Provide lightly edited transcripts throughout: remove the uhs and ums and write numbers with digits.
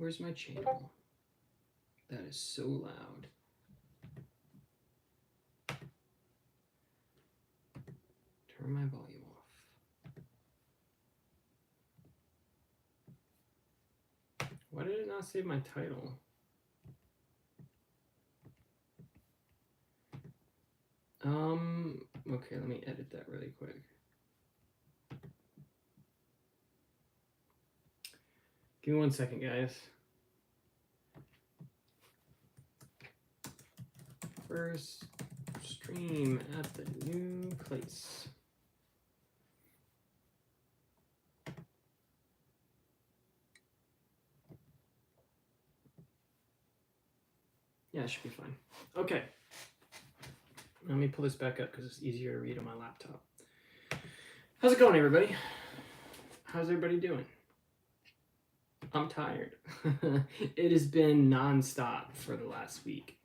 Where's my channel? That is so loud. Turn my volume off. Why did it not save my title? Okay, let me edit that really quick. Give me 1 second, guys. First stream at the new place. Yeah, it should be fine. Okay. Let me pull this back up because it's easier to read on my laptop. How's it going, everybody? How's everybody doing? I'm tired. It has been nonstop for the last week.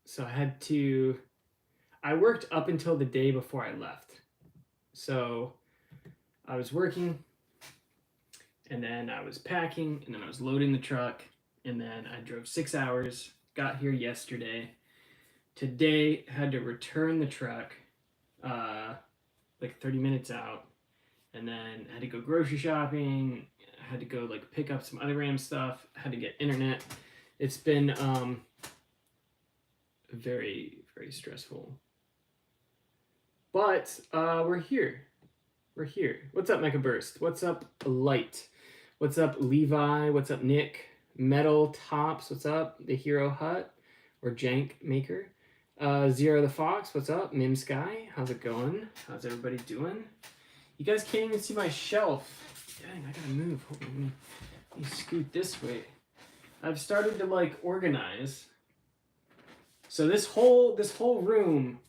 So I worked up until the day before I left. So I was working, and then I was packing, and then I was loading the truck, and then I drove 6 hours, got here yesterday. Today, had to return the truck like 30 minutes out, and then I had to go grocery shopping, I had to go like pick up some other RAM stuff, I had to get internet. It's been very, very stressful. But we're here. We're here. What's up, Mecha Burst? What's up, Light? What's up, Levi? What's up, Nick? Metal Tops, what's up? The Hero Hut or Jank Maker. Zero the Fox, what's up? Mim Sky, how's it going? How's everybody doing? You guys can't even see my shelf. Dang, I gotta move. Hold on, let me scoot this way. I've started to like organize. So this whole room,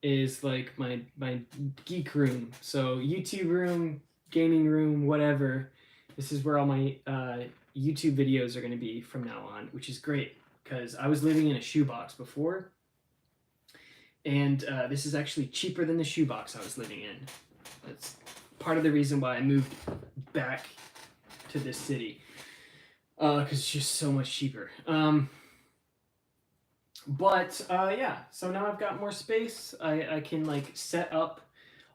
is like my geek room. So YouTube room, gaming room, whatever. This is where all my YouTube videos are going to be from now on, which is great because I was living in a shoebox before, and this is actually cheaper than the shoebox I was living in. That's part of the reason why I moved back to this city, because it's just so much cheaper. But yeah, so now I've got more space. I can like set up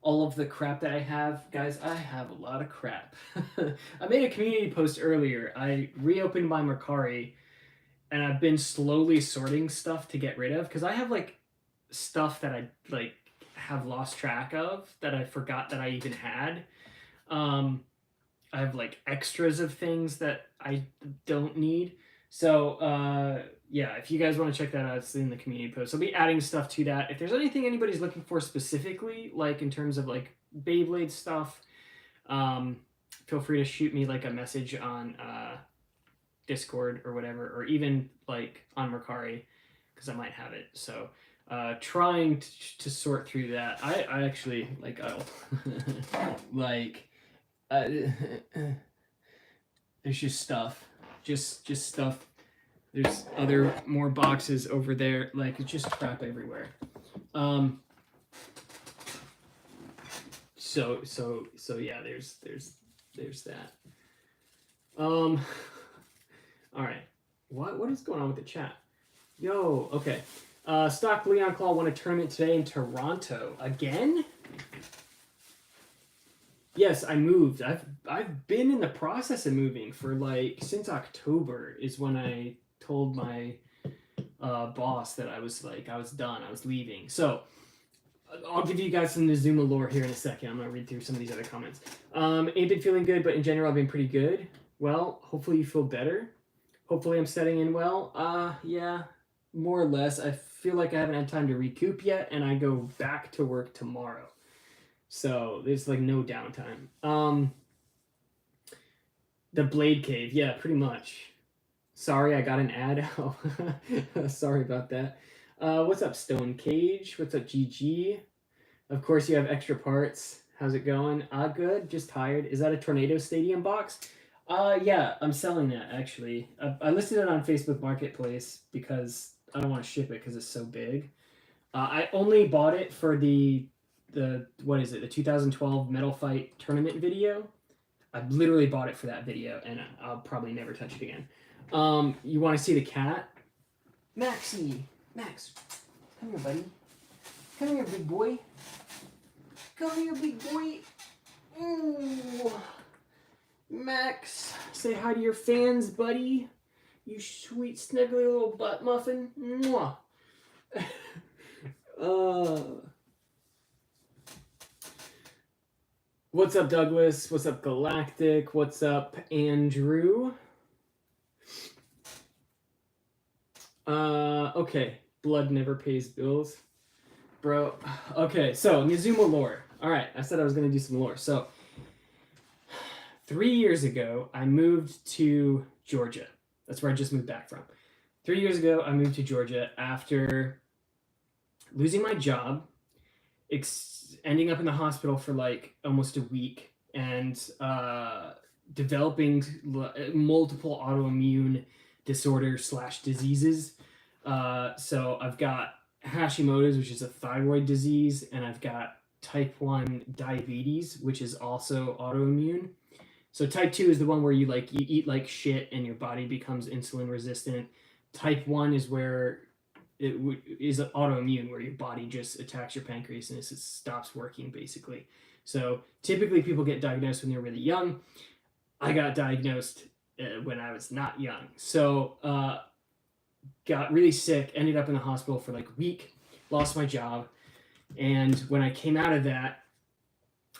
all of the crap that I have. Guys, I have a lot of crap. I made a community post earlier. I reopened my Mercari, and I've been slowly sorting stuff to get rid of, because I have like stuff that I like have lost track of that I forgot that I even had. I have like extras of things that I don't need. So yeah, if you guys want to check that out, it's in the community post. I'll be adding stuff to that. If there's anything anybody's looking for specifically, like in terms of like Beyblade stuff, feel free to shoot me like a message on Discord or whatever, or even like on Mercari, because I might have it. So trying to sort through that. I actually like like there's just stuff, just stuff. There's more boxes over there. Like, it's just crap everywhere. So yeah, there's that. All right. What is going on with the chat? Yo, okay. Stock Leon Claw won a tournament today in Toronto. Again? Yes, I moved. I've been in the process of moving for like since October is when I told my boss that I was done. I was leaving. So I'll give you guys some Nizuma lore here in a second. I'm gonna read through some of these other comments. Ain't been feeling good, but in general I've been pretty good. Well, hopefully you feel better. Hopefully I'm setting in well. Yeah, more or less. I feel like I haven't had time to recoup yet, and I go back to work tomorrow. So there's like no downtime. The Blade Cave, yeah, pretty much. Sorry, I got an ad. Oh, sorry about that. What's up, Stone Cage? What's up, GG? Of course, you have extra parts. How's it going? Good. Just tired. Is that a Tornado Stadium box? Yeah, I'm selling that, actually. I listed it on Facebook Marketplace because I don't want to ship it because it's so big. I only bought it for the what is it, the 2012 Metal Fight tournament video. I literally bought it for that video, and I'll probably never touch it again. You want to see the cat? Maxie! Max, come here, buddy. Come here, big boy. Come here, big boy. Ooh. Max, say hi to your fans, buddy. You sweet, snuggly little butt muffin. Mwah. What's up, Douglas? What's up, Galactic? What's up, Andrew? Okay. Blood never pays bills. Bro. Okay, so Mizumo lore. Alright, I said I was going to do some lore. So, 3 years ago, I moved to Georgia. That's where I just moved back from. 3 years ago, I moved to Georgia after losing my job, ending up in the hospital for like almost a week, and developing multiple autoimmune disorders / diseases. So I've got Hashimoto's, which is a thyroid disease, and I've got type 1 diabetes, which is also autoimmune. So type 2 is the one where you eat like shit and your body becomes insulin resistant. Type 1 is where it is autoimmune, where your body just attacks your pancreas and it stops working, basically. So typically people get diagnosed when they're really young. I got diagnosed when I was not young. So got really sick, ended up in the hospital for like a week, lost my job. And when I came out of that,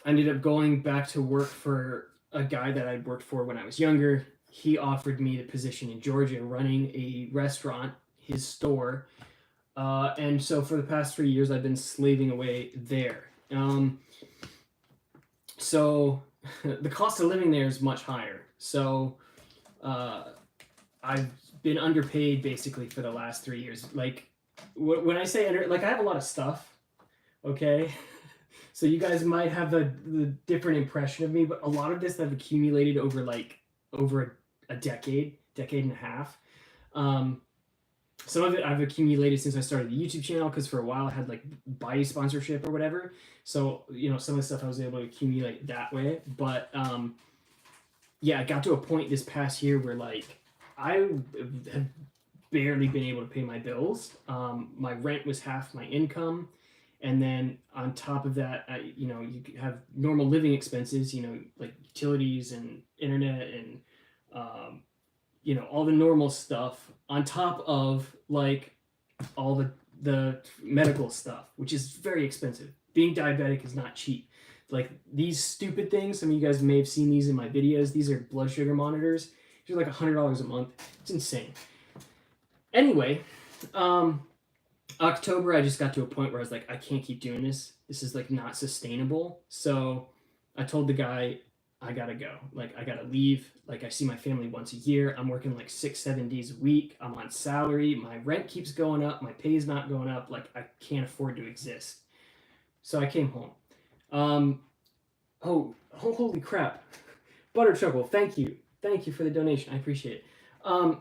I ended up going back to work for a guy that I'd worked for when I was younger. He offered me the position in Georgia running a restaurant, his store. And so for the past 3 years, I've been slaving away there. So the cost of living there is much higher. So I've been underpaid basically for the last 3 years. Like when I say I have a lot of stuff. Okay. So you guys might have the different impression of me, but a lot of this I've accumulated over a decade and a half. Some of it I've accumulated since I started the YouTube channel, because for a while I had like body sponsorship or whatever. So, some of the stuff I was able to accumulate that way. But yeah, I got to a point this past year where like I have barely been able to pay my bills. My rent was half my income. And then on top of that, you have normal living expenses, like utilities and internet and, all the normal stuff on top of like all the medical stuff, which is very expensive. Being diabetic is not cheap. Like these stupid things, some of you guys may have seen these in my videos. These are blood sugar monitors. These are like $100 a month. It's insane. Anyway, October, I just got to a point where I was like, I can't keep doing this. This is like not sustainable. So I told the guy, I gotta go. Like, I gotta leave. Like, I see my family once a year. I'm working like 6-7 days a week. I'm on salary. My rent keeps going up. My pay is not going up. Like, I can't afford to exist. So I came home. Oh, holy crap. Butter Chuckle, thank you. Thank you for the donation. I appreciate it.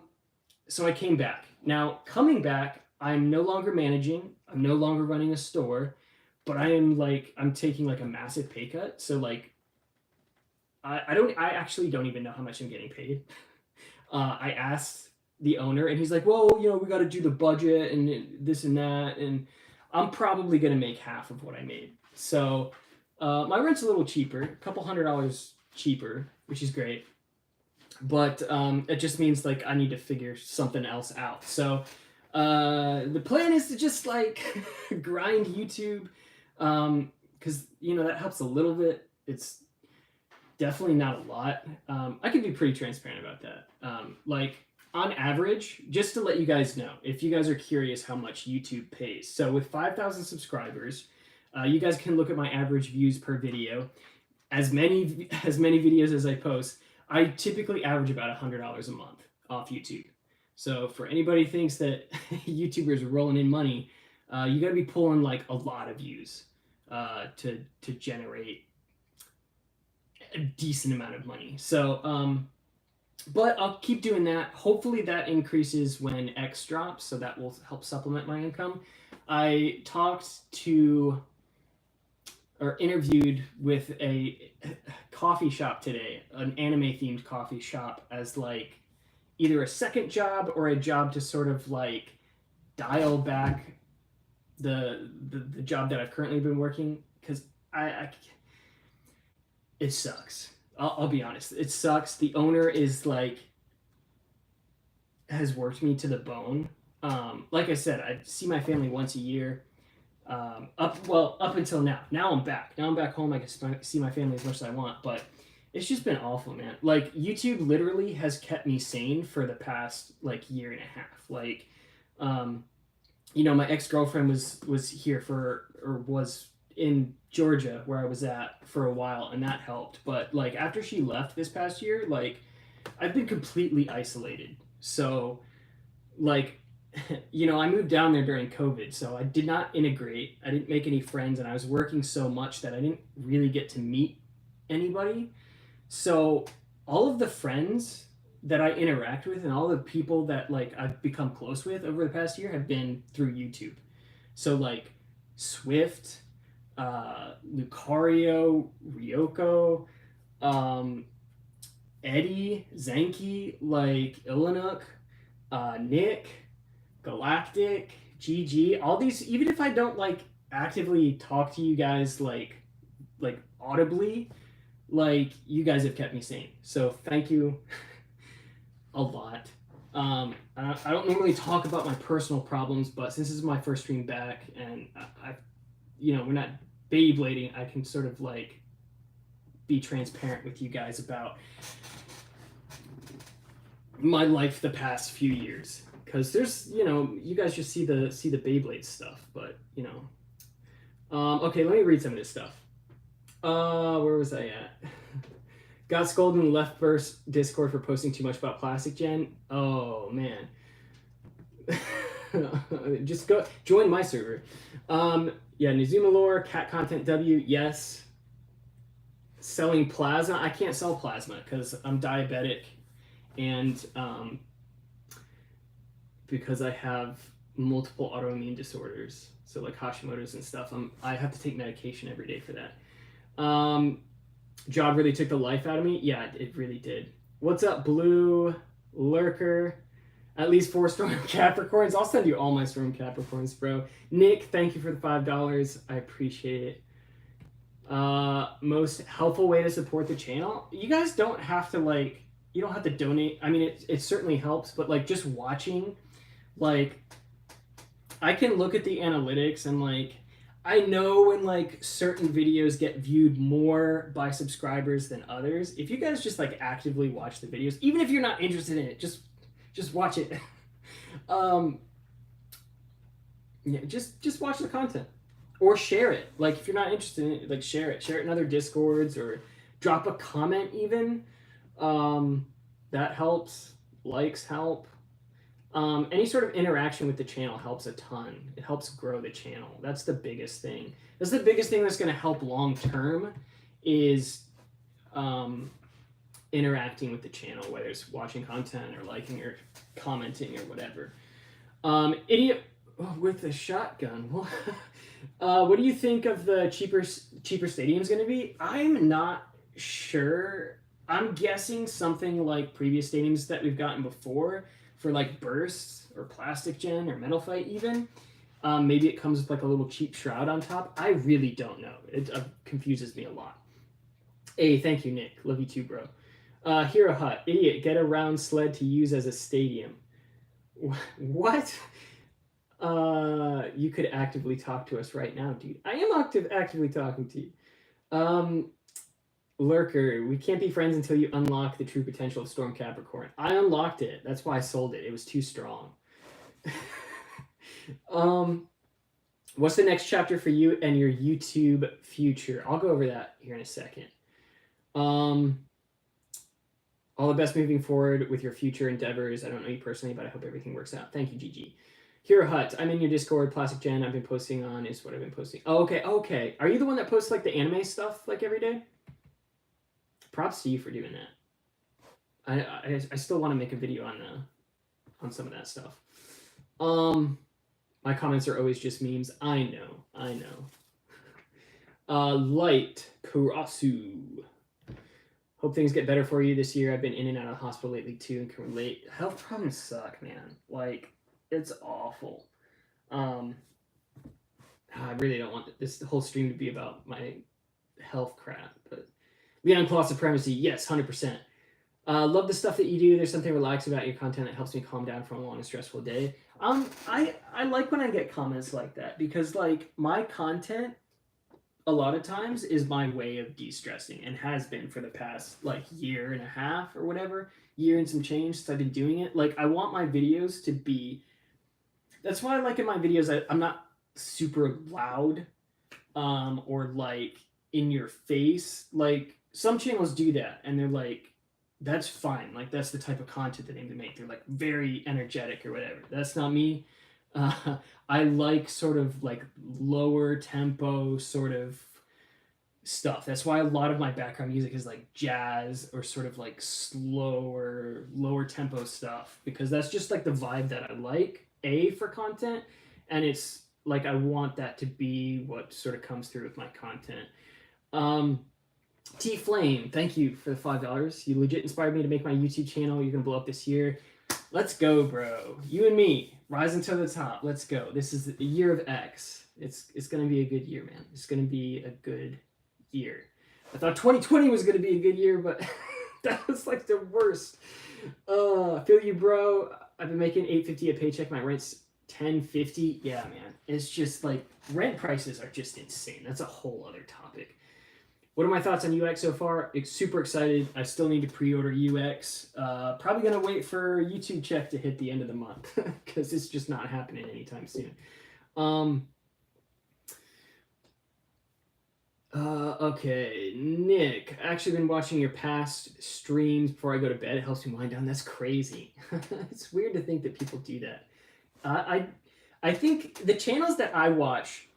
So I came back. Now, coming back, I'm no longer managing. I'm no longer running a store, but I'm taking like a massive pay cut. So like, I actually don't even know how much I'm getting paid. I asked the owner and he's like, well, we got to do the budget and this and that. And I'm probably going to make half of what I made. So my rent's a little cheaper, a couple $100 cheaper, which is great. But it just means like I need to figure something else out. So the plan is to just like grind YouTube, because that helps a little bit. It's definitely not a lot. I can be pretty transparent about that. Like on average, just to let you guys know, if you guys are curious how much YouTube pays. So with 5,000 subscribers, you guys can look at my average views per video. As many videos as I post, I typically average about $100 a month off YouTube. So for anybody who thinks that YouTubers are rolling in money, you got to be pulling like a lot of views to generate a decent amount of money. So, but I'll keep doing that. Hopefully that increases when X drops, so that will help supplement my income. I talked to or interviewed with a coffee shop today, an anime themed coffee shop, as like either a second job or a job to sort of like dial back the job that I've currently been working, because I it sucks. I'll be honest, it sucks. The owner is like has worked me to the bone. Like I said, I see my family once a year. Up until now. Now I'm back. Now I'm back home. I can see my family as much as I want, but it's just been awful, man. Like YouTube literally has kept me sane for the past like year and a half. Like, um, my ex girlfriend was here was in Georgia where I was at for a while, and that helped. But like after she left this past year, like I've been completely isolated. So like I moved down there during COVID, so I did not integrate. I didn't make any friends, and I was working so much that I didn't really get to meet anybody. So all of the friends that I interact with and all the people that like I've become close with over the past year have been through YouTube. So like Swift, Lucario, Ryoko, um, Eddie, Zenki, like Ilanuk, Nick, Galactic, GG, all these, even if I don't like actively talk to you guys like audibly, like you guys have kept me sane. So thank you a lot. I don't normally talk about my personal problems, but since this is my first stream back and we're not Beyblading, I can sort of like be transparent with you guys about my life the past few years, because there's you guys just see the Beyblade stuff, but okay, let me read some of this stuff. Where was I at? Got scolded in the Left Verse Discord for posting too much about Plastic Gen. Oh man. Just go join my server. Yeah, Nizuma lore, cat content W, yes. Selling plasma. I can't sell plasma because I'm diabetic, and because I have multiple autoimmune disorders, so like Hashimoto's and stuff. I have to take medication every day for that. Job really took the life out of me. Yeah, it really did. What's up, Blue Lurker? At least 4 Storm Capricorns. I'll send you all my Storm Capricorns, bro. Nick, thank you for the $5. I appreciate it. Most helpful way to support the channel. You guys don't have to like. You don't have to donate. I mean, it certainly helps, but like just watching, like, I can look at the analytics and like, I know when like certain videos get viewed more by subscribers than others. If you guys just like actively watch the videos, even if you're not interested in it, just watch it. Yeah, just watch the content or share it. Like if you're not interested in it, like share it in other Discords or drop a comment even. That helps. Likes help. Any sort of interaction with the channel helps a ton. It helps grow the channel. That's the biggest thing. That's the biggest thing that's going to help long term is interacting with the channel, whether it's watching content or liking or commenting or whatever. Idiot with the shotgun. What do you think of the cheaper stadium's going to be? I'm not sure. I'm guessing something like previous stadiums that we've gotten before for like Bursts or Plastic Gen or Metal Fight even. Maybe it comes with like a little cheap shroud on top. I really don't know. It confuses me a lot. Hey, thank you, Nick. Love you too, bro. Hero Hut. Idiot, get a round sled to use as a stadium. What? You could actively talk to us right now, dude. I am actively talking to you. Lurker, we can't be friends until you unlock the true potential of Storm Capricorn. I unlocked it. That's why I sold it. It was too strong. What's the next chapter for you and your YouTube future? I'll go over that here in a second. All the best moving forward with your future endeavors. I don't know you personally, but I hope everything works out. Thank you, GG. Hero Hut, I'm in your Discord. Plastic Gen, I've been posting on is what I've been posting. Oh, okay. Are you the one that posts like the anime stuff like every day? Props to you for doing that. I still want to make a video on some of that stuff. My comments are always just memes. I know. Light Kurasu. Hope things get better for you this year. I've been in and out of the hospital lately too and can relate. Health problems suck, man. Like, it's awful. I really don't want this whole stream to be about my health crap, but Leon Claw Supremacy, yes, 100%. Love the stuff that you do. There's something relaxing about your content that helps me calm down from a long and stressful day. I like when I get comments like that because like my content a lot of times is my way of de-stressing and has been for the past like year and a half or whatever, year and some change since I've been doing it. Like I want my videos to be, that's why I like in my videos, I'm not super loud or like in your face. Like some channels do that and they're like, that's fine. Like that's the type of content they aim to make. They're like very energetic or whatever. That's not me. I like sort of like lower tempo sort of stuff. That's why a lot of my background music is like jazz or sort of like slower, lower tempo stuff because that's just like the vibe that I like, for content. And it's like I want that to be what sort of comes through with my content. T Flame, thank you for the $5. You legit inspired me to make my YouTube channel. You're gonna blow up this year. Let's go, bro. You and me, rising to the top. Let's go. This is the year of X. It's gonna be a good year, man. It's gonna be a good year. I thought 2020 was gonna be a good year, but that was like the worst. Feel you, bro. I've been making $8.50 a paycheck. My rent's $10.50. Yeah, man. It's just like rent prices are just insane. That's a whole other topic. What are my thoughts on UX so far? Super excited. I still need to pre-order UX. Probably going to wait for YouTube check to hit the end of the month because it's just not happening anytime soon. Okay, Nick. Actually been watching your past streams before I go to bed. It helps me wind down. That's crazy. It's weird to think that people do that. I think the channels that I watch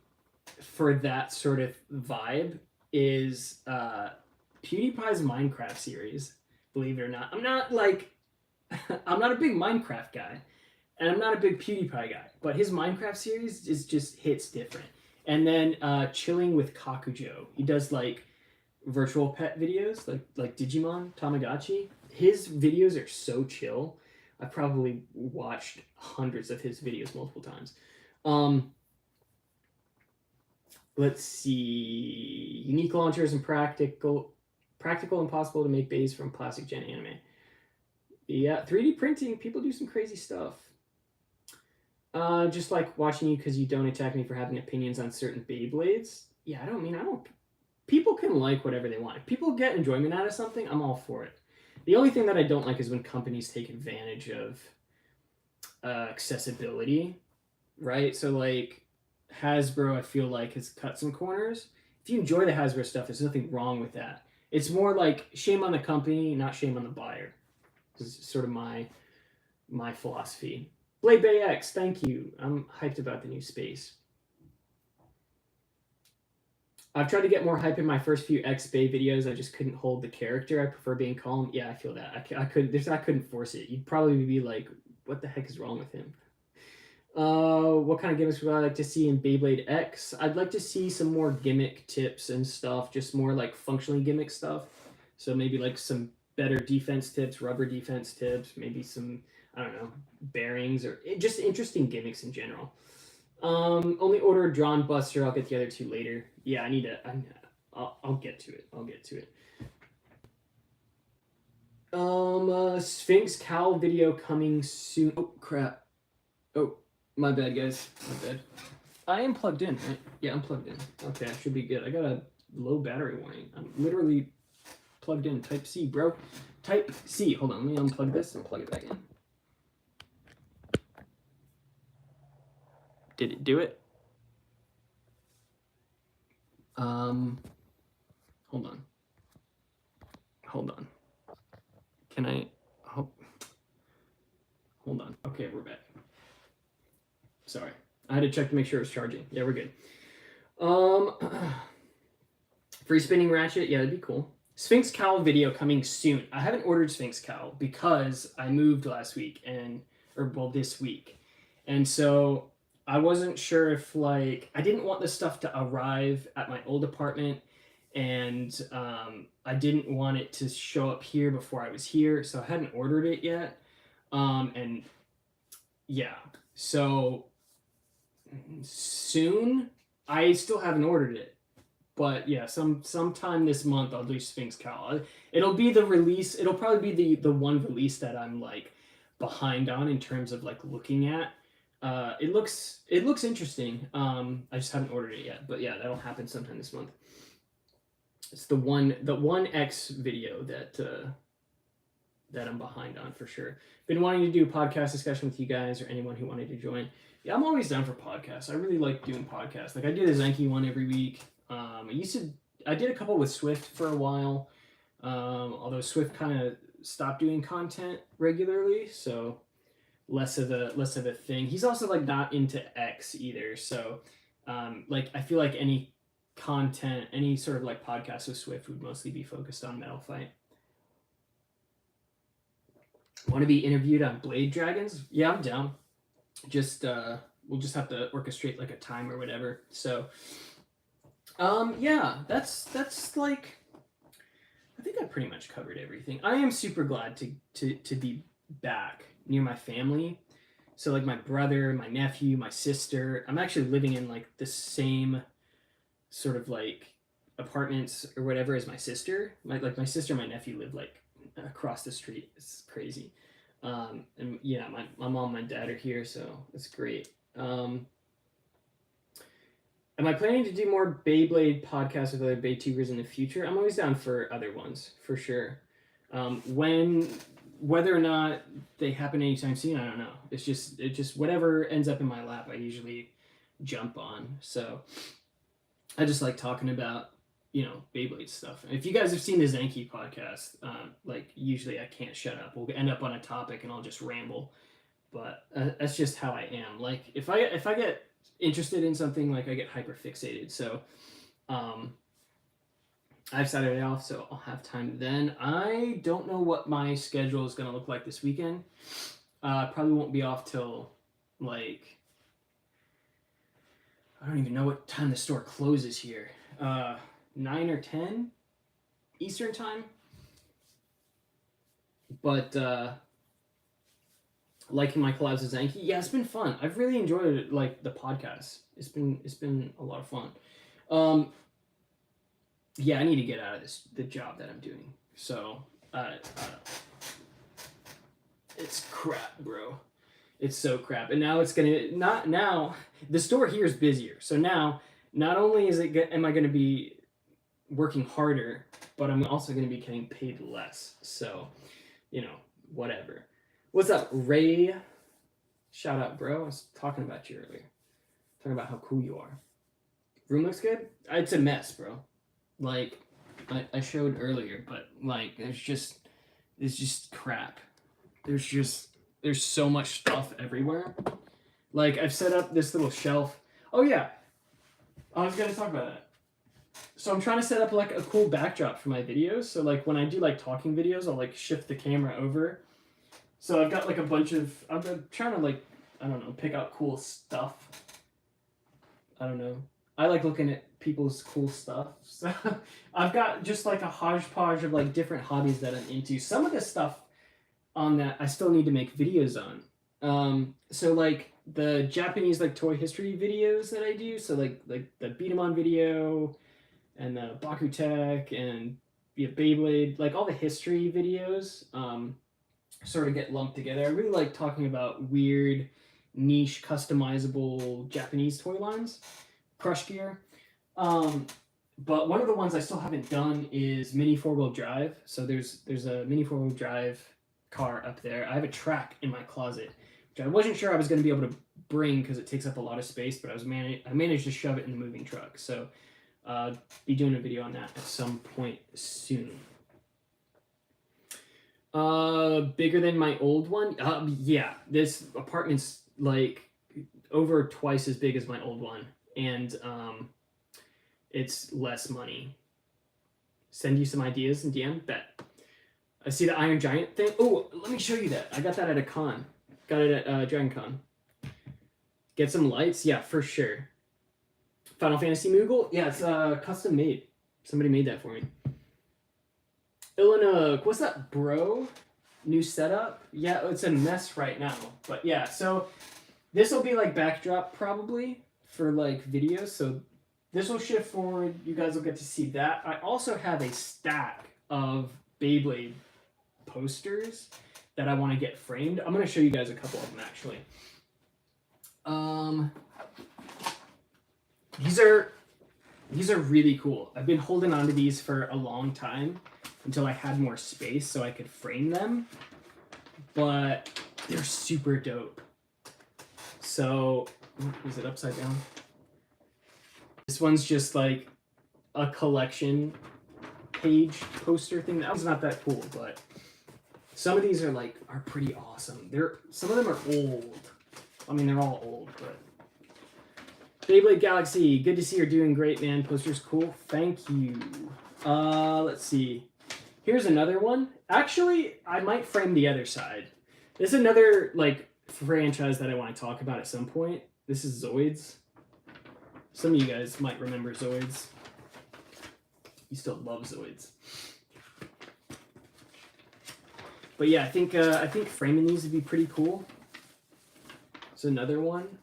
for that sort of vibe is PewDiePie's Minecraft series, believe it or not. I'm not a big Minecraft guy, and I'm not a big PewDiePie guy, but his Minecraft series is just hits different. And then Chilling with Kakujo. He does like virtual pet videos, like Digimon, Tamagotchi. His videos are so chill. I've probably watched hundreds of his videos multiple times. Let's see. Unique launchers and practical and possible to make bays from plastic gen anime. Yeah, 3D printing. People do some crazy stuff. Just like watching you because you don't attack me for having opinions on certain Beyblades. Yeah, I don't. People can like whatever they want. If people get enjoyment out of something, I'm all for it. The only thing that I don't like is when companies take advantage of accessibility, right? So like Hasbro, I feel like, has cut some corners. If you enjoy the Hasbro stuff, there's nothing wrong with that. It's more like shame on the company, not shame on the buyer. This is sort of my philosophy. Blade Bay X, thank you. I'm hyped about the new space. I've tried to get more hype in my first few X Bay videos. I just couldn't hold the character. I prefer being calm. Yeah, I feel that. I couldn't force it. You'd probably be like, what the heck is wrong with him? What kind of gimmicks would I like to see in Beyblade X? I'd like to see some more gimmick tips and stuff, just more like functionally gimmick stuff. So maybe like some better defense tips, rubber defense tips, maybe some, I don't know, bearings or just interesting gimmicks in general. Only order a drawn buster. I'll get the other two later. Yeah, I'll get to it. Sphinx Cowl video coming soon. Oh, crap. Oh, my bad, guys. My bad. I am plugged in, right? Yeah, I'm plugged in. Okay, I should be good. I got a low battery warning. I'm literally plugged in. Type C, bro. Type C. Hold on, let me unplug this and plug it back in. Did it do it? Hold on. Can I? Oh. Hold on. Okay, we're back. Sorry, I had to check to make sure it was charging. Yeah, we're good. Free spinning ratchet. Yeah, that'd be cool. Sphinx Cowl video coming soon. I haven't ordered Sphinx Cowl because I moved last week this week, and so I wasn't sure if like I didn't want this stuff to arrive at my old apartment, and I didn't want it to show up here before I was here, so I hadn't ordered it yet. And yeah, so soon. I still haven't ordered it, but yeah, sometime this month I'll do Sphinx Cowl. It'll be the release. It'll probably be the one release that I'm like behind on in terms of like looking at. It looks interesting. I just haven't ordered it yet, but yeah, that'll happen sometime this month. It's the one X video that I'm behind on for sure. Been wanting to do a podcast discussion with you guys or anyone who wanted to join. Yeah, I'm always down for podcasts. I really like doing podcasts. Like I do the Zenki one every week. I did a couple with Swift for a while. Although Swift kind of stopped doing content regularly, so less of a thing. He's also like not into X either, so like I feel like any content, any sort of like podcast with Swift would mostly be focused on Metal Fight. Want to be interviewed on Blade Dragons? Yeah, I'm down. Just we'll just have to orchestrate like a time or whatever. So yeah, that's like I think I pretty much covered everything. I am super glad to be back near my family. So like my brother, my nephew, my sister. I'm actually living in like the same sort of like apartments or whatever as my sister. My sister and my nephew live like across the street. It's crazy. And yeah, my mom and my dad are here, so it's great. Am I planning to do more Beyblade podcasts with other Baytubers in the future? I'm always down for other ones, for sure. Whether or not they happen anytime soon, I don't know. It just whatever ends up in my lap, I usually jump on. So I just like talking about Beyblade stuff. If you guys have seen the Zenki podcast, like usually I can't shut up. We'll end up on a topic and I'll just ramble. But that's just how I am. Like if I get interested in something, like I get hyper fixated. So I have Saturday off, so I'll have time then. I don't know what my schedule is gonna look like this weekend. Probably won't be off till like I don't even know what time the store closes here. 9 or 10 Eastern time. But liking my collabs with Zenki, yeah, it's been fun. I've really enjoyed it, like the podcast. It's been a lot of fun. Yeah, I need to get out of the job that I'm doing. So it's crap, bro. It's so crap. And now it's gonna the store here is busier. So now not only am I gonna be working harder, but I'm also going to be getting paid less. So, whatever. What's up, Ray? Shout out, bro. I was talking about you earlier. Talking about how cool you are. Room looks good? It's a mess, bro. Like, I showed earlier, but, like, it's just crap. There's so much stuff everywhere. Like, I've set up this little shelf. Oh, yeah. I was going to talk about that. So I'm trying to set up like a cool backdrop for my videos. So like when I do like talking videos, I'll like shift the camera over. So I've got like a bunch of, I'm trying to like, I don't know, pick out cool stuff. I don't know. I like looking at people's cool stuff. So I've got just like a hodgepodge of like different hobbies that I'm into. Some of the stuff on that I still need to make videos on. So like the Japanese like toy history videos that I do. So like the Beat 'em on video, and the Bakutech and Beyblade, like all the history videos sort of get lumped together. I really like talking about weird, niche, customizable Japanese toy lines, Crush Gear. But one of the ones I still haven't done is mini four-wheel drive. So there's a mini four-wheel drive car up there. I have a track in my closet, which I wasn't sure I was going to be able to bring because it takes up a lot of space, but I managed to shove it in the moving truck. So be doing a video on that at some point soon. Bigger than my old one? Yeah, this apartment's like over twice as big as my old one, and it's less money. Send you some ideas in DM? Bet. I see the Iron Giant thing. Oh, let me show you that. I got that at a con. Got it at Dragon Con. Get some lights? Yeah, for sure. Final Fantasy Moogle? Yeah, it's custom made. Somebody made that for me. Illinois, what's up, bro? New setup? Yeah, it's a mess right now. But yeah, so this will be like backdrop probably for like videos. So this will shift forward. You guys will get to see that. I also have a stack of Beyblade posters that I want to get framed. I'm going to show you guys a couple of them actually. These are really cool. I've been holding on to these for a long time until I had more space so I could frame them. But they're super dope. So, is it upside down? This one's just like a collection page poster thing. That was not that cool, but some of these are pretty awesome. Some of them are old. I mean, they're all old, but Beyblade Galaxy, good to see you're doing great, man. Poster's cool. Thank you. Let's see. Here's another one. Actually, I might frame the other side. This is another like franchise that I want to talk about at some point. This is Zoids. Some of you guys might remember Zoids. You still love Zoids. But yeah, I think framing these would be pretty cool. So another one.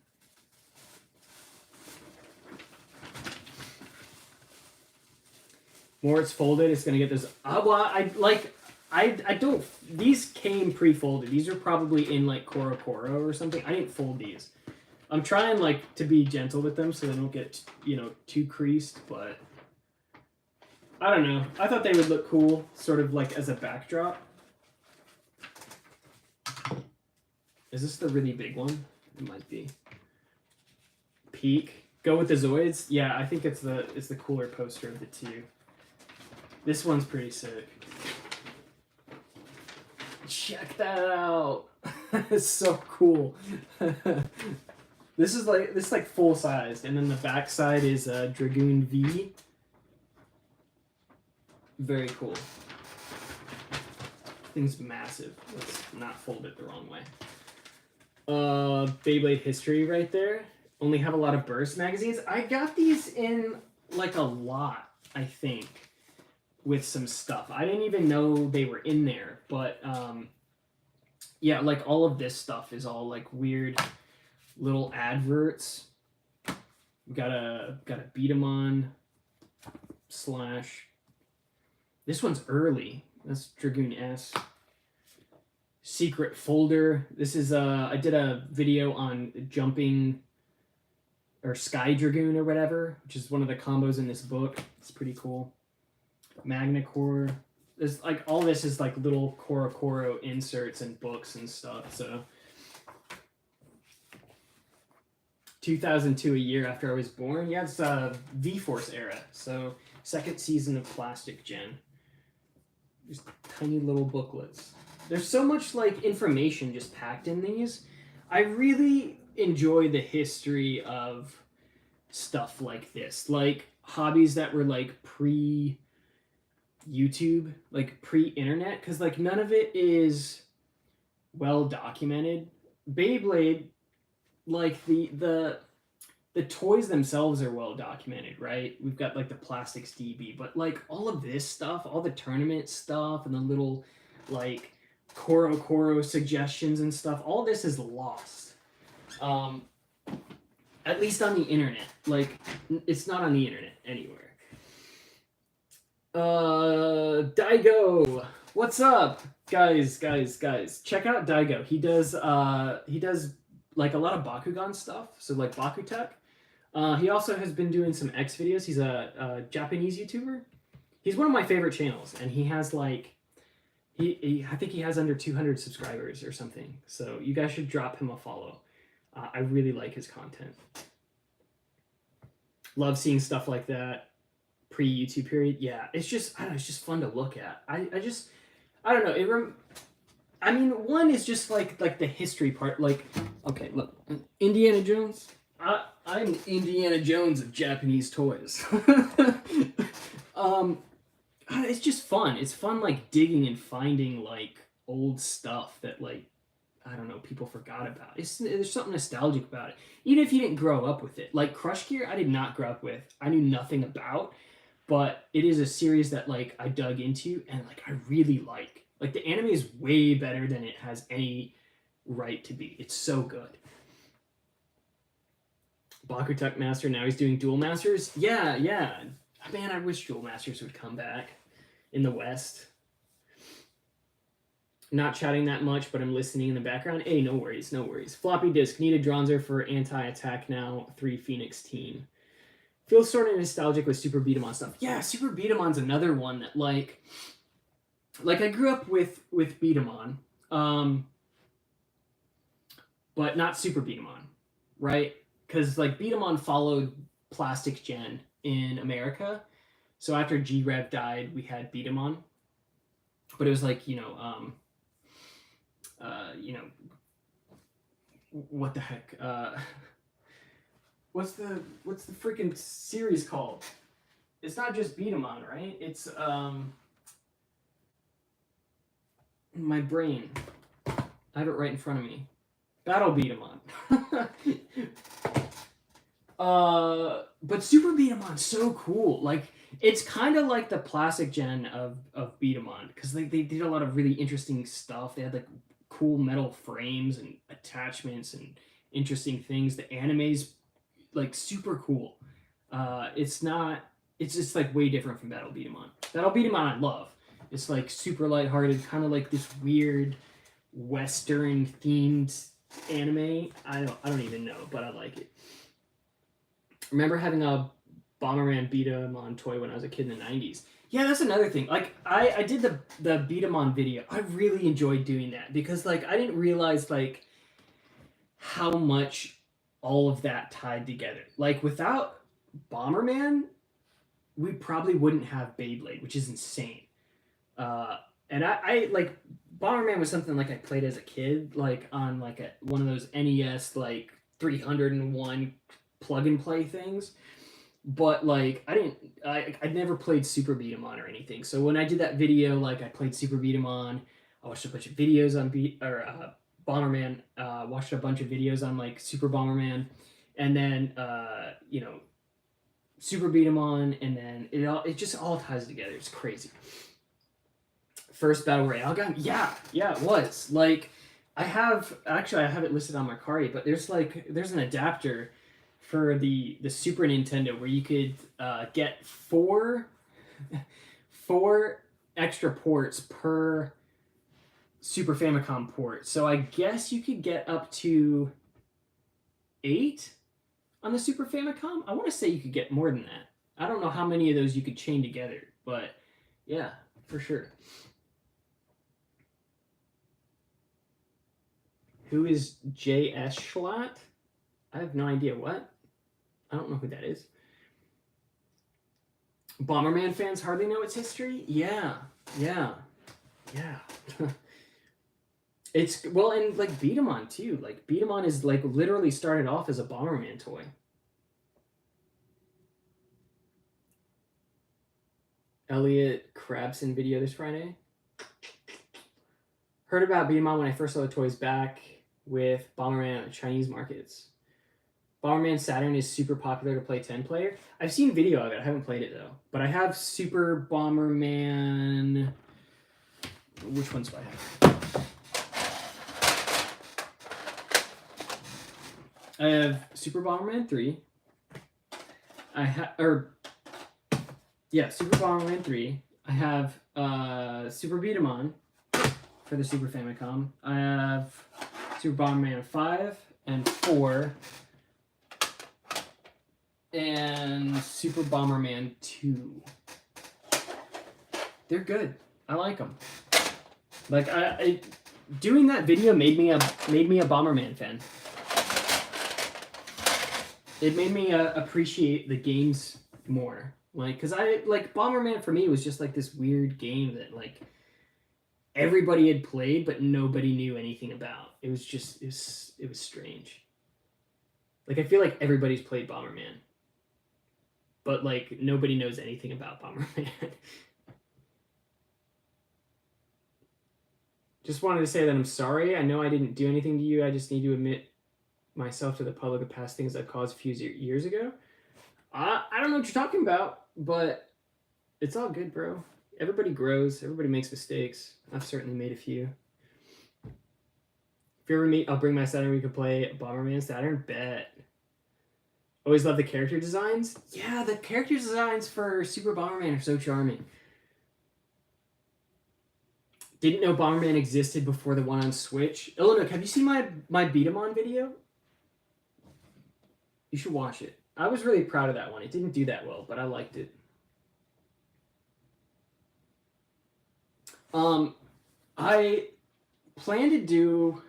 More it's folded, it's gonna get this. I don't. These came pre-folded. These are probably in like Koro or something. I didn't fold these. I'm trying like to be gentle with them so they don't get too creased, but I don't know. I thought they would look cool, sort of like as a backdrop. Is this the really big one? It might be. Peak. Go with the Zoids. Yeah, I think it's the cooler poster of the two. This one's pretty sick. Check that out. It's so cool. This is like full sized, and then the back side is a Dragoon V. Very cool. Thing's massive. Let's not fold it the wrong way. Beyblade history right there. Only have a lot of Burst magazines. I got these in like a lot, I think, with some stuff. I didn't even know they were in there, but yeah, like all of this stuff is all like weird little adverts. Gotta beat 'em on / this one's early. That's Dragoon S. Secret folder. This is I did a video on jumping or Sky Dragoon or whatever, which is one of the combos in this book. It's pretty cool. Magnacore. There's like all this is like little Koro inserts and books and stuff. So 2002, a year after I was born. Yeah, it's V-Force era. So second season of Plastic Gen. Just tiny little booklets. There's so much like information just packed in these. I really enjoy the history of stuff like this, like hobbies that were like pre-YouTube, like pre-internet, because like none of it is well documented. Beyblade, like the toys themselves are well documented, right? We've got like the Plastics DB, but like all of this stuff, all the tournament stuff and the little like Koro suggestions and stuff, all this is lost. At least on the internet. Like it's not on the internet anywhere. Daigo, what's up? Guys, check out Daigo. He does like a lot of Bakugan stuff, so like Bakutech. He also has been doing some X videos. He's a Japanese YouTuber. He's one of my favorite channels, and he has like I think he has under 200 subscribers or something. So you guys should drop him a follow. I really like his content. Love seeing stuff like that pre-YouTube period. Yeah, it's just I don't know. It's just fun to look at. I don't know. I mean, one is just like the history part. Like, okay, look, Indiana Jones. I'm Indiana Jones of Japanese toys. It's just fun. It's fun, like digging and finding like old stuff that like I don't know, people forgot about. There's something nostalgic about it, even if you didn't grow up with it. Like Crush Gear, I did not grow up with. I knew nothing about, but it is a series that like I dug into and like I really like. Like the anime is way better than it has any right to be. It's so good. Bakutuk Master, now he's doing Duel Masters. Yeah, yeah. Man, I wish Duel Masters would come back in the West. Not chatting that much, but I'm listening in the background. Hey, no worries, no worries. Floppy disk, need a Dronzer for anti-attack now. 3 Phoenix team. Feels sort of nostalgic with Super Beat-em-on stuff. Yeah, Super Beat-em-on's another one that like I grew up with Beat-em-on, but not Super Beat-em-on, right? Because like Beat-em-on followed Plastic Gen in America, so after G-Rev died, we had Beat-em-on, but it was like you know, what the heck? What's the freaking series called? It's not just Beat-em-on, right? It's my brain. I have it right in front of me. Battle Beat-em-on. But Super Beat-em-on's so cool. Like it's kind of like the Plastic Gen of Beat-em-on because like they did a lot of really interesting stuff. They had like cool metal frames and attachments and interesting things. The anime's like super cool. It's not. It's just like way different from Battle Beat-em-on. Battle Beat-em-on I love. It's like super lighthearted, kind of like this weird Western themed anime. I don't even know, but I like it. Remember having a Bomberman Beat-em-on toy when I was a kid in the 90s. Yeah, that's another thing. Like I did the Beat-em-on video. I really enjoyed doing that because like I didn't realize like how much all of that tied together. Like without Bomberman, we probably wouldn't have Beyblade, which is insane. And I like Bomberman was something like I played as a kid, like on like one of those NES like 301 plug and play things. But like I never played Super Beat 'em on or anything. So when I did that video, like I played Super Beat 'em on. I watched a bunch of videos on Bomberman. Watched a bunch of videos on like Super Bomberman, and then Super Beat 'em on, and then it just all ties together. It's crazy. First battle royale gun, yeah, it was like I have it listed on Mercari, but there's an adapter for the Super Nintendo where you could get four extra ports per Super Famicom port. So I guess you could get up to 8 on the Super Famicom. I want to say you could get more than that. I don't know how many of those you could chain together, but yeah, for sure. Who is J.S. Schlatt? I have no idea what. I don't know who that is. Bomberman fans hardly know its history? Yeah. It's, well, and like Beat 'em on too. Like Beat 'em on is like literally started off as a Bomberman toy. Elliot Crabson video this Friday. Heard about Beat 'em on when I first saw the toys back with Bomberman at Chinese markets. Bomberman Saturn is super popular to play 10-player. I've seen video of it. I haven't played it, though. But I have Super Bomberman... Which ones do I have? I have Super Bomberman 3. Super Bomberman 3. I have Super Beat 'em on for the Super Famicom. I have Super Bomberman 5 and 4. And Super Bomberman 2. They're good. I like them. Like I doing that video made me a Bomberman fan. It made me appreciate the games more. Like, cause Bomberman for me was just like this weird game that like everybody had played, but nobody knew anything about. It was strange. Like I feel like everybody's played Bomberman, but like nobody knows anything about Bomberman. Just wanted to say that I'm sorry. I know I didn't do anything to you. I just need to admit myself to the public of past things I caused a few years ago. I don't know what you're talking about, but it's all good, bro. Everybody grows. Everybody makes mistakes. I've certainly made a few. If you ever meet, I'll bring my Saturn. We could play Bomberman Saturn. Bet. Always love the character designs. Yeah, the character designs for Super Bomberman are so charming. Didn't know Bomberman existed before the one on Switch. Illinook, have you seen my beat 'em on video? You should watch it. I was really proud of that one. It didn't do that well, but I liked it. I plan to do.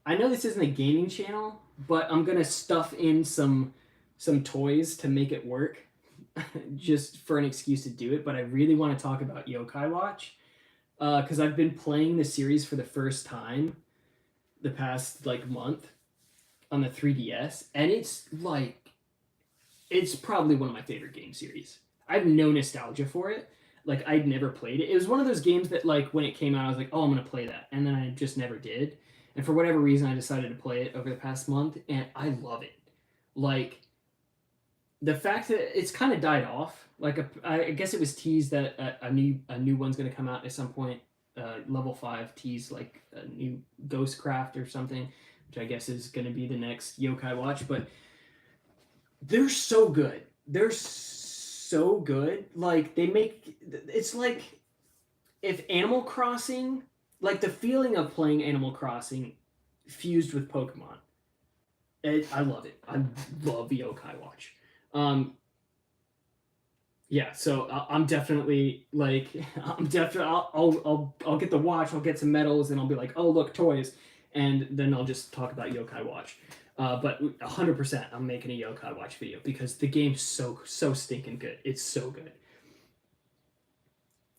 I know this isn't a gaming channel, but I'm gonna stuff in some toys to make it work, just for an excuse to do it. But I really want to talk about Yokai Watch, because I've been playing the series for the first time the past like month on the 3DS, and it's probably one of my favorite game series. I have no nostalgia for it. Like, I'd never played it. It was one of those games that, like, when it came out, I was like, oh, I'm gonna play that, and then I just never did. And for whatever reason, I decided to play it over the past month, and I love it. Like, the fact that it's kind of died off. Like, I guess it was teased that a new one's gonna come out at some point. Level 5 teased like a new Ghostcraft or something, which I guess is gonna be the next Yokai Watch. But they're so good. They're so good. Like, they make it's like if Animal Crossing, like the feeling of playing Animal Crossing fused with Pokemon. I love it. I love Yokai Watch. Yeah, so I'm definitely like I'll get the watch, I'll get some medals, and I'll be like, oh look, toys, and then I'll just talk about Yokai Watch. But 100%, I'm making a Yokai Watch video because the game's so stinking good. It's so good.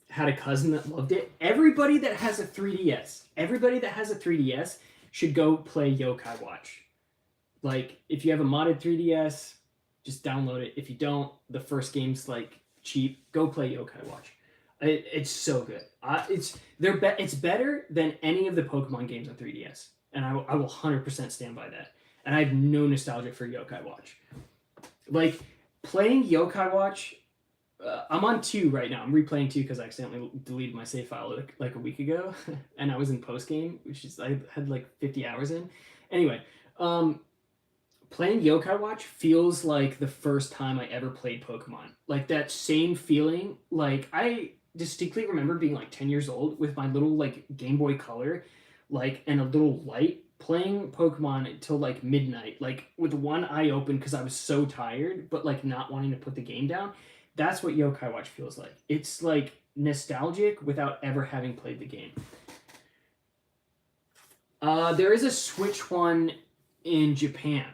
Had a cousin that loved it. Everybody that has a 3DS should go play Yokai Watch. Like, if you have a modded 3DS, just download it. If you don't, the first game's like cheap. Go play Yokai Watch. It's so good. It's better than any of the Pokemon games on 3DS, and I will 100% stand by that. And I have no nostalgia for Yokai Watch. Like, playing Yokai Watch, I'm on 2 right now. I'm replaying 2 because I accidentally deleted my save file like a week ago, and I was in post game, which is I had like 50 hours in. Anyway, playing Yokai Watch feels like the first time I ever played Pokemon. Like, that same feeling. Like, I distinctly remember being like 10 years old with my little like Game Boy Color, like, and a little light, playing Pokemon until like midnight, like with one eye open because I was so tired, but like not wanting to put the game down. That's what Yokai Watch feels like. It's like nostalgic without ever having played the game. There is a Switch one in Japan.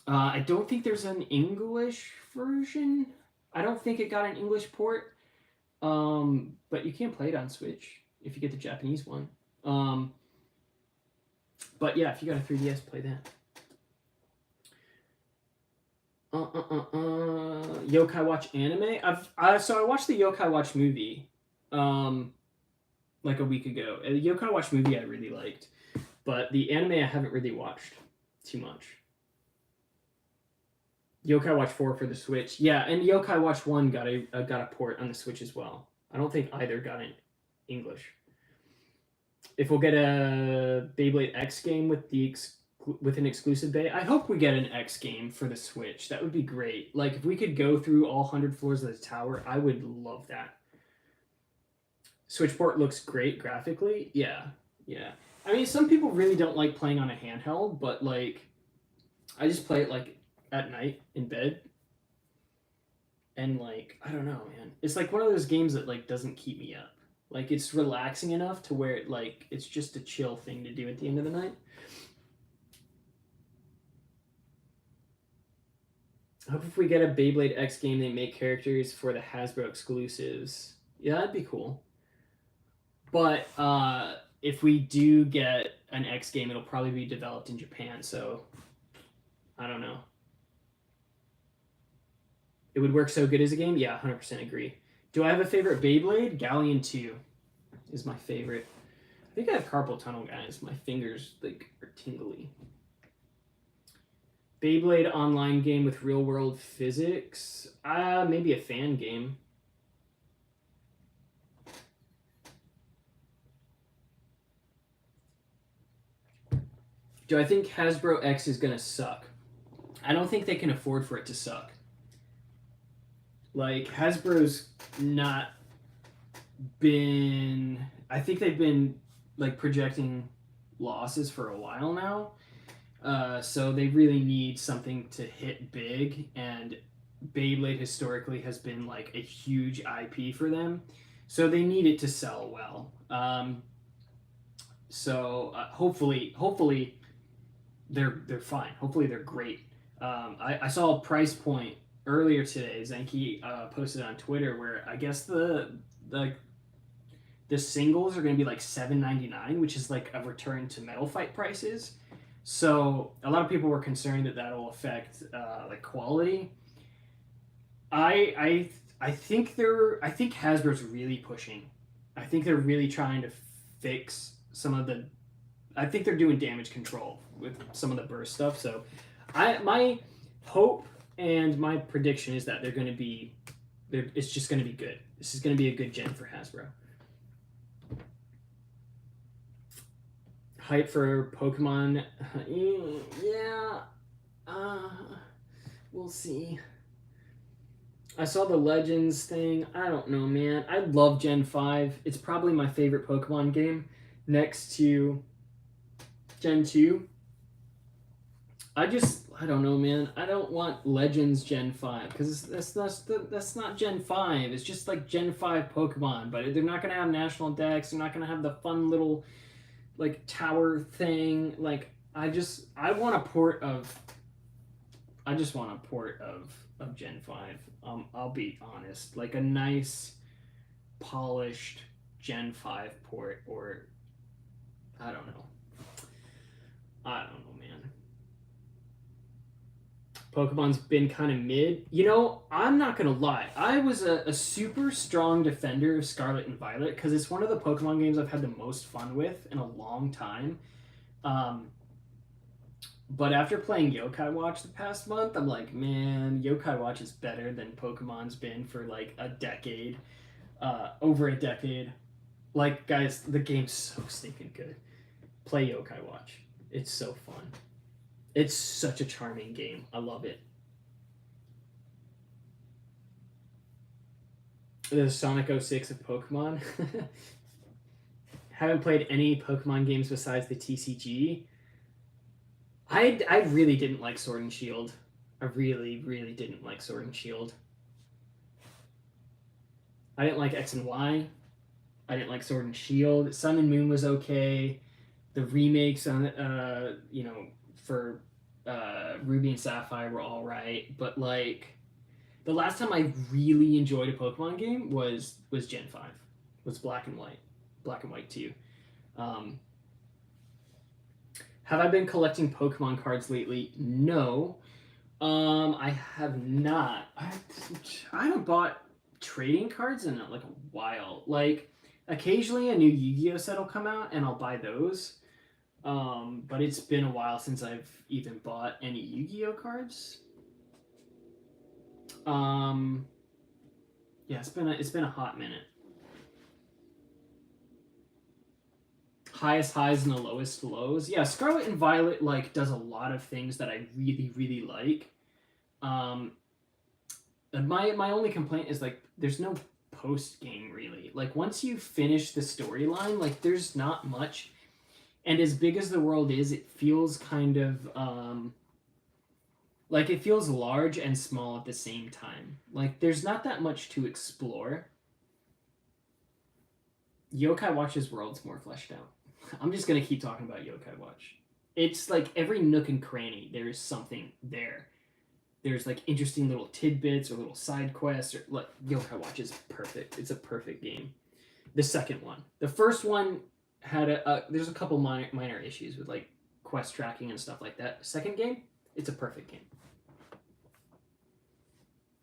I don't think there's an English version. I don't think it got an English port. But you can play it on Switch if you get the Japanese one. But yeah, if you got a 3DS, play that. Yokai Watch anime. So I watched the Yokai Watch movie, like a week ago. The Yokai Watch movie I really liked, but the anime I haven't really watched too much. Yokai Watch 4 for the Switch. Yeah, and Yokai Watch 1 got a port on the Switch as well. I don't think either got in English. If we'll get a Beyblade X game with an exclusive bay, I hope we get an X game for the Switch. That would be great. Like, if we could go through all 100 floors of the tower, I would love that. Switch port looks great graphically. Yeah. I mean, some people really don't like playing on a handheld, but like, I just play it like at night in bed, and like, I don't know, man, it's like one of those games that like doesn't keep me up. Like, it's relaxing enough to where it's just a chill thing to do at the end of the night. I hope if we get a Beyblade X game, they make characters for the Hasbro exclusives. Yeah, that'd be cool. But if we do get an X game, it'll probably be developed in Japan, so I don't know. It would work so good as a game? Yeah, 100% agree. Do I have a favorite Beyblade? Galleon 2 is my favorite. I think I have carpal tunnel, guys. My fingers like are tingly. Beyblade online game with real world physics. Maybe a fan game. Do I think Hasbro X is gonna suck? I don't think they can afford for it to suck. Like Hasbro's not been. I think they've been like projecting losses for a while now. So they really need something to hit big, and Beyblade historically has been like a huge IP for them, so they need it to sell well. Hopefully they're fine. Hopefully they're great. I saw a price point earlier today. Zenki posted on Twitter where I guess the singles are going to be like $7.99, which is like a return to Metal Fight prices. So a lot of people were concerned that that'll affect like quality. I think Hasbro's really pushing. I think they're really trying to fix some of the. I think they're doing damage control with some of the burst stuff. So, my hope and my prediction is that they're going to be. It's just going to be good. This is going to be a good gen for Hasbro. Hype for Pokemon. Yeah. We'll see. I saw the Legends thing. I don't know, man. I love Gen 5. It's probably my favorite Pokemon game next to Gen 2. I don't know, man. I don't want Legends Gen 5 because that's not Gen 5. It's just like Gen 5 Pokemon, but they're not going to have National Dex. They're not going to have the fun little like tower thing. Like I want a port of Gen 5. I'll be honest, like a nice polished Gen 5 port, or I don't know, man. Pokemon's been kind of mid. You know, I'm not gonna lie. I was a super strong defender of Scarlet and Violet because it's one of the Pokemon games I've had the most fun with in a long time. But after playing Yokai Watch the past month, I'm like, man, Yokai Watch is better than Pokemon's been for like a decade, over a decade. Like, guys, the game's so stinking good. Play Yokai Watch. It's so fun. It's such a charming game. I love it. The Sonic 06 of Pokemon. Haven't played any Pokemon games besides the TCG. I really didn't like Sword and Shield. I really, really didn't like Sword and Shield. I didn't like X and Y. I didn't like Sword and Shield. Sun and Moon was okay. The remakes on for Ruby and Sapphire were all right, but like the last time I really enjoyed a Pokemon game was Gen 5. Was Black and White 2. Have I been collecting Pokemon cards lately? No. I have not. I haven't bought trading cards in like a while. Like occasionally a new Yu-Gi-Oh set will come out and I'll buy those. But it's been a while since I've even bought any Yu-Gi-Oh cards. Yeah, it's been a hot minute. Highest highs and the lowest lows. Yeah, Scarlet and Violet like does a lot of things that I really, really like. My only complaint is like there's no post game really. Like once you finish the storyline, like there's not much. And as big as the world is, it feels kind of like it feels large and small at the same time. Like there's not that much to explore. Yokai Watch's world's more fleshed out. I'm just gonna keep talking about Yokai Watch. It's like every nook and cranny, there is something there. There's like interesting little tidbits or little side quests. Or like Yokai Watch is perfect. It's a perfect game. The second one, the first one had there's a couple minor issues with like quest tracking and stuff like that. Second game, it's a perfect game.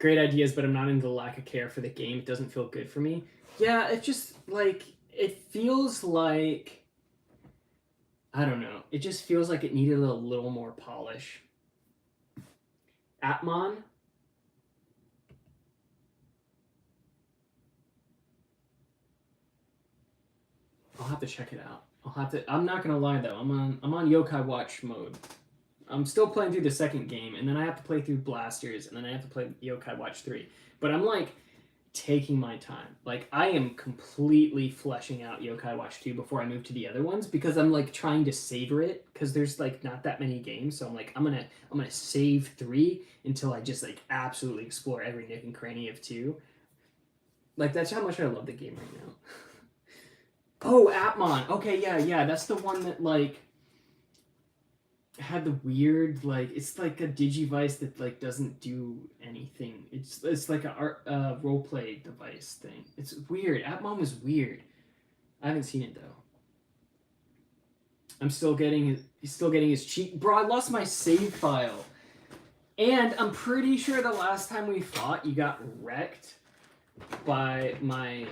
Great ideas, but I'm not into the lack of care for the game. It doesn't feel good for me. Yeah, it's just like it feels like, I don't know. It just feels like it needed a little more polish. Atmon. I'll have to check it out. I'm not gonna lie though. I'm on Yokai Watch mode. I'm still playing through the second game, and then I have to play through Blasters, and then I have to play Yokai Watch 3. But I'm like taking my time. Like I am completely fleshing out Yokai Watch 2 before I move to the other ones because I'm like trying to savor it because there's like not that many games. So I'm like I'm gonna save 3 until I just like absolutely explore every nook and cranny of 2. Like that's how much I love the game right now. Oh, Atmon. Okay, yeah. That's the one that like had the weird like it's like a digivice that like doesn't do anything. It's like a art role play device thing. It's weird. Atmon was weird. I haven't seen it though. He's still getting his cheat. Bro, I lost my save file. And I'm pretty sure the last time we fought, you got wrecked by my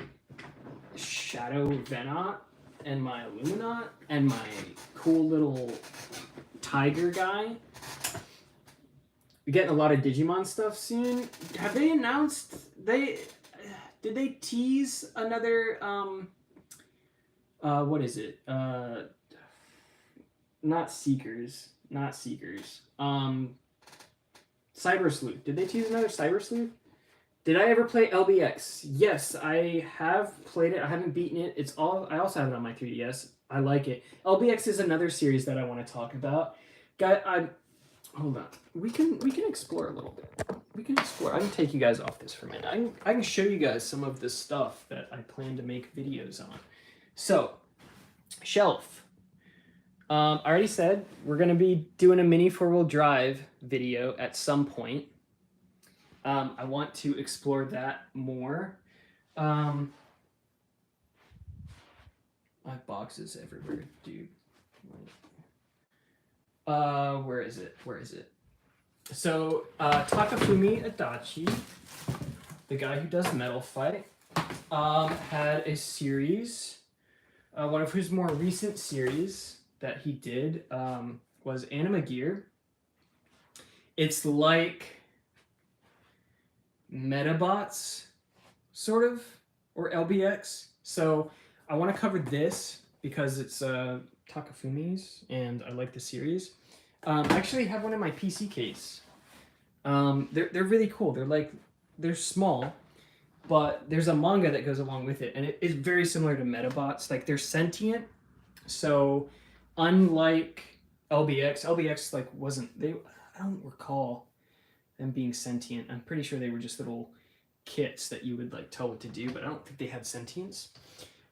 Shadow Venat and my Illuminat and my cool little tiger guy. We're getting a lot of Digimon stuff soon. Have they announced did they tease another what is it? Not Seekers. Cyber Sleuth. Did they tease another Cyber Sleuth? Did I ever play LBX? Yes, I have played it. I haven't beaten it. I also have it on my 3DS. I like it. LBX is another series that I want to talk about. Hold on. We can explore a little bit. We can explore. I can take you guys off this for a minute. I can show you guys some of the stuff that I plan to make videos on. So, shelf. I already said we're gonna be doing a mini 4-wheel drive video at some point. I want to explore that more. My boxes everywhere, dude. Where is it? So, Takafumi Adachi, the guy who does Metal Fight, had a series. One of his more recent series that he did was Anima Gear. It's like Metabots, sort of, or LBX. So I want to cover this because it's Takafumi's, and I like the series. I actually have one in my PC case. They're really cool. They're small, but there's a manga that goes along with it, and it is very similar to Metabots. Like they're sentient, so unlike LBX like wasn't they? I don't recall them being sentient. I'm pretty sure they were just little kits that you would like tell what to do, but I don't think they had sentience.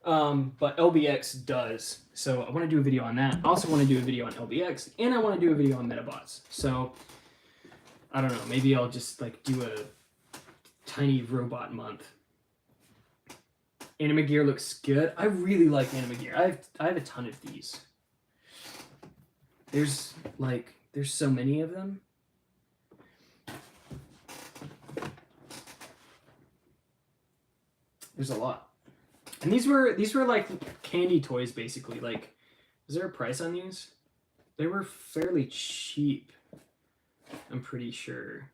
But LBX does. So I want to do a video on that. I also want to do a video on LBX, and I want to do a video on Metabots. So I don't know. Maybe I'll just like do a tiny robot month. Anima Gear looks good. I really like Anima Gear. I have a ton of these. There's so many of them. There's a lot. And these were like candy toys basically. Like, is there a price on these? They were fairly cheap, I'm pretty sure.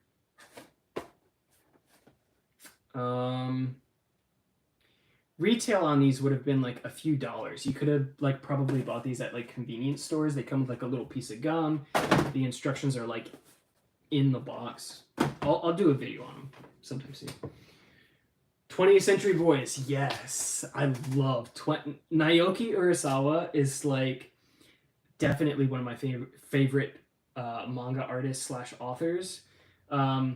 Retail on these would have been like a few dollars. You could have like probably bought these at like convenience stores. They come with like a little piece of gum. The instructions are like in the box. I'll do a video on them sometime soon. 20th Century Boys, yes, I love Naoki Urasawa is like definitely one of my favorite manga artists / authors. I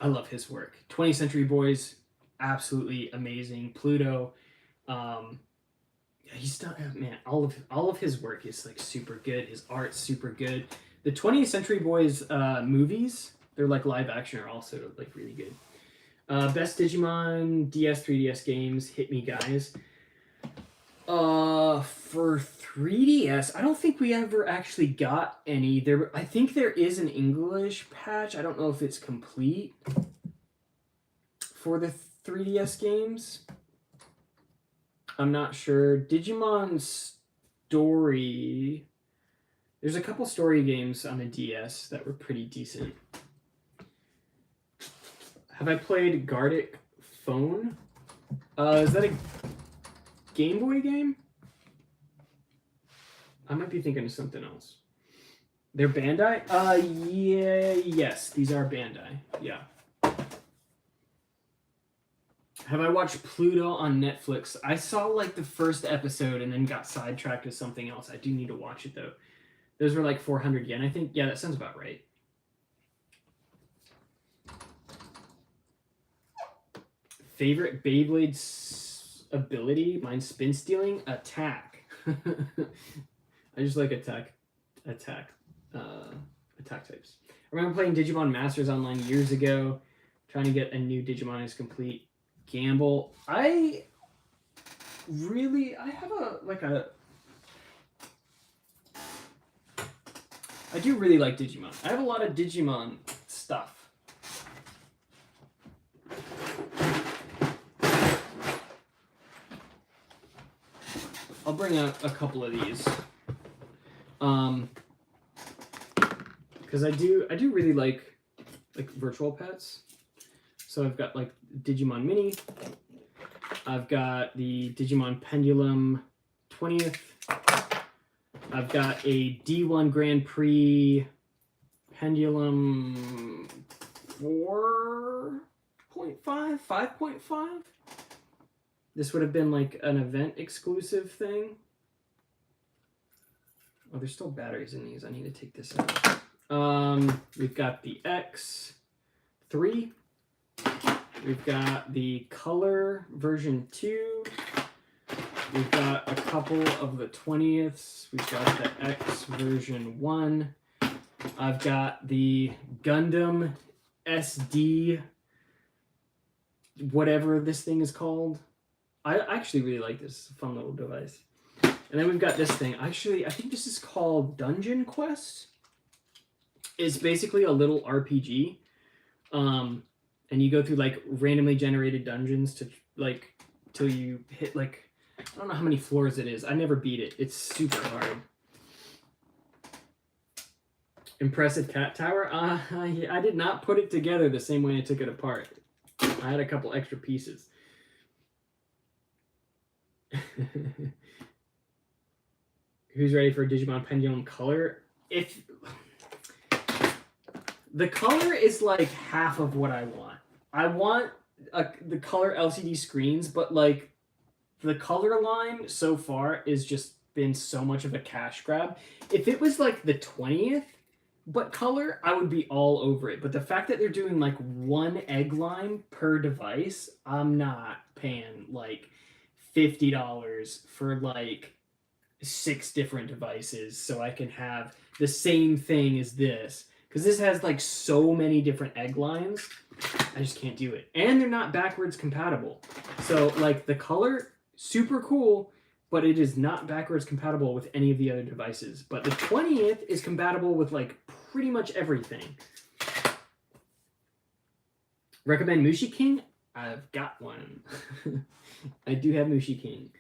love his work. 20th Century Boys, absolutely amazing. Pluto, he's done, man, all of his work is like super good. His art's super good. The 20th Century Boys movies, they're like live action, are also like really good. Best Digimon DS 3DS games, hit me guys. For 3DS, I don't think we ever actually got any. I think there is an English patch. I don't know if it's complete for the 3DS games. I'm not sure. Digimon Story. There's a couple story games on the DS that were pretty decent. Have I played Gartic Phone? Is that a Game Boy game? I might be thinking of something else. They're Bandai? Yeah, yes, these are Bandai. Yeah. Have I watched Pluto on Netflix? I saw like the first episode and then got sidetracked to something else. I do need to watch it though. Those were like 400 yen, I think. Yeah, that sounds about right. Favorite Beyblade ability? Mine's spin stealing. Attack. I just like attack types. I remember playing Digimon Masters Online years ago, trying to get a new Digimon as complete. Gamble. I do really like Digimon. I have a lot of Digimon stuff. I'll bring out a couple of these. Because I do really like virtual pets. So I've got like Digimon Mini. I've got the Digimon Pendulum 20th. I've got a D1 Grand Prix Pendulum 4.5, 5.5. This would have been like an event exclusive thing. Oh, there's still batteries in these. I need to take this out. We've got the X3. We've got the Color version 2. We've got a couple of the 20ths. We've got the X version 1. I've got the Gundam SD, whatever this thing is called. I actually really like this. It's a fun little device. And then we've got this thing. Actually, I think this is called Dungeon Quest. It's basically a little RPG. And you go through like randomly generated dungeons to like till you hit like, I don't know how many floors it is. I never beat it. It's super hard. Impressive cat tower. I did not put it together the same way I took it apart. I had a couple extra pieces. Who's ready for Digimon Pendulum Color? If the color is like half of what I want. I want the color LCD screens, but like the color line so far is just been so much of a cash grab. If it was like the 20th but color, I would be all over it. But the fact that they're doing like one egg line per device, I'm not paying like $50 for like 6 different devices so I can have the same thing as this. Because this has like so many different egg lines. I just can't do it. And they're not backwards compatible. So like the color, super cool, but it is not backwards compatible with any of the other devices. But the 20th is compatible with like pretty much everything. Recommend Mushi King? I've got one. I do have Mushi King.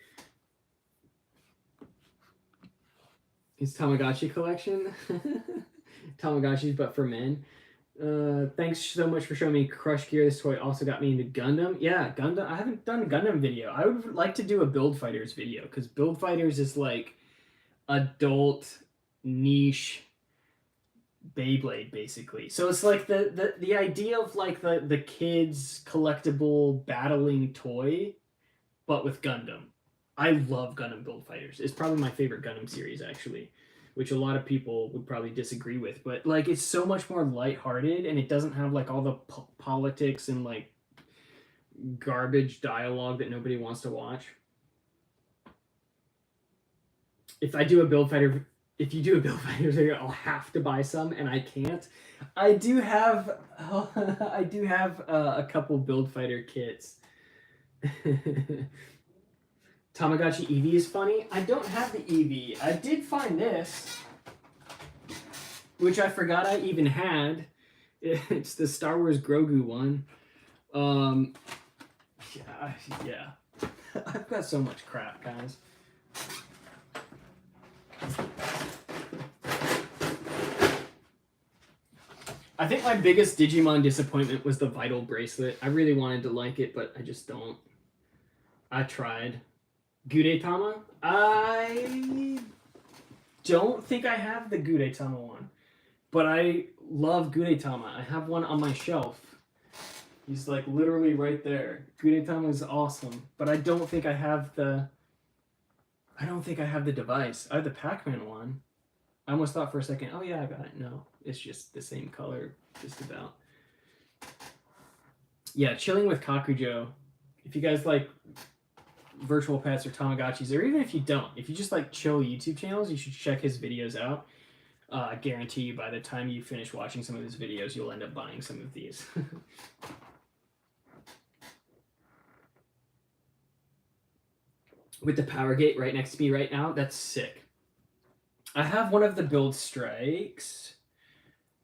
It's Tamagotchi collection. Tamagotchis, but for men. Thanks so much for showing me Crush Gear. This toy also got me into Gundam. Yeah, Gundam. I haven't done a Gundam video. I would like to do a Build Fighters video because Build Fighters is like adult niche Beyblade basically. So it's like the idea of like the kids collectible battling toy, but with Gundam. I love Gundam Build Fighters. It's probably my favorite Gundam series actually, which a lot of people would probably disagree with, but like it's so much more lighthearted and it doesn't have like all the politics and like garbage dialogue that nobody wants to watch. If you do a Build Fighter video, I'll have to buy some, and I can't. I do have a couple Build Fighter kits. Tamagotchi Eevee is funny. I don't have the Eevee. I did find this, which I forgot I even had. It's the Star Wars Grogu one. Yeah. I've got so much crap, guys. I think my biggest Digimon disappointment was the Vital Bracelet. I really wanted to like it, but I just don't. I tried. Gudetama? I don't think I have the Gudetama one. But I love Gudetama. I have one on my shelf. He's like literally right there. Gudetama is awesome. But I don't think I have the... I don't think I have the device. I have the Pac-Man one. I almost thought for a second, oh yeah, I got it. No, it's just the same color, just about. Yeah, Chilling with Kakujo. If you guys like virtual pets or Tamagotchis, or even if you don't, if you just like chill YouTube channels, you should check his videos out. I guarantee you by the time you finish watching some of his videos, you'll end up buying some of these. With the Power Gate right next to me right now, that's sick. I have one of the Build Strikes.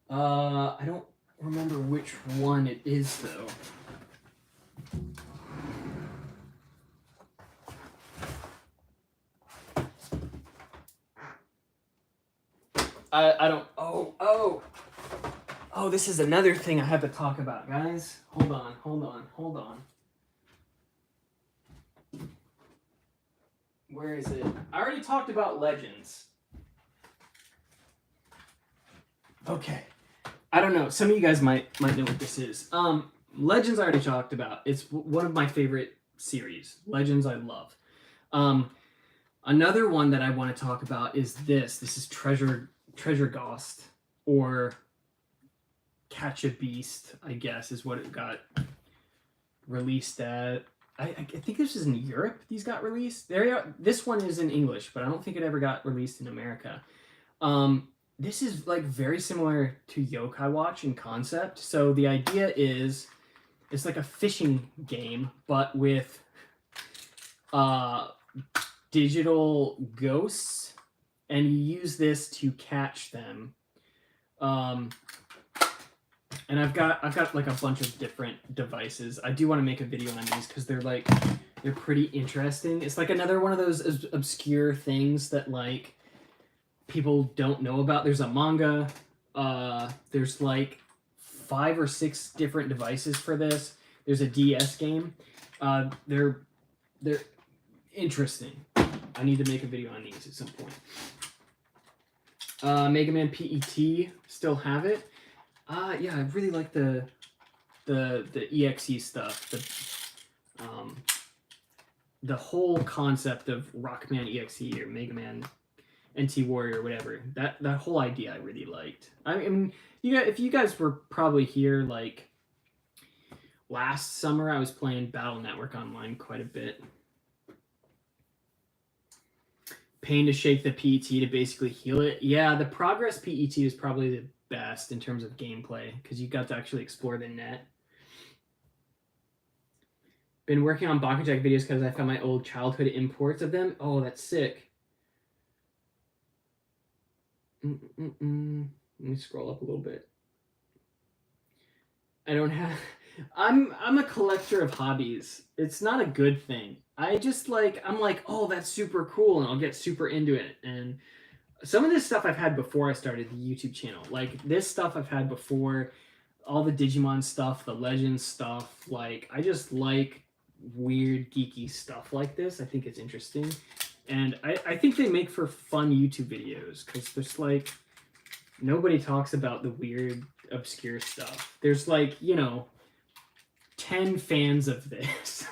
I don't remember which one it is, though. I don't... Oh, this is another thing I have to talk about, guys. Hold on. Where is it? I already talked about Legends. Okay. I don't know. Some of you guys might know what this is. Legends I already talked about. It's one of my favorite series. Legends I love. Another one that I want to talk about is this. This is Treasure Ghost, or Catch a Beast, I guess, is what it got released at. I think this is in Europe. These got released. This one is in English, but I don't think it ever got released in America. This is like very similar to Yokai Watch in concept. So the idea is it's like a fishing game, but with digital ghosts, and you use this to catch them. And I've got like a bunch of different devices. I do want to make a video on these because they're pretty interesting. It's like another one of those obscure things that like people don't know about. There's a manga. There's like 5 or 6 different devices for this. There's a DS game. They're interesting. I need to make a video on these at some point. Mega Man PET, still have it. Yeah, I really like the EXE stuff. The whole concept of Rockman EXE or Mega Man NT Warrior or whatever. That whole idea I really liked. I mean, if you guys were probably here like last summer, I was playing Battle Network Online quite a bit. Pain to shake the PET to basically heal it. Yeah, the Progress PET is probably the best in terms of gameplay because you got to actually explore the net. Been working on Bakujak videos because I found my old childhood imports of them. Oh, that's sick. Let me scroll up a little bit. I don't have... I'm a collector of hobbies. It's not a good thing. I'm like, oh, that's super cool, and I'll get super into it. And some of this stuff I've had before I started the YouTube channel. Like, this stuff I've had before, all the Digimon stuff, the Legends stuff. Like, I just like weird, geeky stuff like this. I think it's interesting. And I think they make for fun YouTube videos, because there's, like, nobody talks about the weird, obscure stuff. There's, like, 10 fans of this.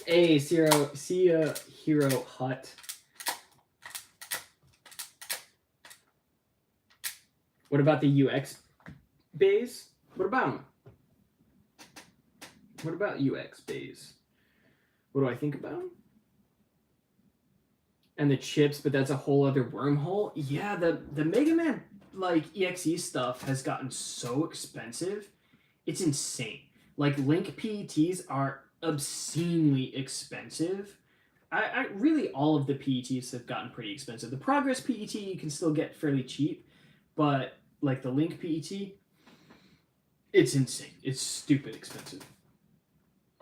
Hey, see a Hero Hut. What about the UX bays? What about them? What about UX bays? What do I think about them? And the chips, but that's a whole other wormhole. Yeah, the Mega Man like EXE stuff has gotten so expensive. It's insane. Like Link PETs are obscenely expensive. I really, all of the PETs have gotten pretty expensive. The Progress PET you can still get fairly cheap, but like the Link PET, it's insane. It's stupid expensive.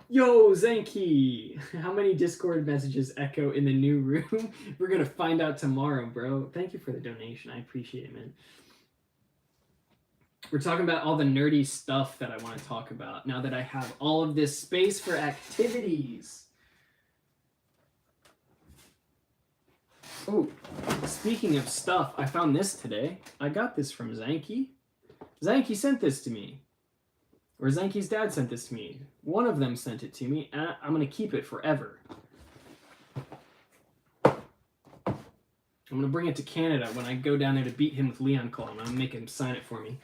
Yo, Zenki! How many Discord messages echo in the new room? We're gonna find out tomorrow, bro. Thank you for the donation. I appreciate it, man. We're talking about all the nerdy stuff that I want to talk about now that I have all of this space for activities. Oh, speaking of stuff, I found this today. I got this from Zanky. Zanky sent this to me. Or Zanky's dad sent this to me. One of them sent it to me, and I'm going to keep it forever. I'm going to bring it to Canada when I go down there to beat him with Leon Claw. I'm going to make him sign it for me.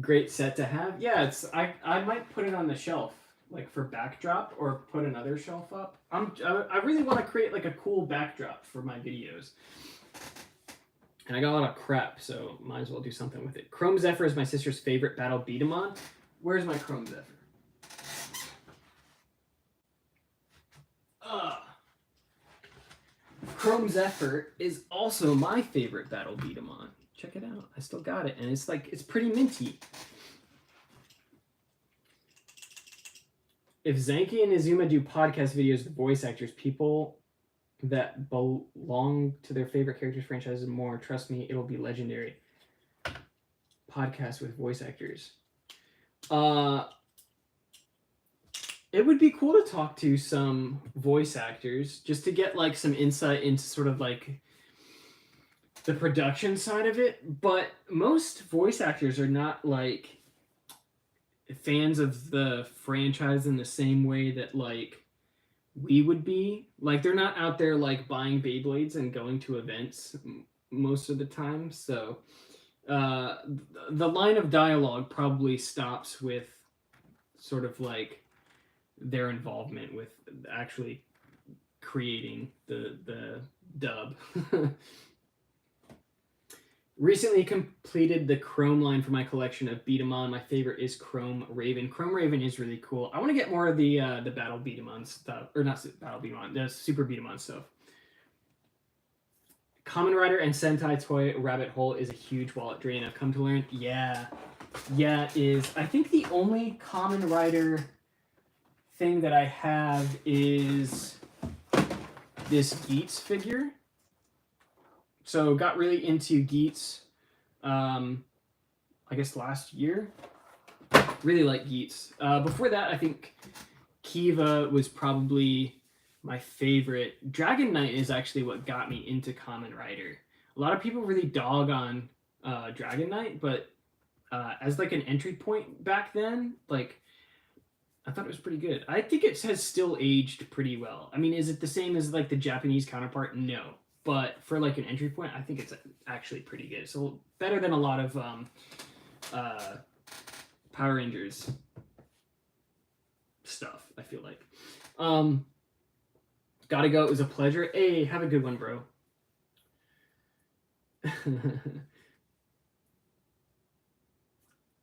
Great set to have. Yeah, it's. I might put it on the shelf, like for backdrop, or put another shelf up. I really want to create like a cool backdrop for my videos. And I got a lot of crap, so might as well do something with it. Chrome Zephyr is my sister's favorite battle beat 'em on. Where's my Chrome Zephyr? Chrome Zephyr is also my favorite battle beat 'em on. Check it out. I still got it, and it's like it's pretty minty. If Zanky and Izuma do podcast videos with voice actors, people that belong to their favorite characters franchises more, trust me, it'll be legendary. Podcast with voice actors. It would be cool to talk to some voice actors just to get like some insight into sort of like the production side of it. But most voice actors are not like fans of the franchise in the same way that like we would be. Like they're not out there like buying Beyblades and going to events most of the time. So the line of dialogue probably stops with sort of like their involvement with actually creating the dub. Recently completed the Chrome line for my collection of beat 'em on. My favorite is Chrome Raven. Chrome Raven is really cool. I want to get more of the battle beat 'em on stuff, or not battle beat 'em on, the super beat 'em on stuff. Kamen Rider and Sentai Toy Rabbit Hole is a huge wallet drain. I've come to learn. Yeah, it is. I think the only Kamen Rider thing that I have is this Geats figure. So got really into Geats, I guess last year. Really like Geats. Before that, I think Kiva was probably my favorite. Dragon Knight is actually what got me into Kamen Rider. A lot of people really dog on Dragon Knight, but as like an entry point back then, like I thought it was pretty good. I think it has still aged pretty well. I mean, is it the same as like the Japanese counterpart? No. But for like an entry point, I think it's actually pretty good. So better than a lot of Power Rangers stuff, I feel like. Gotta go. It was a pleasure. Hey, have a good one, bro.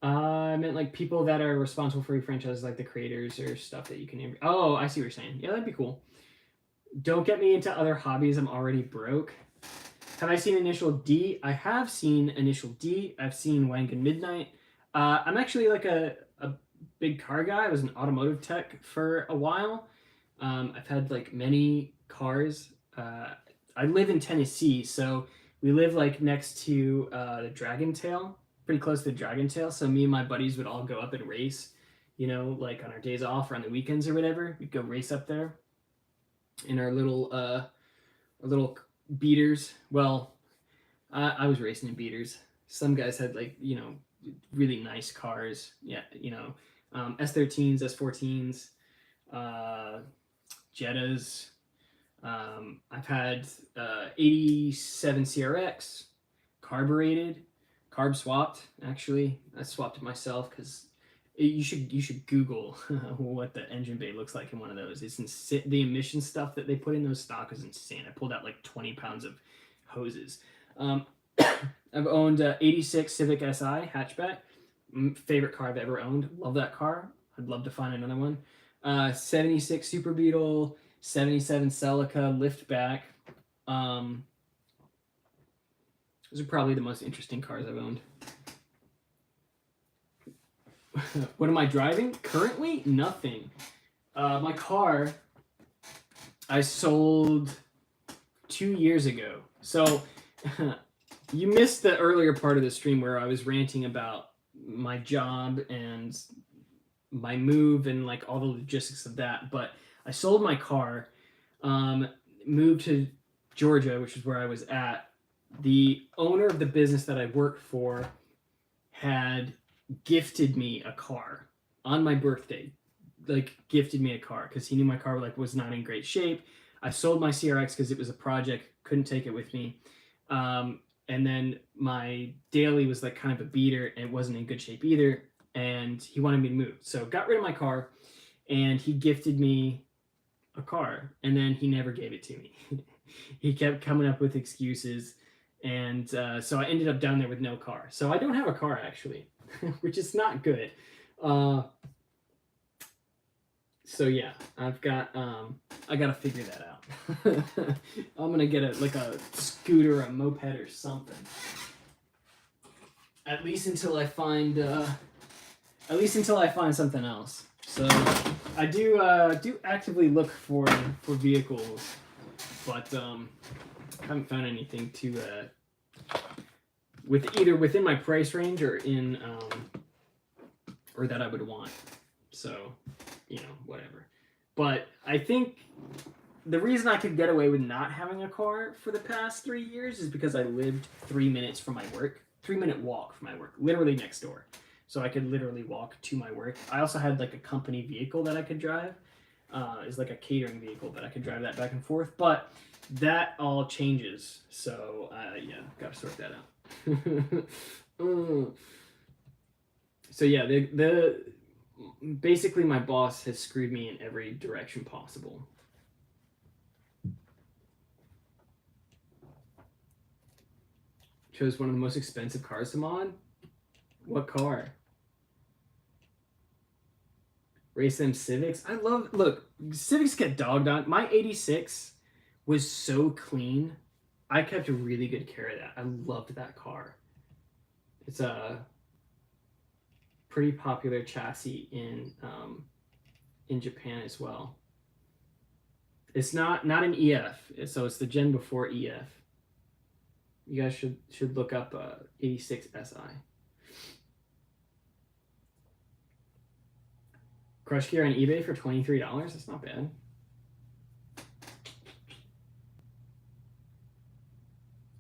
I meant like people that are responsible for your franchises, like the creators or stuff that you can. Oh, I see what you're saying. Yeah, that'd be cool. Don't get me into other hobbies. I'm already broke. Have I seen Initial D? I have seen Initial D. I've seen Wangan Midnight. I'm actually like a big car guy. I was an automotive tech for a while. I've had like many cars. I live in Tennessee, so we live like next to the Dragon Tail, pretty close to the Dragon Tail. So me and my buddies would all go up and race, you know, like on our days off or on the weekends or whatever. We'd go race up there in our little beaters. Well, I was racing in beaters. Some guys had like, you know, really nice cars. Yeah, you know, S13s, S14s, Jettas. I've had 87 CRX, carbureted, carb swapped. Actually, I swapped it myself because you should Google what the engine bay looks like in one of those. It's insane. The emission stuff that they put in those stock is insane. I pulled out like 20 pounds of hoses. I've owned 86 Civic Si hatchback. Favorite car I've ever owned. Love that car. I'd love to find another one. 76 Super Beetle, 77 Celica liftback. Those are probably the most interesting cars I've owned. What am I driving? Currently, nothing. My car, I sold 2 years ago. So you missed the earlier part of the stream where I was ranting about my job and my move and like all the logistics of that. But I sold my car, moved to Georgia, which is where I was at. The owner of the business that I worked for had gifted me a car on my birthday, like gifted me a car because he knew my car like was not in great shape. I sold my CRX because it was a project, couldn't take it with me. And then my daily was like kind of a beater and it wasn't in good shape either. And he wanted me to move. So got rid of my car and he gifted me a car and then he never gave it to me. He kept coming up with excuses. And so I ended up down there with no car. So I don't have a car actually, which is not good. So yeah, I've got I gotta figure that out. I'm gonna get a scooter, a moped, or something. At least until I find something else. So I do actively look for vehicles, but haven't found anything to within my price range or in or that I would want. So, whatever. But I think the reason I could get away with not having a car for the past 3 years is because I lived 3 minutes from my work, 3-minute walk from my work, literally next door. So I could literally walk to my work. I also had like a company vehicle that I could drive. It's like a catering vehicle, but I could drive that back and forth. But that all changes. So yeah, gotta sort that out. So yeah, the basically my boss has screwed me in every direction possible. Chose one of the most expensive cars to mod. What car? Race them Civics. Look, Civics get dogged on. My 86 was so clean. I kept really good care of that. I loved that car. It's a pretty popular chassis in Japan as well. It's not an EF, so it's the gen before EF. You guys should look up 86 SI. Crush gear on eBay for $23. That's not bad.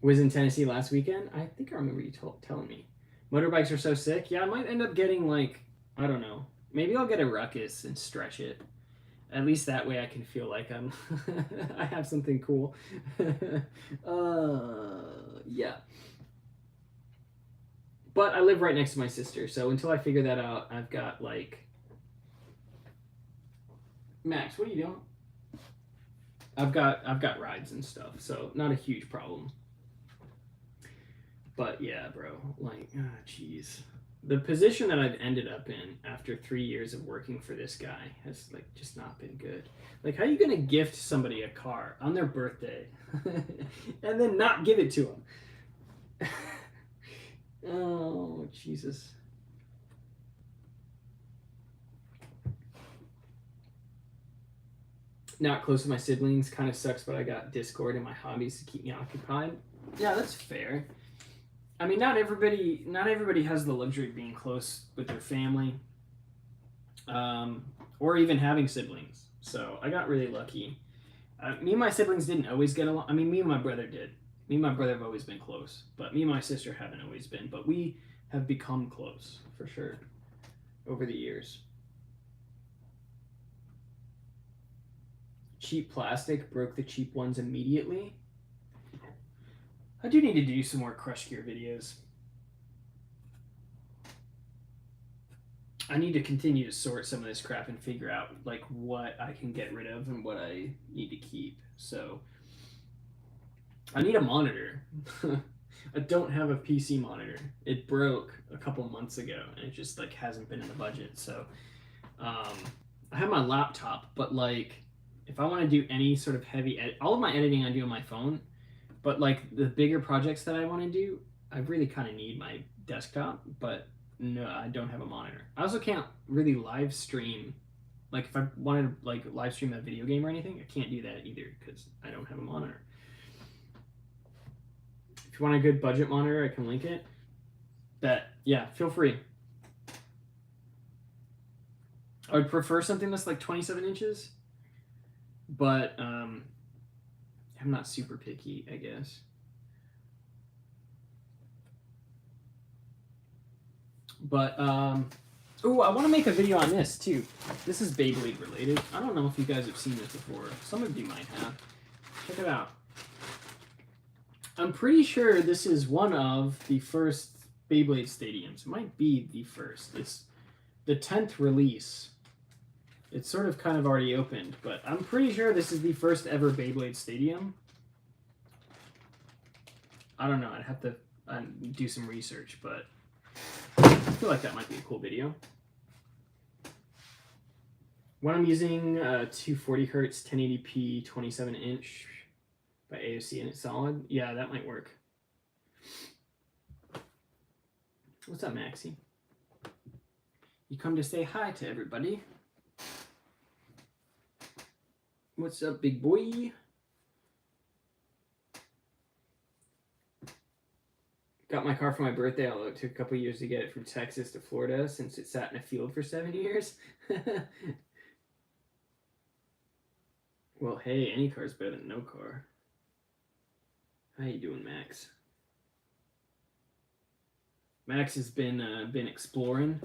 Was in Tennessee last weekend. I think I remember you telling me. Motorbikes are so sick. Yeah, I might end up getting like, I don't know. Maybe I'll get a Ruckus and stretch it. At least that way I can feel like I'm I have something cool. Yeah. But I live right next to my sister, so until I figure that out, I've got like Max, what are you doing? I've got rides and stuff, so not a huge problem. But yeah, bro, like, jeez. The position that I've ended up in after 3 years of working for this guy has like just not been good. Like, how are you gonna gift somebody a car on their birthday and then not give it to them? Oh, Jesus. Not close to my siblings kind of sucks, but I got Discord and my hobbies to keep me occupied. Yeah, that's fair. I mean, not everybody has the luxury of being close with their family, or even having siblings. So I got really lucky. Me and my siblings didn't always get along. I mean, me and my brother did. Me and my brother have always been close, but me and my sister haven't always been. But we have become close, for sure, over the years. Cheap plastic broke the cheap ones immediately. I do need to do some more Crush Gear videos. I need to continue to sort some of this crap and figure out like what I can get rid of and what I need to keep. So I need a monitor. I don't have a PC monitor. It broke a couple months ago and it just like hasn't been in the budget. So I have my laptop, but like if I want to do any sort of heavy all of my editing I do on my phone, but like the bigger projects that I want to do, I really kind of need my desktop, but No, I don't have a monitor. I also can't really live stream. Like if I wanted to like live stream a video game or anything, I can't do that either because I don't have a monitor. If you want a good budget monitor, I can link it. Yeah, feel free. I would prefer something that's like 27 inches, but I'm not super picky, I guess. But oh, I want to make a video on this too. This is Beyblade related. I don't know if you guys have seen this before. Some of you might have. Check it out. I'm pretty sure this is one of the first Beyblade stadiums. It might be the first. It's the 10th release. It's sort of kind of already opened, but I'm pretty sure this is the first ever Beyblade stadium. I don't know. I'd have to do some research, but I feel like that might be a cool video. When I'm using 240 hertz 1080p 27 inch by AOC and it's solid, yeah, that might work. What's up, Maxie? You come to say hi to everybody. What's up, big boy? Got my car for my birthday, although it took a couple years to get it from Texas to Florida since it sat in a field for 7 years. Well, hey, any car's better than no car. How you doing, Max? Max has been exploring.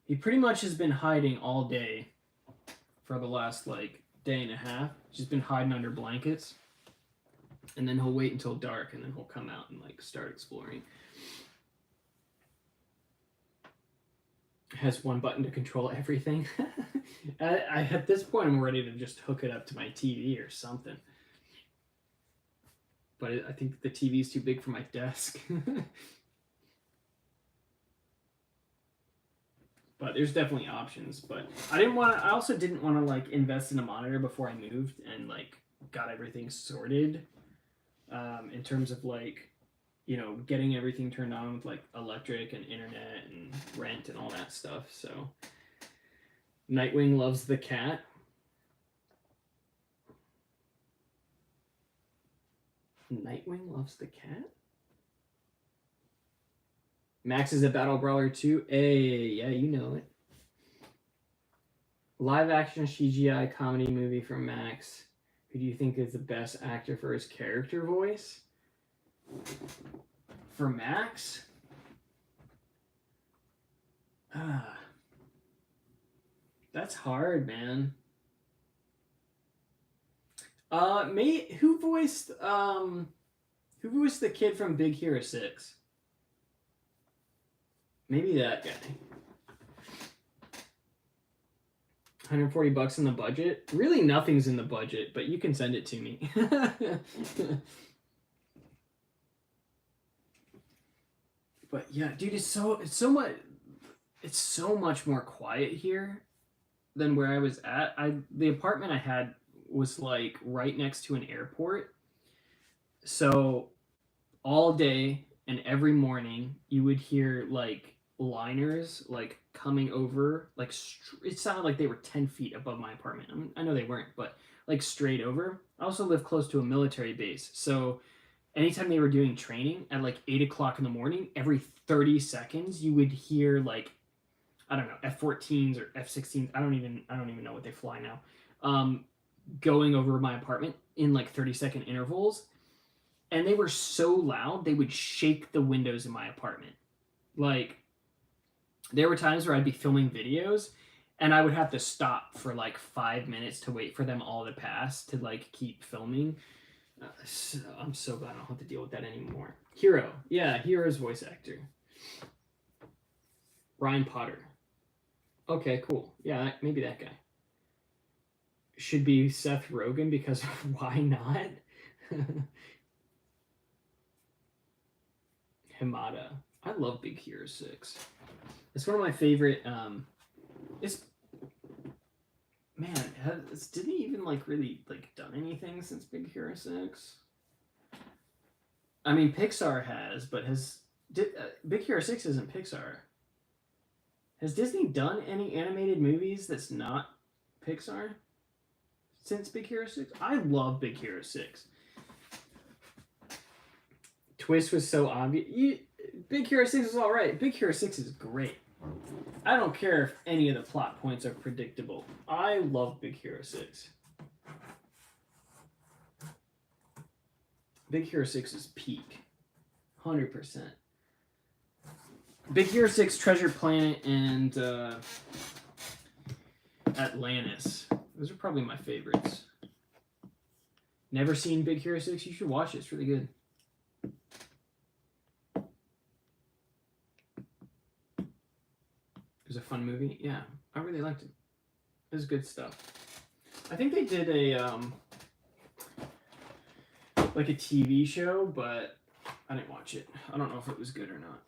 He pretty much has been hiding all day for the last like day and a half. Just been hiding under blankets, and then he'll wait until dark, and then he'll come out and like start exploring. Has one button to control everything. At this point, I'm ready to just hook it up to my TV or something. But I think the TV is too big for my desk. But there's definitely options. But I also didn't want to like invest in a monitor before I moved and like got everything sorted. In terms of like, you know, getting everything turned on with like electric and internet and rent and all that stuff. So Nightwing loves the cat. Nightwing loves the cat? Max is a battle brawler too. Hey, yeah, you know it. Live action CGI comedy movie from Max. Who do you think is the best actor for his character voice? For Max? That's hard, man. Who voiced the kid from Big Hero 6? Maybe that guy. $140 in the budget? Really nothing's in the budget, but you can send it to me. But yeah, dude, it's so much more quiet here than where I was at. The apartment I had was like right next to an airport. So all day and every morning you would hear like liners like coming over, like it sounded like they were 10 feet above my apartment. I know they weren't, but like straight over. I also live close to a military base, so anytime they were doing training at like 8 o'clock in the morning, every 30 seconds you would hear like, I don't know, F-14s or F-16s. I don't even know what they fly now. Going over my apartment in like 30-second intervals, and they were so loud they would shake the windows in my apartment. Like, there were times where I'd be filming videos and I would have to stop for like 5 minutes to wait for them all to pass to like keep filming. So I'm so glad I don't have to deal with that anymore. Hero. Yeah, Hero's voice actor. Ryan Potter. Okay, cool. Yeah, maybe that guy. Should be Seth Rogen because why not? Hamada. I love Big Hero 6. It's one of my favorite. Didn't he even like really like done anything since Big Hero 6? I mean, Pixar has, but Big Hero 6 isn't Pixar. Has Disney done any animated movies that's not Pixar since Big Hero 6? I love Big Hero 6. Twist was so obvious. Big Hero 6 is alright. Big Hero 6 is great. I don't care if any of the plot points are predictable. I love Big Hero 6. Big Hero 6 is peak. 100%. Big Hero 6, Treasure Planet, and Atlantis. Those are probably my favorites. Never seen Big Hero 6? You should watch it. It's really good. It was a fun movie. Yeah, I really liked it. It was good stuff. I think they did a like a TV show, but I didn't watch it. I don't know if it was good or not.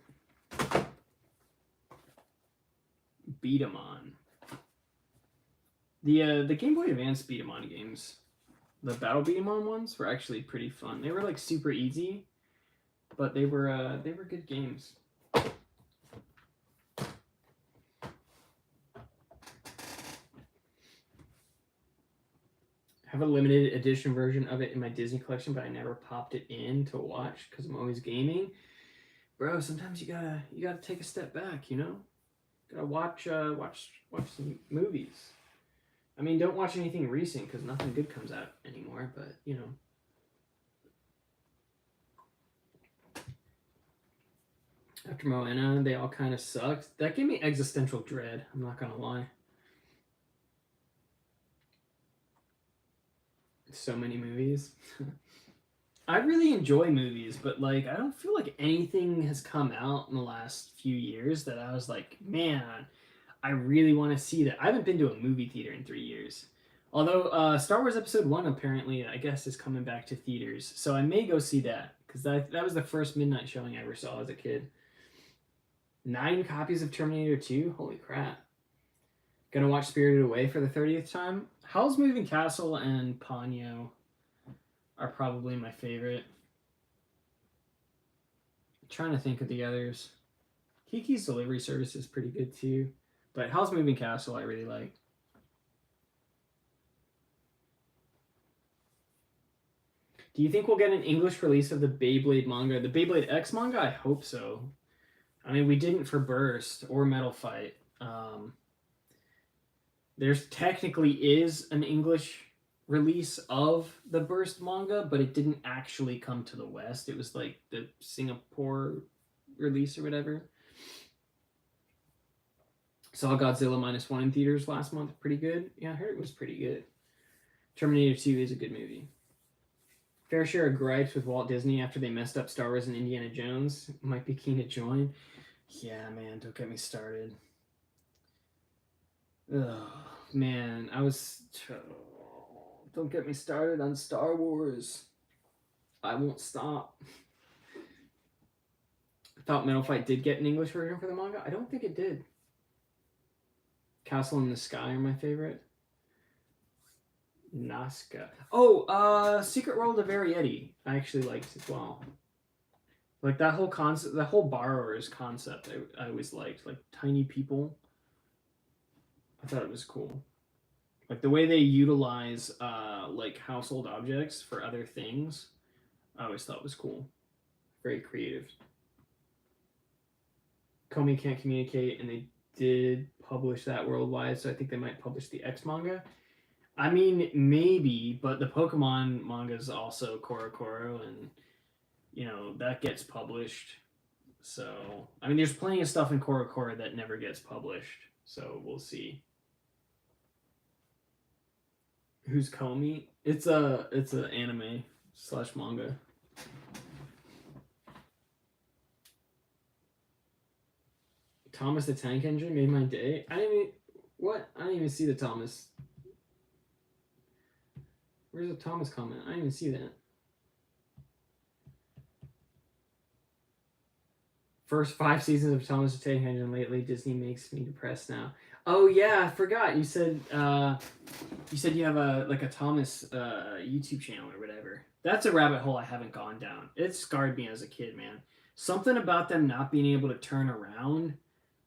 Beat 'em on. The Game Boy Advance Beat 'em on games, the Battle Beat 'em on ones, were actually pretty fun. They were like super easy, but they were good games. I have a limited edition version of it in my Disney collection, but I never popped it in to watch because I'm always gaming. Bro, sometimes you gotta take a step back, you know? Gotta watch some movies. I mean, don't watch anything recent because nothing good comes out anymore, but you know. After Moana, they all kind of sucked. That gave me existential dread, I'm not gonna lie. So many movies. I really enjoy movies, but like I don't feel like anything has come out in the last few years that I was like, man, I really want to see that. I haven't been to a movie theater in 3 years. Although Star Wars Episode 1 apparently, I guess, is coming back to theaters. So I may go see that because that was the first midnight showing I ever saw as a kid. 9 copies of Terminator 2? Holy crap. Gonna watch Spirited Away for the 30th time. Howl's Moving Castle and Ponyo are probably my favorite. I'm trying to think of the others. Kiki's Delivery Service is pretty good too. But Howl's Moving Castle I really like. Do you think we'll get an English release of the Beyblade manga? The Beyblade X manga? I hope so. I mean, we didn't for Burst or Metal Fight. There's technically is an English release of the Burst manga, but it didn't actually come to the West. It was like the Singapore release or whatever. Saw Godzilla -1 in theaters last month. Pretty good. Yeah, I heard it was pretty good. Terminator 2 is a good movie. Fair share of gripes with Walt Disney after they messed up Star Wars and Indiana Jones. Might be keen to join. Yeah, man, don't get me started. Ugh, man, don't get me started on Star Wars. I won't stop. I thought Metal Fight did get an English version for the manga. I don't think it did. Castle in the Sky are my favorite. Nazca. Oh, Secret World of Arietti. I actually liked as well. Like that whole concept, the whole borrowers concept, I always liked. Like tiny people. I thought it was cool. Like the way they utilize like household objects for other things, I always thought was cool. Very creative. Komi can't communicate, and they did publish that worldwide, so I think they might publish the X manga. I mean, maybe, but the Pokemon manga is also Korokoro, and you know that gets published. So I mean, there's plenty of stuff in Korokoro that never gets published. So we'll see. Who's Komi? It's a anime / manga. Thomas the Tank Engine made my day. I didn't even see the Thomas. Where's the Thomas comment? I didn't even see that. First 5 seasons of Thomas the Tank Engine lately. Disney makes me depressed now. Oh yeah, I forgot. You said you have a Thomas YouTube channel or whatever. That's a rabbit hole I haven't gone down. It scarred me as a kid, man. Something about them not being able to turn around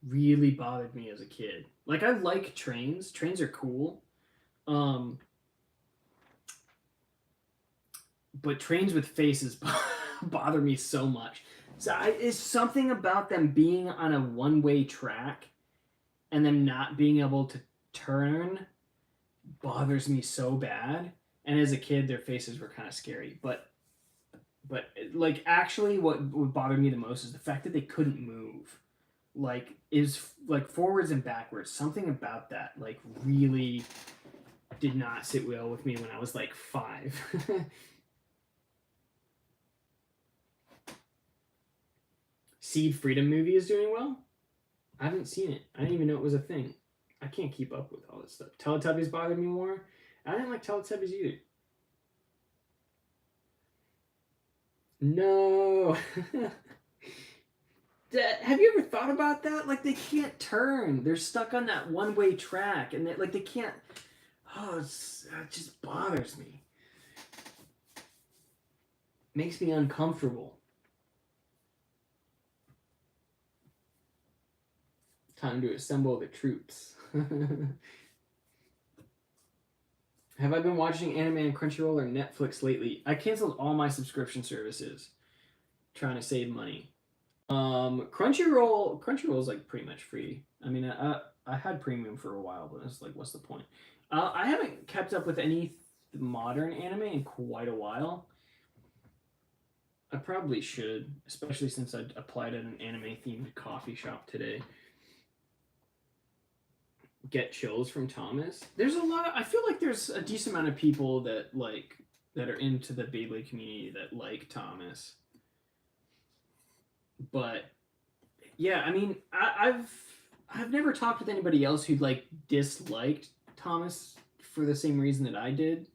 really bothered me as a kid. Like I like trains. Trains are cool. Um, but trains with faces bother me so much. So it's something about them being on a one-way track and them not being able to turn bothers me so bad. And as a kid, their faces were kind of scary. But like actually, what would bother me the most is the fact that they couldn't move. Like is like forwards and backwards. Something about that like really did not sit well with me when I was like 5. Seed Freedom movie is doing well. I haven't seen it. I didn't even know it was a thing. I can't keep up with all this stuff. Teletubbies bothered me more. I didn't like Teletubbies either. No. Have you ever thought about that? Like they can't turn. They're stuck on that one-way track, and they can't. Oh, it just bothers me. Makes me uncomfortable. Time to assemble the troops. Have I been watching anime on Crunchyroll or Netflix lately? I canceled all my subscription services, trying to save money. Crunchyroll is like pretty much free. I mean, I had premium for a while, but it's like, what's the point? I haven't kept up with any modern anime in quite a while. I probably should, especially since I applied at an anime themed coffee shop today. Get chills from Thomas. There's a lot. I feel like there's a decent amount of people that are into the Beyblade community that like Thomas. But yeah, I mean, I've never talked with anybody else who like disliked Thomas for the same reason that I did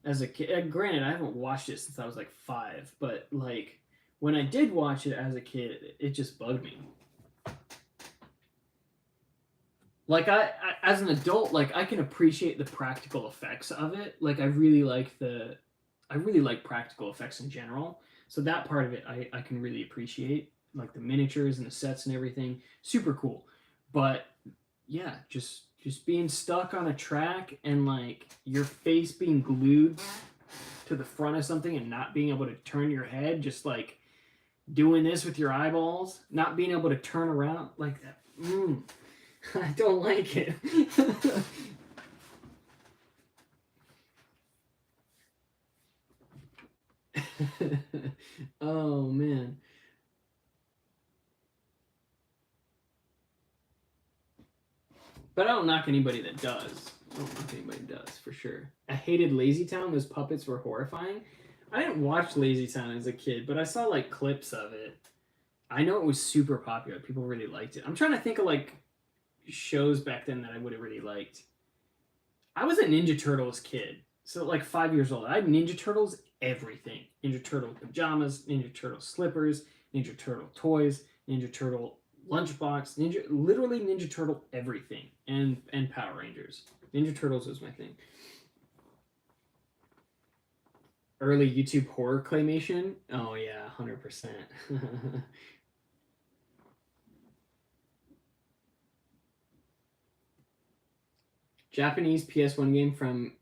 as a kid. Granted, I haven't watched it since I was like 5, but like when I did watch it as a kid, it just bugged me. Like I as an adult, like I can appreciate the practical effects of it. Like I really like practical effects in general. So that part of it I can really appreciate. Like the miniatures and the sets and everything. Super cool. But yeah, just being stuck on a track and like your face being glued to the front of something and not being able to turn your head, just like doing this with your eyeballs, not being able to turn around like that. I don't like it. Oh man. But I don't knock anybody that does. I don't knock anybody that does, for sure. I hated Lazy Town. Those puppets were horrifying. I didn't watch Lazy Town as a kid, but I saw like clips of it. I know it was super popular. People really liked it. I'm trying to think of like shows back then that I would have really liked. I was a Ninja Turtles kid. So like 5 years old. I had Ninja Turtles everything. Ninja Turtle pajamas, Ninja Turtle slippers, Ninja Turtle toys, Ninja Turtle lunchbox, literally Ninja Turtle everything. And Power Rangers. Ninja Turtles was my thing. Early YouTube horror claymation. Oh yeah, 100%. Japanese PS1 game from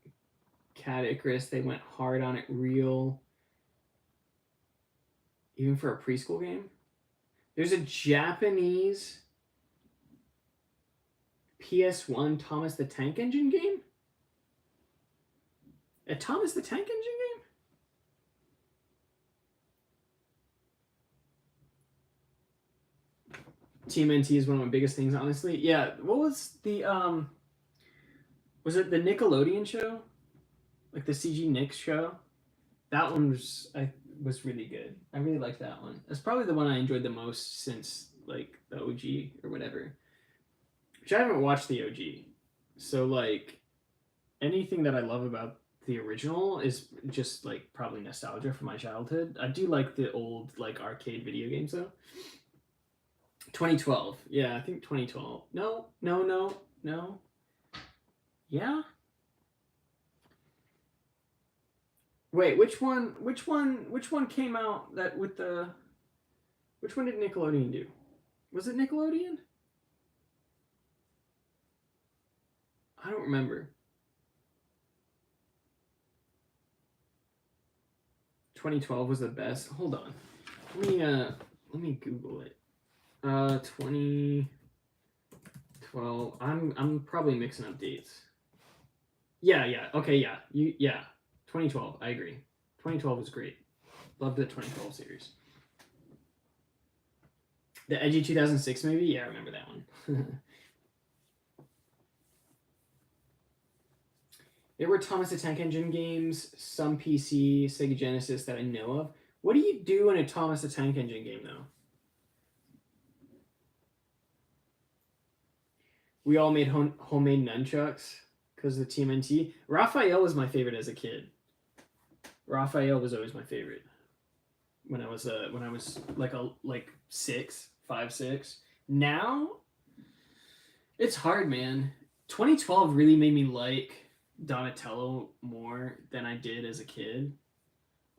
Cat Icarus. They went hard on it real. Even for a preschool game. There's a Japanese PS1 Thomas the Tank Engine game? A Thomas the Tank Engine game? TMNT is one of my biggest things, honestly. Yeah, what was the was it the Nickelodeon show? Like the CG Nick show? That one was really good. I really liked that one. That's probably the one I enjoyed the most since like the OG or whatever. Which I haven't watched the OG. So like anything that I love about the original is just like probably nostalgia from my childhood. I do like the old like arcade video games though. 2012. Yeah, I think 2012. No. Yeah. Wait, which one came out that with the which one did Nickelodeon do? Was it Nickelodeon? I don't remember. 2012 was the best. Hold on. Let me Google it. 2012. I'm probably mixing up dates. Yeah, yeah. Okay, yeah. 2012. I agree. 2012 was great. Love the 2012 series. The edgy 2006 movie. Yeah, I remember that one. There were Thomas the Tank Engine games, some PC, Sega Genesis that I know of. What do you do in a Thomas the Tank Engine game, though? We all made homemade nunchucks because of the TMNT. Raphael was my favorite as a kid. Raphael was always my favorite when I was like 6, 5, 6. Now it's hard, man. 2012 really made me like Donatello more than I did as a kid.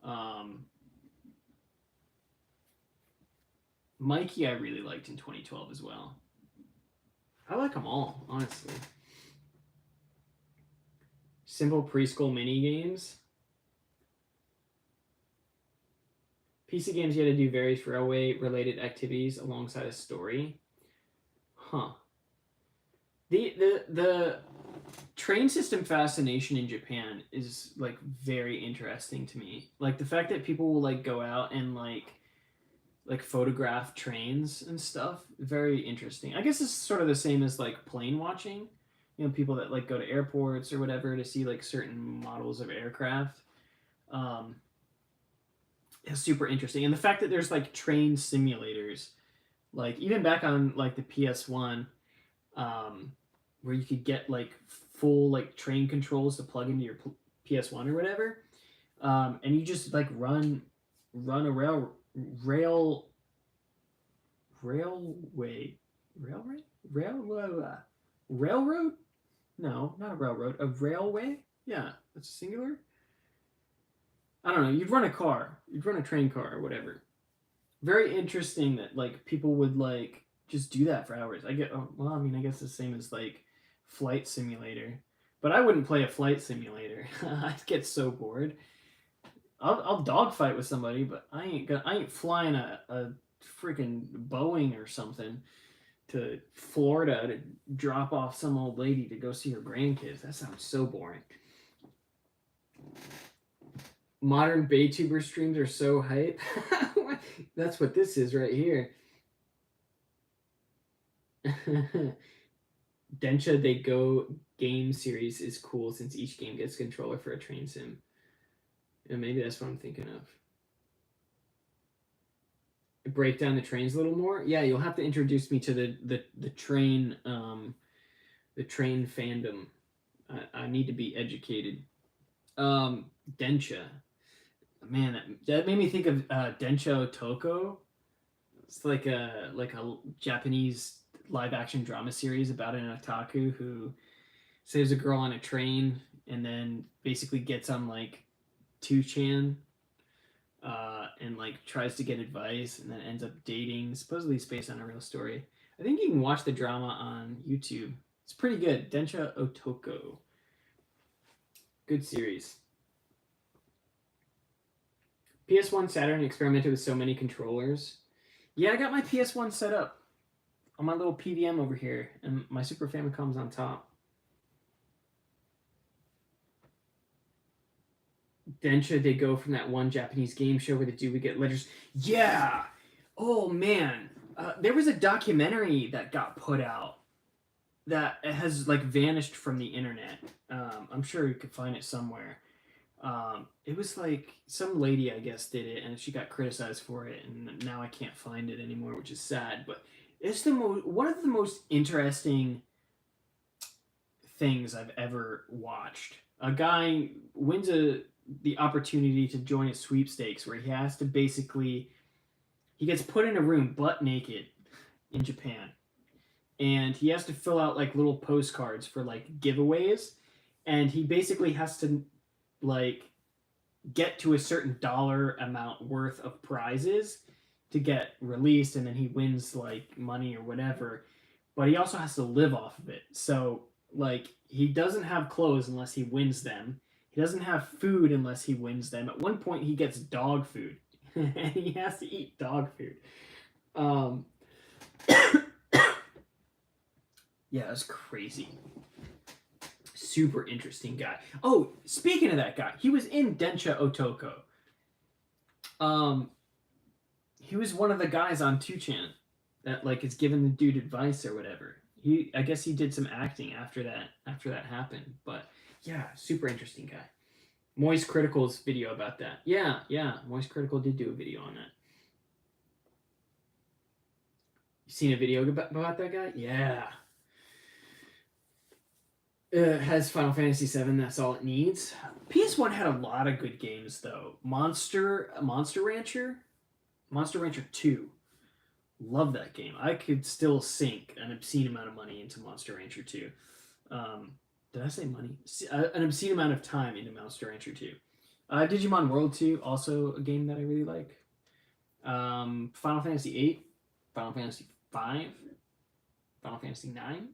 Um, Mikey, I really liked in 2012 as well. I like them all, honestly. Simple preschool mini games. PC games, you had to do various railway related activities alongside a story. Huh. The train system fascination in Japan is like very interesting to me. Like the fact that people will like go out and like photograph trains and stuff, very interesting. I guess it's sort of the same as like plane watching. You know, people that like go to airports or whatever to see like certain models of aircraft. Um, it's super interesting, and the fact that there's like train simulators, like even back on like the PS1, um, where you could get like full like train controls to plug into your PS1 or whatever, and you just like run a rail railway railroad. No, not a railroad, a railway. Yeah, that's singular. I don't know. You'd run a car, you'd run a train car or whatever. Very interesting that like people would like just do that for hours. I get well, I mean, I guess the same as like flight simulator, but I wouldn't play a flight simulator. I'd get so bored. I'll dogfight with somebody, but I ain't flying a freaking Boeing or something to Florida to drop off some old lady to go see her grandkids. That sounds so boring. Modern Baytuber streams are so hype. That's what this is right here. Densha They Go game series is cool since each game gets a controller for a train sim. And maybe that's what I'm thinking of. Break down the trains a little more. Yeah, you'll have to introduce me to the train the train fandom. I need to be educated. Densha. Man, that made me think of Densho Toko. It's like a Japanese live action drama series about an otaku who saves a girl on a train and then basically gets on like 2chan and like tries to get advice and then ends up dating. Supposedly it's based on a real story. I think you can watch the drama on YouTube. It's pretty good. Densha Otoko. Good series. PS1 Saturn experimented with so many controllers. Yeah, I got my PS1 set up on my little PVM over here, and my Super Famicom's on top. Densha, they go from that one Japanese game show where the dude would get letters. Yeah! Oh, man. There was a documentary that got put out that has, like, vanished from the internet. I'm sure you could find it somewhere. It was like some lady, I guess, did it, and she got criticized for it, and now I can't find it anymore, which is sad. But it's one of the most interesting things I've ever watched. A guy wins the opportunity to join a sweepstakes where he has to basically he gets put in a room butt naked in Japan, and he has to fill out like little postcards for like giveaways, and he basically has to like get to a certain dollar amount worth of prizes to get released, and then he wins like money or whatever, but he also has to live off of it. So Like, he doesn't have clothes unless he wins them. He doesn't have food unless he wins them. At one point, he gets dog food, and he has to eat dog food. Um, yeah, that's crazy. Super interesting guy. Oh, speaking of that guy, he was in Densha Otoko. He was one of the guys on 2chan that like is giving the dude advice or whatever. I guess he did some acting after that happened. But yeah, super interesting guy. Moist Critical's video about that. Yeah, Moist Critical did do a video on that. You seen a video about that guy? Yeah. It has Final Fantasy VII. That's all it needs. PS1 had a lot of good games though. Monster Rancher 2. Love that game. I could still sink an obscene amount of money into Monster Rancher 2. Did I say money? An obscene amount of time into Monster Rancher 2. Digimon World 2, also a game that I really like. Final Fantasy 8, Final Fantasy 5, Final Fantasy 9.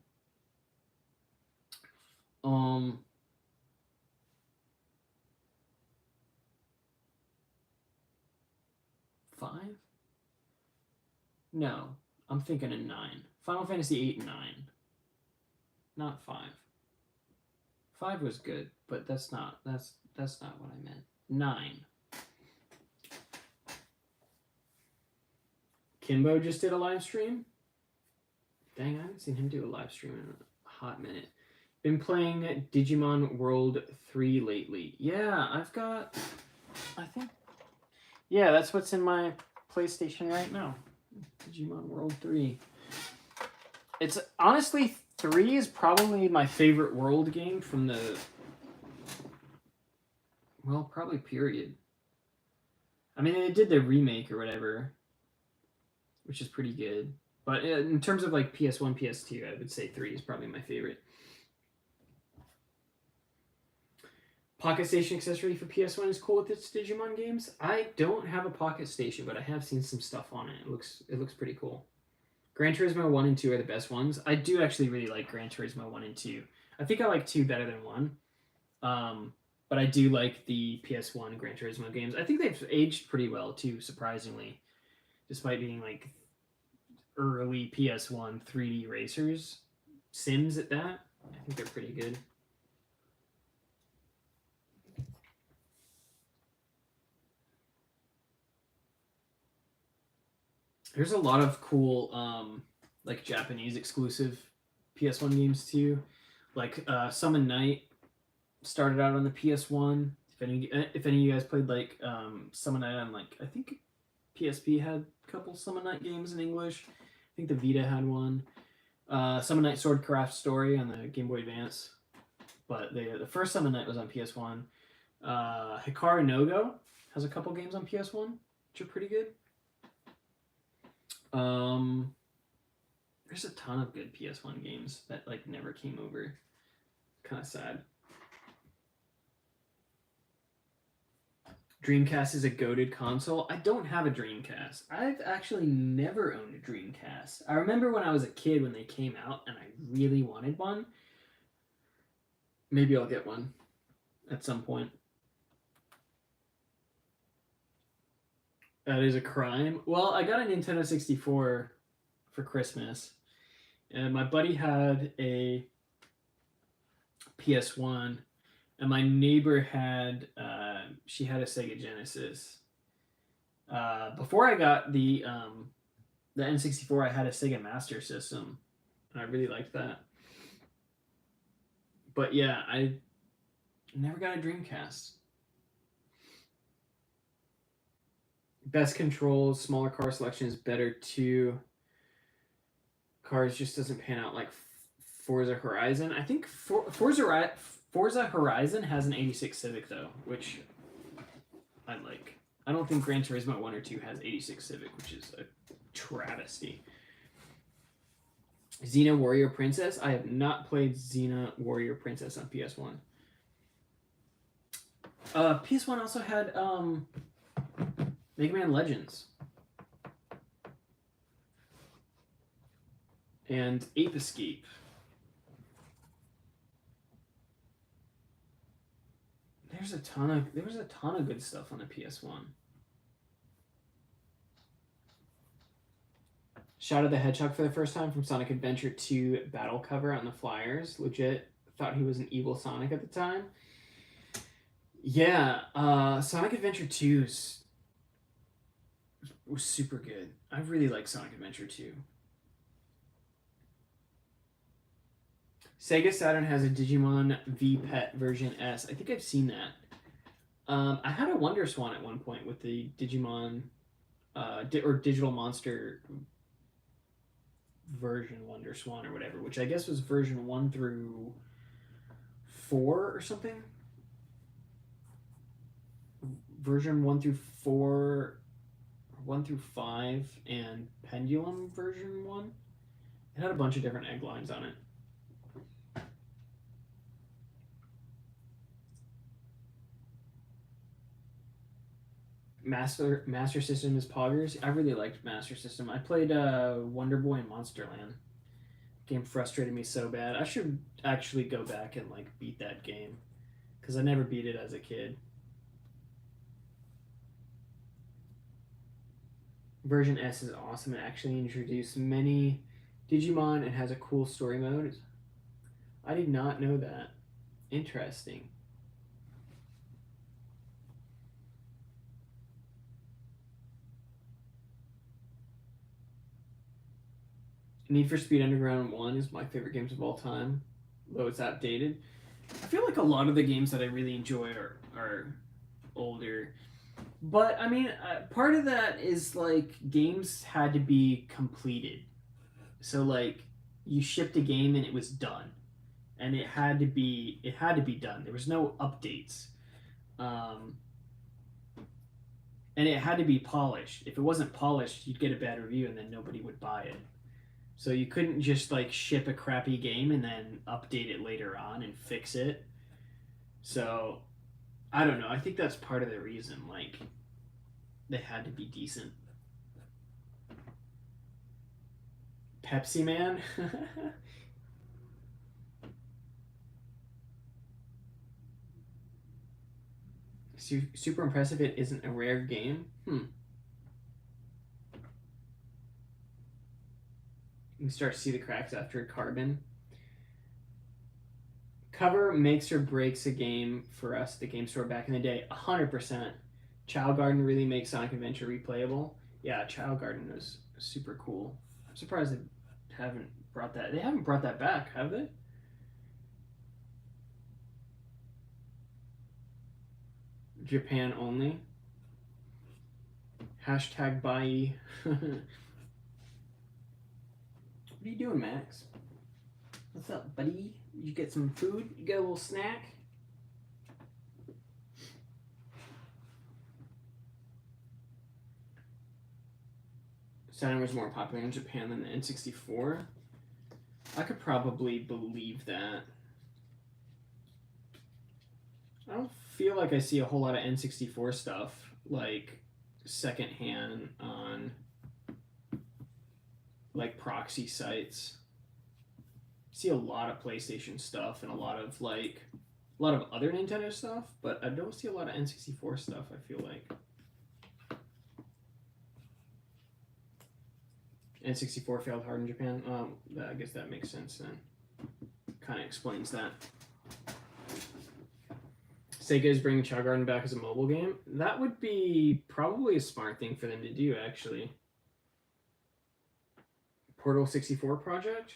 Five? No, I'm thinking of 9. Final Fantasy 8 and 9. Not 5. 5 was good, but that's not what I meant. 9. Kimbo just did a live stream. Dang, I haven't seen him do a live stream in a hot minute. Been playing Digimon World 3 lately. Yeah, I think... Yeah, that's what's in my PlayStation right now. Digimon World 3. It's honestly, 3 is probably my favorite World game from the... Well, probably period. I mean, they did the remake or whatever, which is pretty good. But in terms of like PS1, PS2, I would say 3 is probably my favorite. Pocket Station accessory for PS1 is cool with its Digimon games. I don't have a Pocket Station, but I have seen some stuff on it. It looks pretty cool. Gran Turismo 1 and 2 are the best ones. I do actually really like Gran Turismo 1 and 2. I think I like 2 better than 1. But I do like the PS1 Gran Turismo games. I think they've aged pretty well too, surprisingly. Despite being like early PS1 3D racers. Sims at that. I think they're pretty good. There's a lot of cool like Japanese exclusive PS1 games too. Like Summon Night started out on the PS1. If any of you guys played like Summon Night on like I think PSP had a couple Summon Night games in English. I think the Vita had one. Summon Night Swordcraft Story on the Game Boy Advance. But the first Summon Night was on PS1. Hikaru no Go has a couple games on PS1, which are pretty good. There's a ton of good PS1 games that like never came over. Kind of sad. Dreamcast is a goated console. I don't have a Dreamcast. I've actually never owned a Dreamcast. I remember when I was a kid when they came out and I really wanted one. Maybe I'll get one at some point. That is a crime. Well, I got a Nintendo 64 for Christmas. And my buddy had a PS1. And my neighbor had, she had a Sega Genesis. Before I got the N64, I had a Sega Master System. And I really liked that. But yeah, I never got a Dreamcast. Best controls, smaller car selection is better too. Cars just doesn't pan out like Forza Horizon. I think Forza Horizon has an 86 Civic though, which I like. I don't think Gran Turismo 1 or 2 has 86 Civic, which is a travesty. Xena Warrior Princess. I have not played Xena Warrior Princess on PS1. PS1 also had Mega Man Legends. And Ape Escape. was a ton of good stuff on the PS1. Shadow the Hedgehog for the first time from Sonic Adventure 2 battle cover on the flyers. Legit thought he was an evil Sonic at the time. Yeah, Sonic Adventure 2 was super good. I really like Sonic Adventure 2. Sega Saturn has a Digimon V-Pet version S. I think I've seen that. I had a Wonder Swan at one point with the Digimon or Digital Monster version Wonder Swan or whatever, which I guess was version 1 through 4 or something. Version 1 through 4, 1 through 5, and Pendulum version 1. It had a bunch of different egg lines on it. Master System is Poggers. I really liked Master System. I played Wonder Boy and Monsterland. Game frustrated me so bad. I should actually go back and like beat that game because I never beat it as a kid. Version S is awesome. It actually introduced many Digimon and has a cool story mode. I did not know that. Interesting. Need for Speed Underground 1 is my favorite games of all time, though it's outdated. I feel like a lot of the games that I really enjoy are older. But, I mean, part of that is, like, games had to be completed. So, like, you shipped a game and it was done. And it had to be done. There was no updates. And it had to be polished. If it wasn't polished, you'd get a bad review and then nobody would buy it. So you couldn't just like ship a crappy game and then update it later on and fix it. So I don't know. I think that's part of the reason. Like they had to be decent. Pepsi Man. Super impressive. It isn't a rare game. You can start to see the cracks after Carbon. Cover makes or breaks a game for us, the game store back in the day. 100%. Child Garden really makes Sonic Adventure replayable. Yeah, Child Garden was super cool. I'm surprised they haven't brought that. They haven't brought that back, have they? Japan only. Hashtag buy. What are you doing, Max? What's up, buddy? You get some food? You get a little snack? Saturn was more popular in Japan than the N64. I could probably believe that. I don't feel like I see a whole lot of N64 stuff, like secondhand on like proxy sites. See a lot of PlayStation stuff and a lot of other Nintendo stuff, but I don't see a lot of N64 stuff, I feel like. N64 failed hard in Japan. I guess that makes sense then. Kind of explains that. Sega is bringing Child Garden back as a mobile game. That would be probably a smart thing for them to do, actually. Portal 64 project?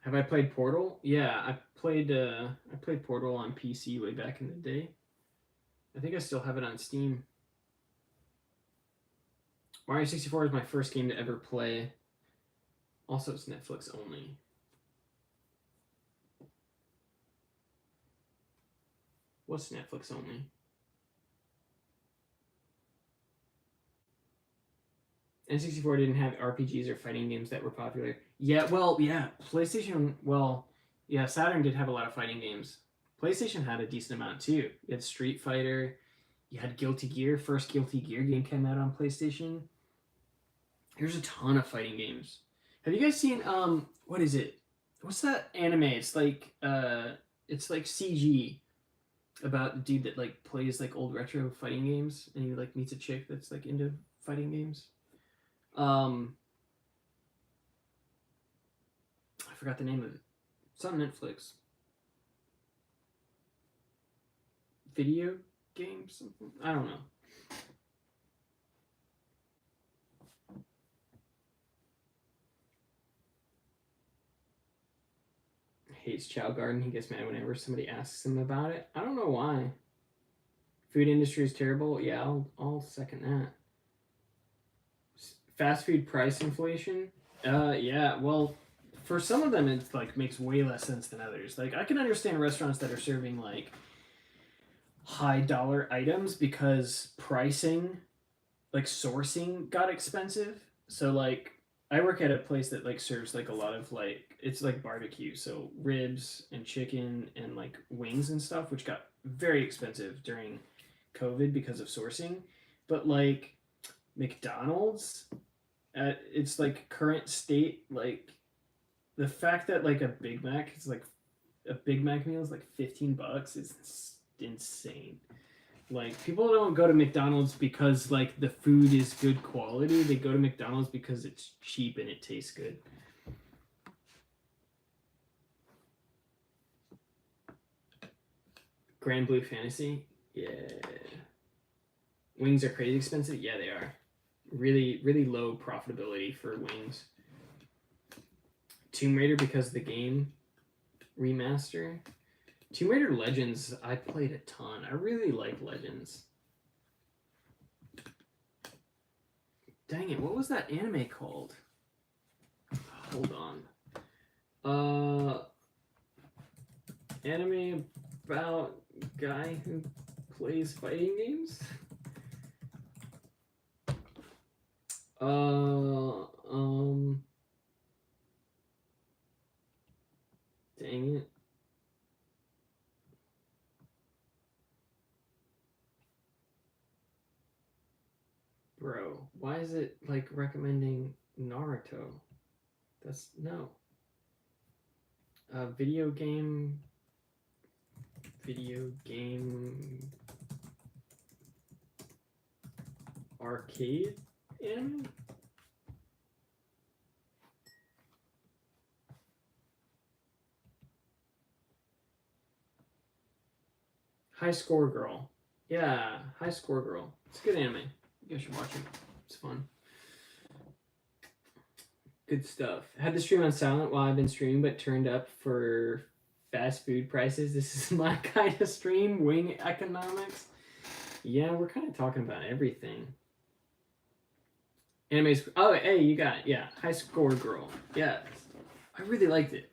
Have I played Portal? Yeah, I played Portal on PC way back in the day. I think I still have it on Steam. Mario 64 is my first game to ever play. Also, it's Netflix only. What's Netflix only? N64 didn't have RPGs or fighting games that were popular. Yeah, well, yeah, PlayStation, well, yeah, Saturn did have a lot of fighting games. PlayStation had a decent amount too. You had Street Fighter, you had Guilty Gear. First Guilty Gear game came out on PlayStation. There's a ton of fighting games. Have you guys seen what is it? What's that anime? It's like CG about the dude that like plays like old retro fighting games and he like meets a chick that's like into fighting games. Um I forgot the name of it. It's on Netflix. Video games? Something? I don't know. Hates Chow Garden. He gets mad whenever somebody asks him about it. I don't know why. Food industry is terrible. Yeah, I'll second that. Fast food price inflation. Yeah. Well, for some of them, it like makes way less sense than others. Like I can understand restaurants that are serving like high dollar items because pricing, like sourcing, got expensive. So like I work at a place that like serves like a lot of like it's like barbecue, so ribs and chicken and like wings and stuff, which got very expensive during COVID because of sourcing. But like McDonald's at its like current state, like the fact that like a Big Mac meal is like $15 is insane. Like people don't go to McDonald's because like the food is good quality. They go to McDonald's because it's cheap and it tastes good. Grand Blue Fantasy, yeah. Wings are crazy expensive. Yeah, they are. Really, really low profitability for wings. Tomb Raider because the game remaster. Tomb Raider Legends, I played a ton. I really like Legends. Dang it, what was that anime called? Hold on. Anime about guy who plays fighting games? Dang it. Bro, why is it like recommending Naruto? That's no. Video game arcade anime? High Score Girl. Yeah, High Score Girl. It's a good anime. You guys should watch it. It's fun. Good stuff. Had the stream on silent while I've been streaming, but turned up for fast food prices. This is my kind of stream. Wing economics. Yeah, we're kind of talking about everything. Animes. Oh, hey, you got it. Yeah, High Score Girl. Yeah, I really liked it.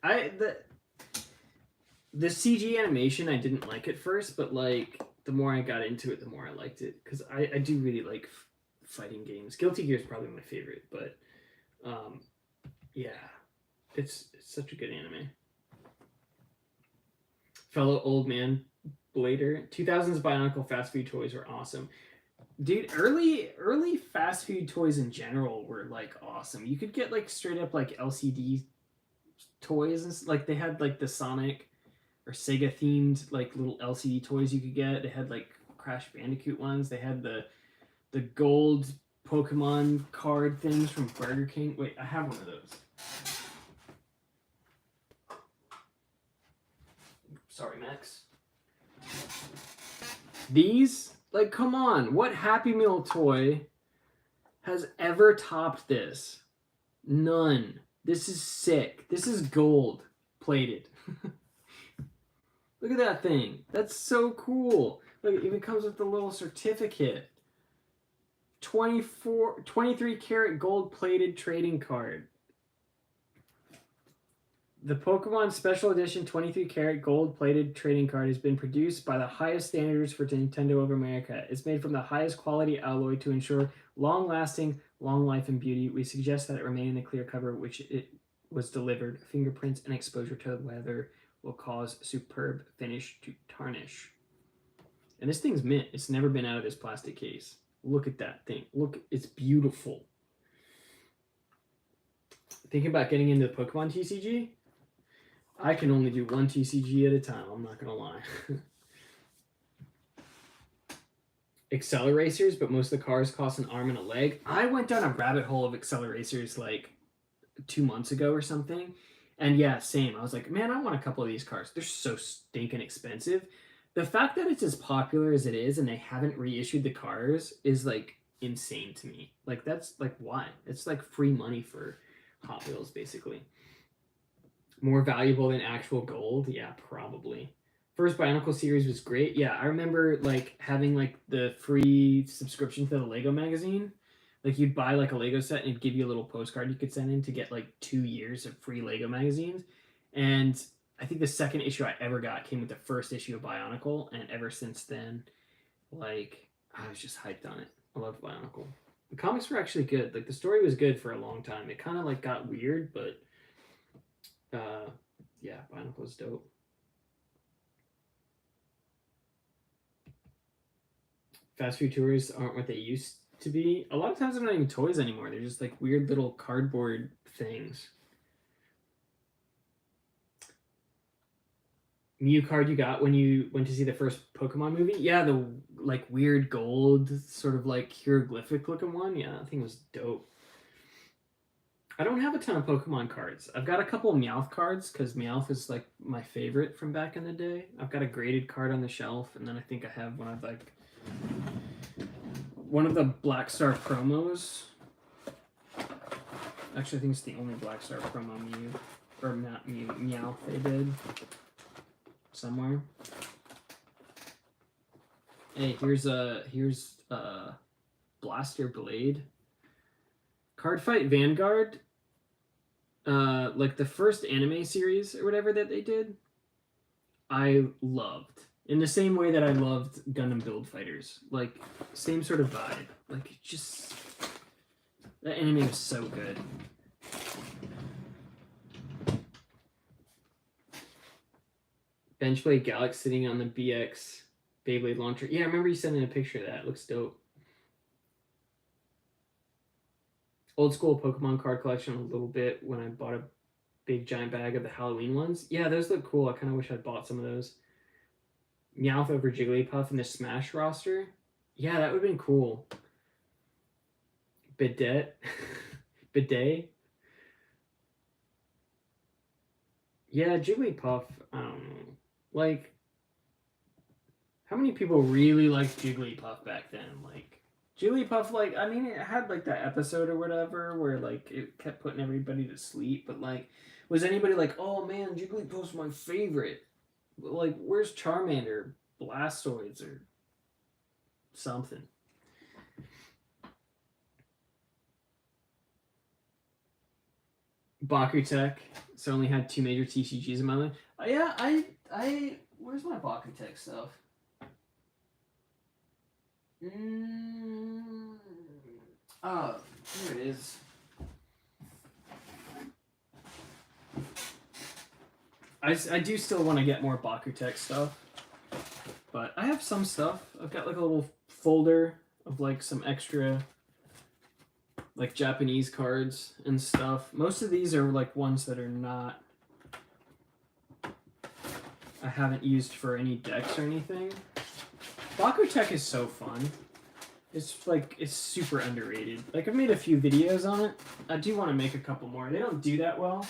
The CG animation I didn't like at first, but like the more I got into it, the more I liked it because I do really like fighting games. Guilty Gear is probably my favorite, but yeah, it's such a good anime. Fellow old man Blader. 2000s Bionicle fast food toys were awesome. Dude, early fast food toys in general were like awesome. You could get like straight up like LCD toys and like they had like the Sonic or Sega themed like little LCD toys you could get. They had like Crash Bandicoot ones. They had the gold Pokemon card things from Burger King. Wait, I have one of those. Sorry, Max. These, like, come on. What Happy Meal toy has ever topped this? None. This is sick. This is gold plated. Look at that thing. That's so cool. Look, it even comes with the little certificate. 23 karat gold plated trading card. The Pokemon Special Edition 23 karat gold plated trading card has been produced by the highest standards for Nintendo of America. It's made from the highest quality alloy to ensure long lasting, long life, and beauty. We suggest that it remain in the clear cover which it was delivered. Fingerprints and exposure to the weather will cause superb finish to tarnish. And this thing's mint. It's never been out of this plastic case. Look at that thing. Look, it's beautiful. Thinking about getting into Pokemon TCG? I can only do one TCG at a time, I'm not gonna lie. Acceleracers, but most of the cars cost an arm and a leg. I went down a rabbit hole of Acceleracers like 2 months ago or something. And yeah, same. I was like, man, I want a couple of these cars. They're so stinking expensive. The fact that it's as popular as it is and they haven't reissued the cars is like insane to me. Like, that's like, why? It's like free money for Hot Wheels, basically. More valuable than actual gold? Yeah, probably. First Bionicle series was great. Yeah, I remember like having like the free subscription to the Lego magazine. Like, you'd buy like a Lego set and it'd give you a little postcard you could send in to get like 2 years of free Lego magazines. And I think the second issue I ever got came with the first issue of Bionicle, and ever since then, like, I was just hyped on it. I loved Bionicle. The comics were actually good. Like, the story was good for a long time. It kind of like got weird, but yeah, Bionicle's dope. Fast food tours aren't what they used to be. A lot of times they're not even toys anymore. They're just like weird little cardboard things. Mew card you got when you went to see the first Pokemon movie? Yeah, the like weird gold, sort of like hieroglyphic looking one. Yeah, that thing was dope. I don't have a ton of Pokemon cards. I've got a couple Meowth cards because Meowth is like my favorite from back in the day. I've got a graded card on the shelf, and then I think I have one of the Black Star promos. Actually, I think it's the only Black Star promo Mew, or not Mew, Meowth they did somewhere. Hey, here's Blaster Blade. Cardfight Vanguard, like the first anime series or whatever that they did, I loved. In the same way that I loved Gundam Build Fighters. Like, same sort of vibe. Like, just... that anime was so good. Benchblade Galax sitting on the BX Beyblade launcher. Yeah, I remember you sending a picture of that. It looks dope. Old school Pokemon card collection a little bit when I bought a big giant bag of the Halloween ones. Yeah, those look cool. I kind of wish I'd bought some of those. Meowth over Jigglypuff in the Smash roster. Yeah, that would have been cool. Bidet. Bidet. Yeah, Jigglypuff. I don't know. Like, how many people really liked Jigglypuff back then? Like, Jigglypuff, like, I mean, it had like that episode or whatever where like it kept putting everybody to sleep, but like, was anybody like, oh man, Jigglypuff's my favorite? Like, where's Charmander, Blastoise, or something? Bakutech. So I only had 2 major TCGs in my life. Yeah, I. Where's my Bakutech stuff? Oh, here it is. I do still want to get more Bakutech stuff, but I have some stuff. I've got like a little folder of like some extra like Japanese cards and stuff. Most of these are like ones that are not, I haven't used for any decks or anything. Bakutech is so fun. It's like, it's super underrated. Like, I've made a few videos on it. I do want to make a couple more. They don't do that well,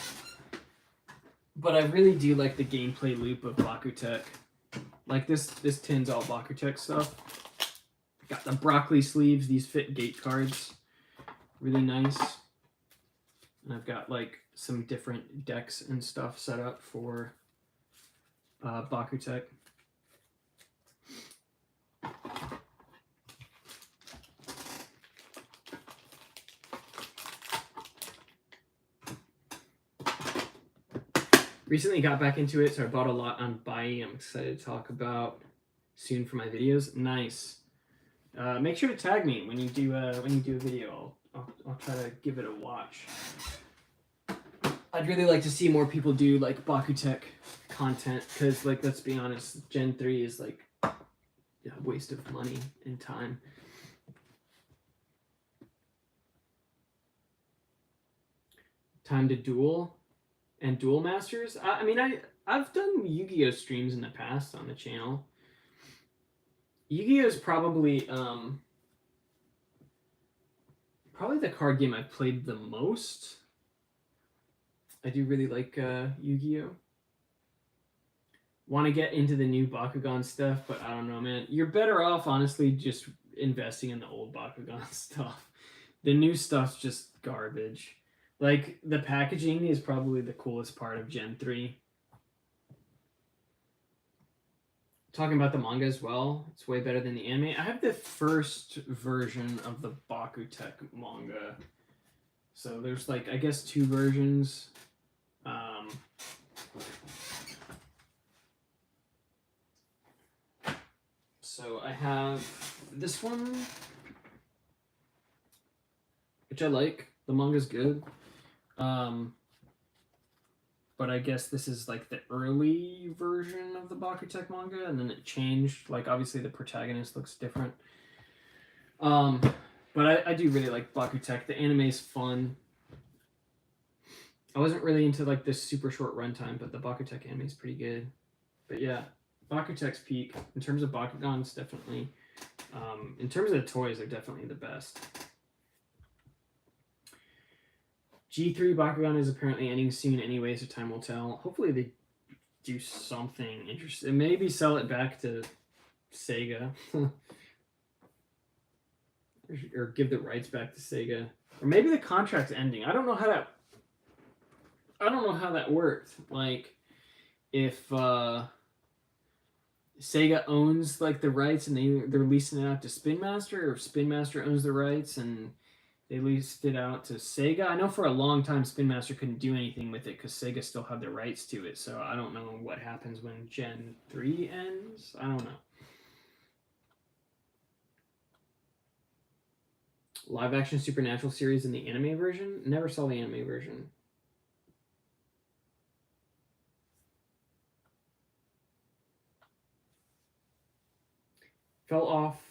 but I really do like the gameplay loop of Bakutech. Like, this tin's all Bakutech stuff. Got the broccoli sleeves. These fit gate cards. Really nice. And I've got like some different decks and stuff set up for Bakutech. Recently got back into it, so I bought a lot on buying. I'm excited to talk about soon for my videos. Nice. Make sure to tag me when you do a video. I'll try to give it a watch. I'd really like to see more people do like Bakutech content, because like, let's be honest, Gen 3 is like a waste of money and time. Time to Duel and Duel Masters. I mean, I've done Yu-Gi-Oh streams in the past on the channel. Yu-Gi-Oh is probably the card game I've played the most. I do really like Yu-Gi-Oh. Want to get into the new Bakugan stuff, but I don't know, man. You're better off, honestly, just investing in the old Bakugan stuff. The new stuff's just garbage. Like, the packaging is probably the coolest part of Gen 3. Talking about the manga as well, it's way better than the anime. I have the first version of the Bakutech manga. So there's, like, I guess 2 versions. So I have this one, which I like. The manga's good. But I guess this is like the early version of the Bakutech manga, and then it changed. Like, obviously the protagonist looks different. But I do really like Bakutech. The anime is fun. I wasn't really into like this super short runtime, but the Bakutech anime is pretty good. But yeah, Bakutech's peak. In terms of Bakugan, it's definitely... in terms of the toys, they're definitely the best. G3 Bakugan is apparently ending soon anyway, so time will tell. Hopefully they do something interesting. Maybe sell it back to Sega. Or give the rights back to Sega. Or maybe the contract's ending. I don't know how that worked. Like, if Sega owns like the rights and they're leasing it out to Spin Master, or if Spin Master owns the rights and they leased it out to Sega. I know for a long time Spin Master couldn't do anything with it because Sega still had the rights to it. So I don't know what happens when Gen 3 ends. I don't know. Live action Supernatural series in the anime version? Never saw the anime version. Fell off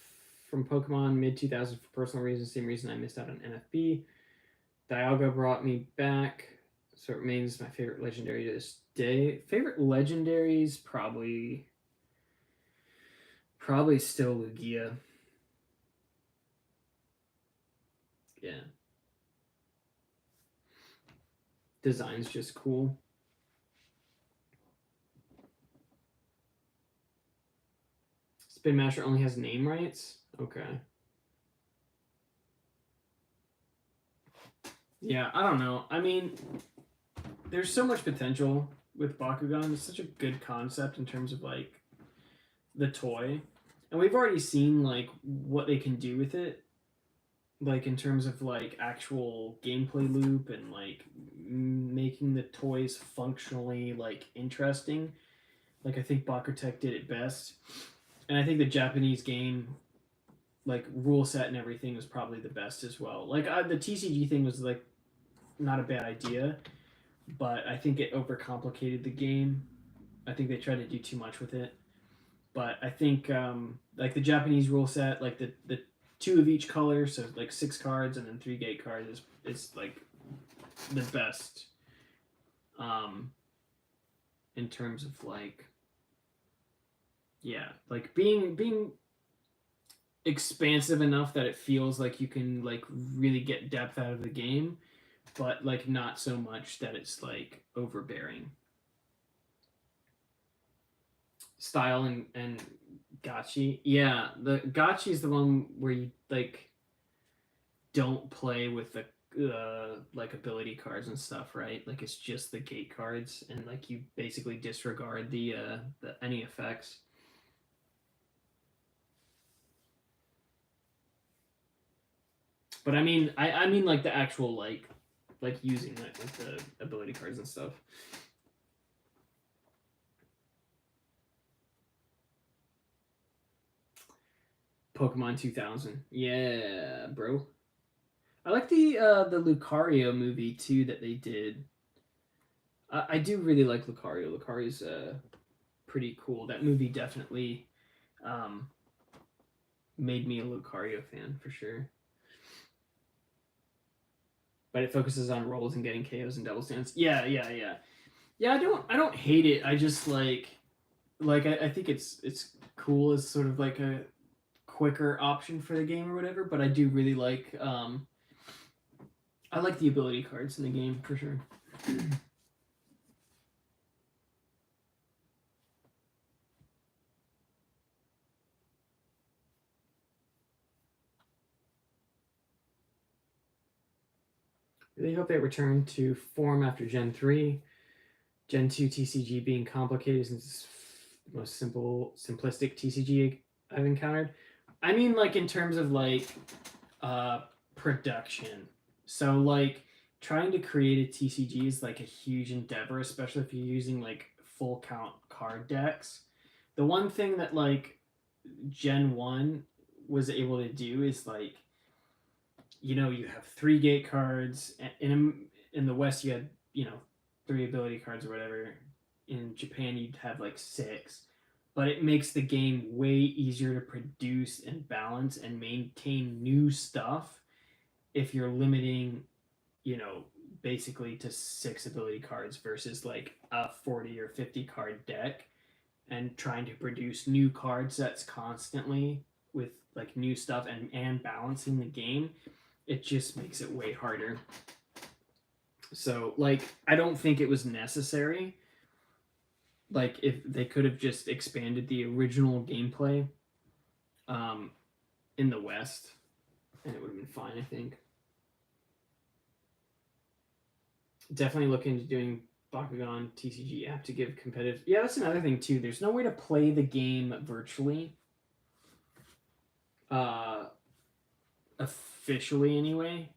from Pokemon mid-2000s for personal reasons. Same reason I missed out on NFB. Dialga brought me back, so it remains my favorite legendary to this day. Favorite legendaries, probably still Lugia. Yeah. Design's just cool. Spin Master only has name rights? Okay. Yeah, I don't know. I mean, there's so much potential with Bakugan. It's such a good concept in terms of, like, the toy. And we've already seen, like, what they can do with it. Like, in terms of, like, actual gameplay loop and, like, making the toys functionally, like, interesting. Like, I think Bakutech did it best. And I think the Japanese game, like, rule set and everything was probably the best as well. Like, the TCG thing was, like, not a bad idea, but I think it overcomplicated the game. I think they tried to do too much with it. But I think, like, the Japanese rule set, like, the 2 of each color, so, like, 6 cards and then 3 gate cards is like, the best in terms of, like, yeah, like, being expansive enough that it feels like you can, like, really get depth out of the game, but, like, not so much that it's, like, overbearing. Style and Gachi. Yeah, the Gachi is the one where you, like, don't play with the like, ability cards and stuff, right? Like, it's just the gate cards, and, like, you basically disregard the any effects. But I mean, I mean, like, the actual, like using, like the ability cards and stuff. Pokemon 2000. Yeah, bro. I like the Lucario movie too that they did. I do really like Lucario. Lucario's pretty cool. That movie definitely made me a Lucario fan for sure. but it focuses on rolls and getting KOs and double stands. Yeah, yeah, yeah. Yeah, I don't hate it. I just I think it's cool as sort of like a quicker option for the game or whatever, but I do really like I like the ability cards in the game for sure. They hope they return to form after Gen 3. Gen 2 TCG being complicated since it's the most simplistic TCG I've encountered. I mean, like, in terms of, like, production. So, like, trying to create a TCG is, like, a huge endeavor, especially if you're using, like, full count card decks. The one thing that, like, Gen 1 was able to do is, like, you know, you have 3 gate cards. In the West, you had, you know, 3 ability cards or whatever. In Japan, you'd have like 6. But it makes the game way easier to produce and balance and maintain new stuff if you're limiting, you know, basically to 6 ability cards versus like a 40 or 50 card deck, and trying to produce new card sets constantly with like new stuff and balancing the game. It just makes it way harder. So, like, I don't think it was necessary. Like, if they could have just expanded the original gameplay in the West, and it would have been fine, I think. Definitely look into doing Bakugan TCG app to give competitive. Yeah, that's another thing, too. There's no way to play the game virtually. Officially, anyway.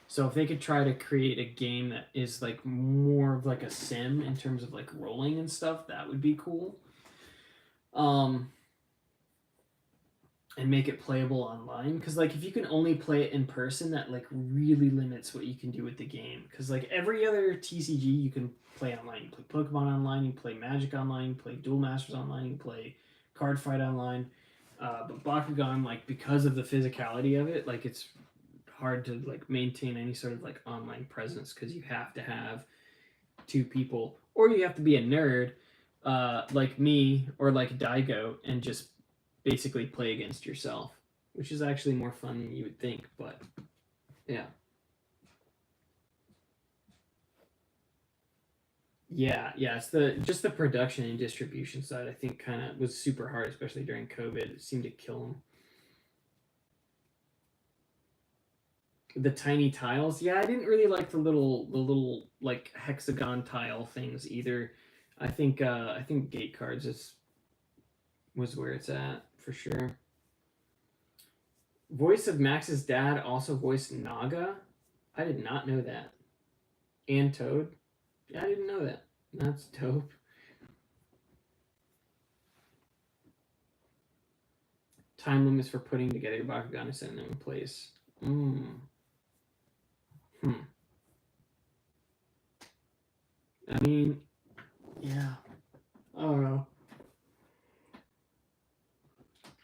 So if they could try to create a game that is like more of like a sim in terms of like rolling and stuff, that would be cool. And make it playable online, because like if you can only play it in person, that like really limits what you can do with the game. Because like every other TCG you can play online. You play Pokemon online, you play Magic online, you play Duel Masters online, you play Card Fight online. But Bakugan, like, because of the physicality of it, like it's hard to like maintain any sort of like online presence, because you have to have 2 people, or you have to be a nerd like me or like Daigo, and just basically play against yourself, which is actually more fun than you would think. But yeah, it's the production and distribution side, I think, kind of was super hard, especially during COVID. It seemed to kill them. The tiny tiles, yeah, I didn't really like the little like hexagon tile things either. I think gate cards was where it's at for sure. Voice of Max's dad also voiced Naga. I did not know that. And Toad. Yeah, I didn't know that. That's dope. Time limits for putting together your Bakugan and setting them in place. Hmm. I mean, yeah. I don't know.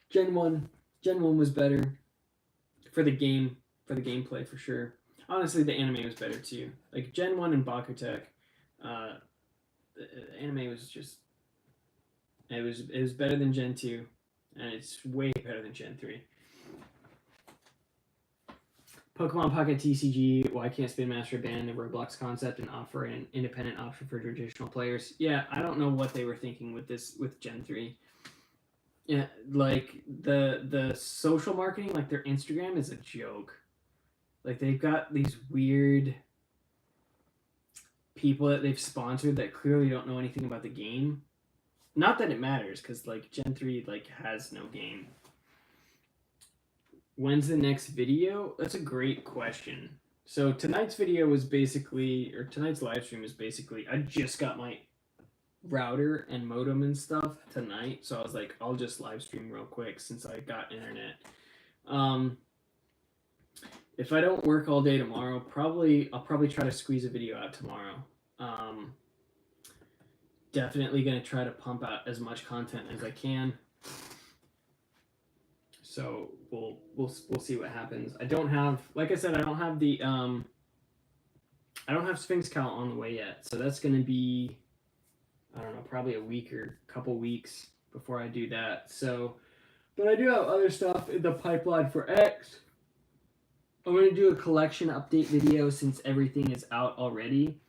Gen 1. Gen 1 was better for the game, for the gameplay for sure. Honestly, the anime was better too. Like Gen 1 and Bakutech, the anime was just it was better than Gen 2, and it's way better than Gen 3. Pokemon Pocket TCG, why can't Spin Master abandon the Roblox concept and offer an independent option for traditional players? Yeah, I don't know what they were thinking with this with Gen 3. Yeah, like the social marketing, like their Instagram is a joke. Like they've got these weird people that they've sponsored that clearly don't know anything about the game. Not that it matters, because like Gen 3 like has no game. When's the next video? That's a great question. So tonight's video was basically, or tonight's live stream is basically, I just got my router and modem and stuff tonight, so I was like, I'll just live stream real quick since I got internet. If I don't work all day tomorrow, I'll probably try to squeeze a video out tomorrow. Definitely gonna try to pump out as much content as I can. So we'll see what happens. I don't have, like I said, I don't have the I don't have Sphinx Count on the way yet. So that's gonna be, I don't know, probably a week or a couple weeks before I do that. So, but I do have other stuff in the pipeline for X. I'm gonna do a collection update video since everything is out already.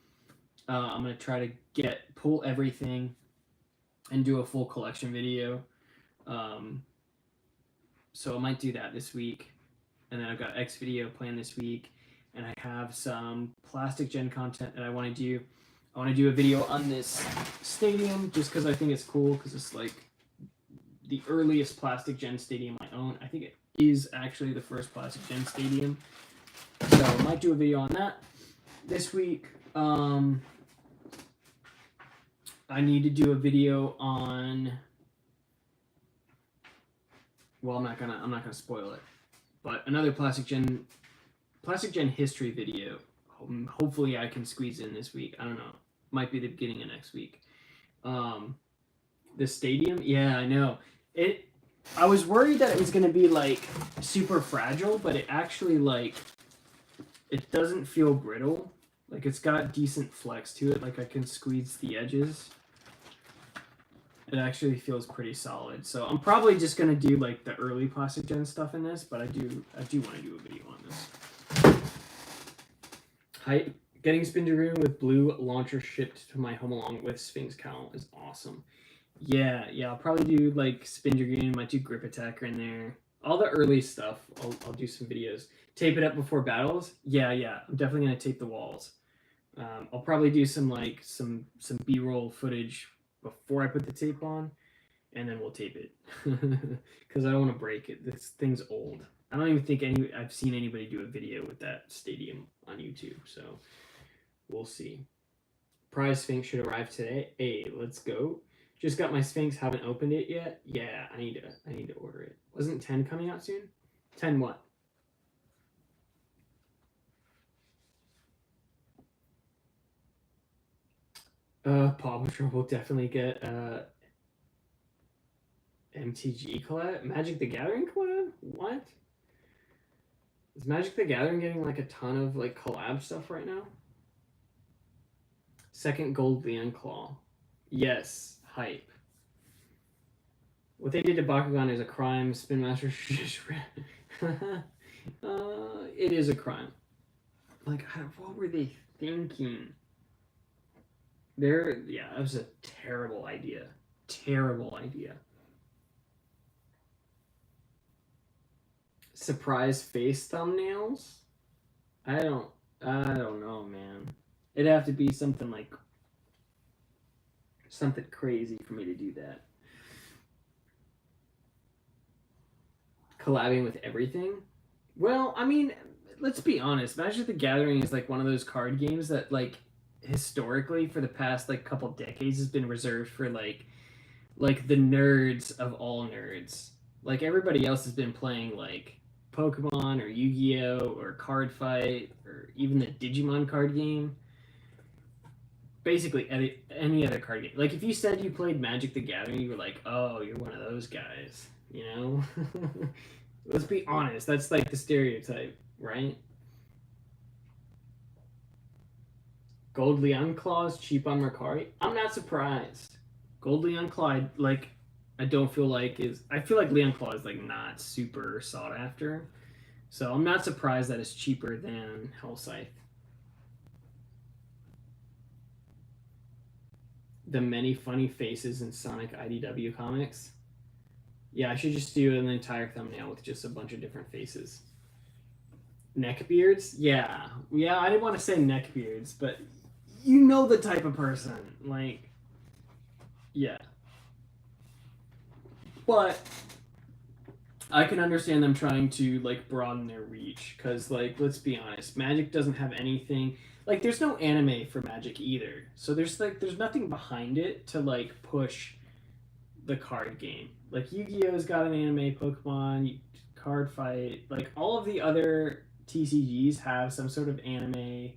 I'm gonna try to pull everything and do a full collection video. So I might do that this week, and then I've got X video planned this week, and I have some Plastic Gen content that I want to do. I want to do a video on this stadium just because I think it's cool, because it's like the earliest Plastic Gen stadium I own. I think it is actually the first Plastic Gen stadium. So I might do a video on that this week. I need to do a video on, well, I'm not gonna spoil it, but another Plastic Gen history video. Hopefully I can squeeze in this week. I don't know. Might be the beginning of next week. The stadium, yeah, I know. I was worried that it was gonna be like super fragile, but it actually, like, it doesn't feel brittle. Like, it's got decent flex to it. Like, I can squeeze the edges. It actually feels pretty solid. So I'm probably just gonna do like the early Plastic Gen stuff in this, but I do want to do a video on this. Hype. Getting Spin Dragoon with blue launcher shipped to my home along with Sphinx Cowl is awesome. Yeah, I'll probably do like Spin Dragoon, might do Grip Attacker in there. All the early stuff, I'll do some videos. Tape it up before battles? Yeah, I'm definitely gonna tape the walls. I'll probably do some B-roll footage before I put the tape on, and then we'll tape it because I don't want to break it. This thing's old. I don't even think I've seen anybody do a video with that stadium on YouTube, so we'll see. Prize Sphinx should arrive today. Hey, let's go. Just got my Sphinx, haven't opened it yet. Yeah, I need to order it. Wasn't 10 coming out soon? 10 what? Paw Patrol will definitely get MTG collab. Magic the Gathering collab? What? Is Magic the Gathering getting like a ton of like collab stuff right now? Second Gold Leon Claw. Yes, hype. What they did to Bakugan is a crime. Spin Master should just it is a crime. Like, what were they thinking? That was a terrible idea. Terrible idea. Surprise face thumbnails? I don't know, man. It'd have to be something crazy for me to do that. Collabing with everything? Well, I mean, let's be honest. Magic the Gathering is like one of those card games that, like, historically for the past like couple decades has been reserved for like the nerds of all nerds. Like, everybody else has been playing like Pokemon or Yu-Gi-Oh or Card Fight or even the Digimon card game. Basically any other card game. Like, if you said you played Magic the Gathering, you were like, oh, you're one of those guys, you know? Let's be honest, that's like the stereotype, right? Gold Leon Claw is cheap on Mercari. I'm not surprised. Gold Leon Claw, like, I feel like Leon Claw is like not super sought after. So I'm not surprised that it's cheaper than Hellscythe. The many funny faces in Sonic IDW comics. Yeah, I should just do an entire thumbnail with just a bunch of different faces. Neckbeards? Yeah, I didn't want to say neckbeards, but you know the type of person. Like, yeah. But I can understand them trying to like broaden their reach, because, like, let's be honest, Magic doesn't have anything. Like, there's no anime for Magic either, so there's nothing behind it to like push the card game. Like, Yu-Gi-Oh's got an anime, Pokemon, Card Fight, like all of the other TCGs have some sort of anime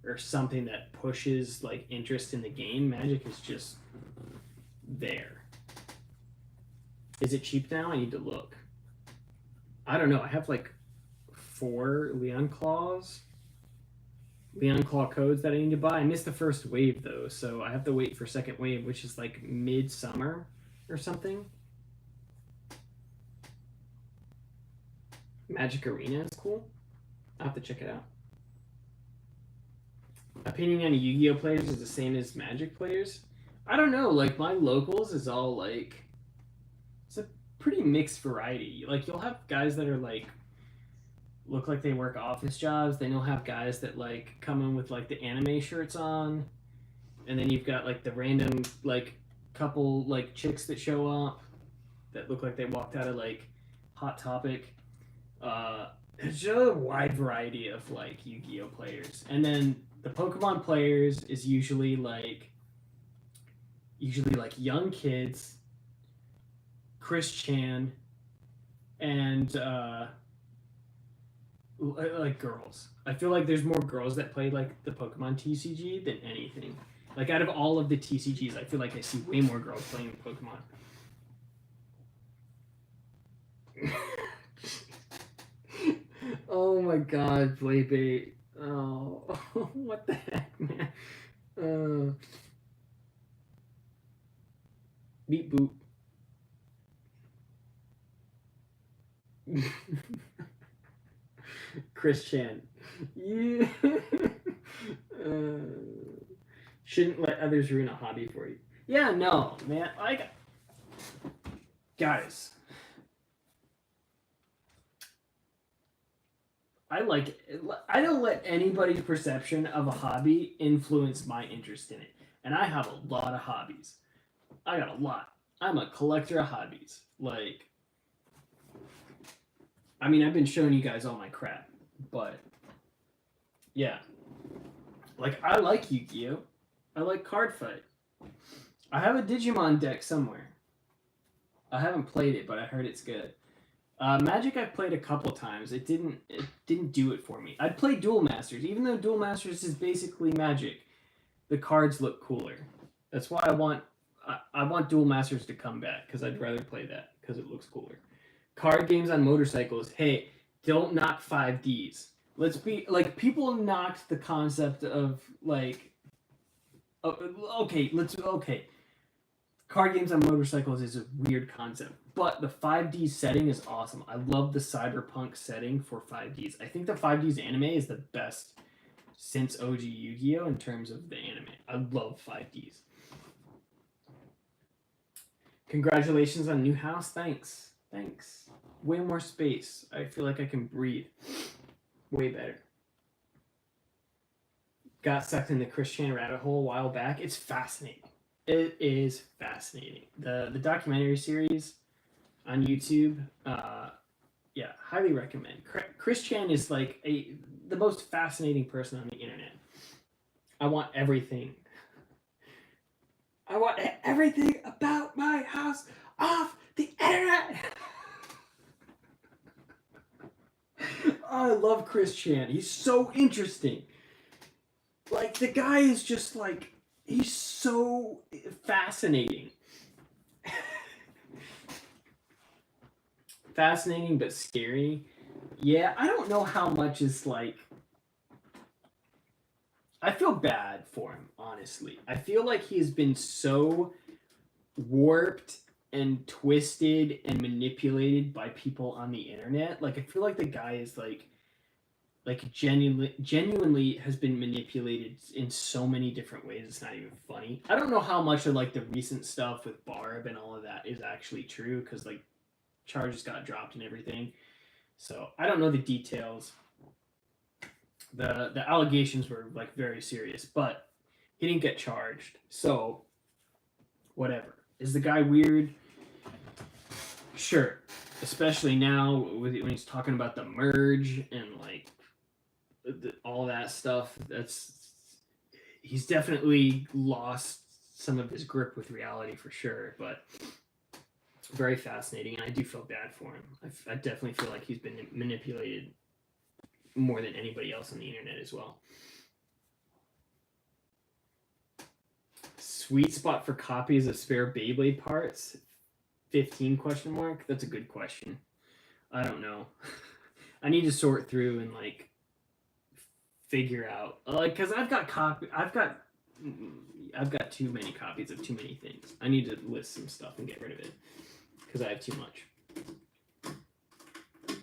or something that pushes like interest in the game. Magic is just there. Is it cheap now? I need to look. I don't know. I have like 4 Leon Claw codes that I need to buy. I missed the first wave though, so I have to wait for second wave, which is like midsummer or something. Magic Arena is cool. I'll have to check it out. Opinion on Yu-Gi-Oh players is the same as Magic players. I don't know. Like my locals is all like it's a pretty mixed variety. Like you'll have guys that are like look like they work office jobs. Then you'll have guys that like come in with like the anime shirts on, and then you've got like the random like couple like chicks that show up that look like they walked out of like Hot Topic. It's just a wide variety of like Yu-Gi-Oh players, and then the Pokemon players is usually like young kids, Chris Chan, and like girls. I feel like there's more girls that play like the Pokemon TCG than anything. Like out of all of the TCGs, I feel like I see way more girls playing Pokemon. Oh my god, Playbait. Oh, what the heck, man? Beep boop. Chris Chan. Yeah. Shouldn't let others ruin a hobby for you. Yeah, no, man. Like, guys, I don't let anybody's perception of a hobby influence my interest in it. And I have a lot of hobbies. I got a lot. I'm a collector of hobbies. Like, I mean, I've been showing you guys all my crap, but yeah. Like, I like Yu-Gi-Oh! I like Card Fight. I have a Digimon deck somewhere. I haven't played it, but I heard it's good. Magic I've played a couple times. It didn't do it for me. I'd play Duel Masters, even though Duel Masters is basically Magic. The cards look cooler. That's why I want Duel Masters to come back because I'd rather play that because it looks cooler. Card games on motorcycles. Hey, don't knock 5Ds. Let's be like people knocked the concept of like okay. Card games on motorcycles is a weird concept, but the 5D setting is awesome. I love the cyberpunk setting for 5Ds. I think the 5Ds anime is the best since OG Yu-Gi-Oh! In terms of the anime. I love 5Ds. Congratulations on new house. Thanks. Thanks. Way more space. I feel like I can breathe. Way better. Got sucked in the Chris Chan rabbit hole a while back. It's fascinating. It is fascinating. The documentary series on YouTube, yeah, highly recommend. Chris Chan is like the most fascinating person on the internet. I want everything. I want everything about my house off the internet. I love Chris Chan. He's so interesting. Like the guy is just like he's so fascinating. Fascinating but scary. Yeah, I don't know how much is like I feel bad for him, honestly. I feel like he's been so warped and twisted and manipulated by people on the internet. Like I feel like the guy is like genuinely has been manipulated in so many different ways. It's not even funny. I don't know how much of like the recent stuff with Barb and all of that is actually true because like charges got dropped and everything. So I don't know the details. The allegations were like very serious, but he didn't get charged. So whatever. Is the guy weird? Sure. Especially now when he's talking about the merge and like all that stuff. He's definitely lost some of his grip with reality for sure, but very fascinating, and I do feel bad for him. I definitely feel like he's been manipulated more than anybody else on the internet as well. Sweet spot for copies of spare Beyblade parts? 15 question mark? That's a good question. I don't know. I need to sort through and like figure out like because I've got too many copies of too many things. I need to list some stuff and get rid of it because I have too much.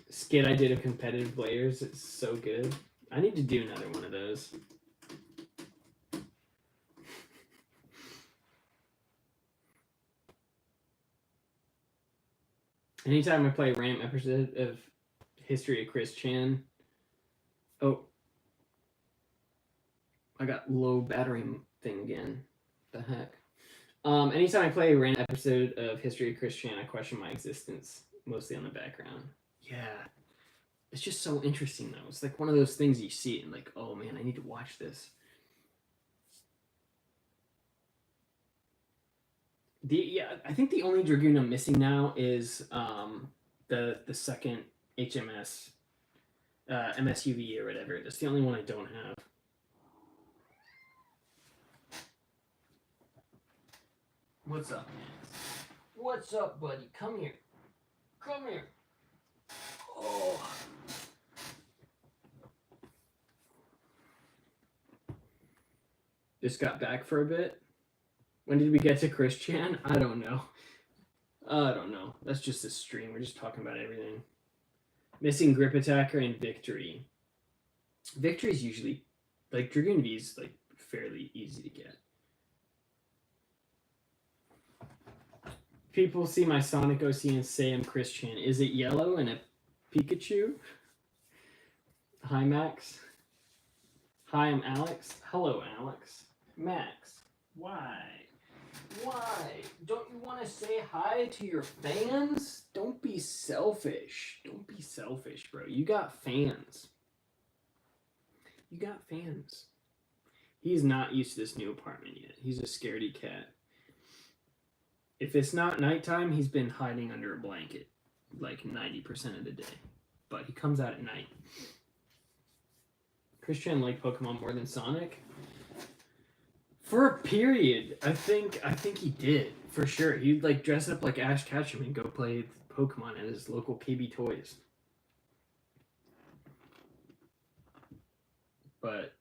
Skit I did of competitive players. It's so good. I need to do another one of those. Anytime I play a random episode of History of Chris Chan. Oh, I got low battery thing again. The heck. Anytime I play a random episode of History of Chris Chan, I question my existence, mostly on the background. Yeah. It's just so interesting, though. It's like one of those things you see and like, oh man, I need to watch this. I think the only Dragoon I'm missing now is the second HMS MSUV or whatever. That's the only one I don't have. What's up, man? What's up, buddy? Come here. Come here. Oh. Just got back for a bit. When did we get to Chris Chan? I don't know. That's just a stream. We're just talking about everything. Missing Grip Attacker and Victory. Victory is usually like Dragoon V is like fairly easy to get. People see my Sonic OC and say I'm Chris Chan. Is it yellow and a Pikachu? Hi, Max. Hi, I'm Alex. Hello, Alex. Max, why? Why? Don't you want to say hi to your fans? Don't be selfish. Don't be selfish, bro. You got fans. You got fans. He's not used to this new apartment yet. He's a scaredy cat. If it's not nighttime, he's been hiding under a blanket like 90% of the day. But he comes out at night. Chris Chan liked Pokemon more than Sonic? For a period, I think he did, for sure. He'd like dress up like Ash Ketchum and go play Pokemon at his local KB Toys. But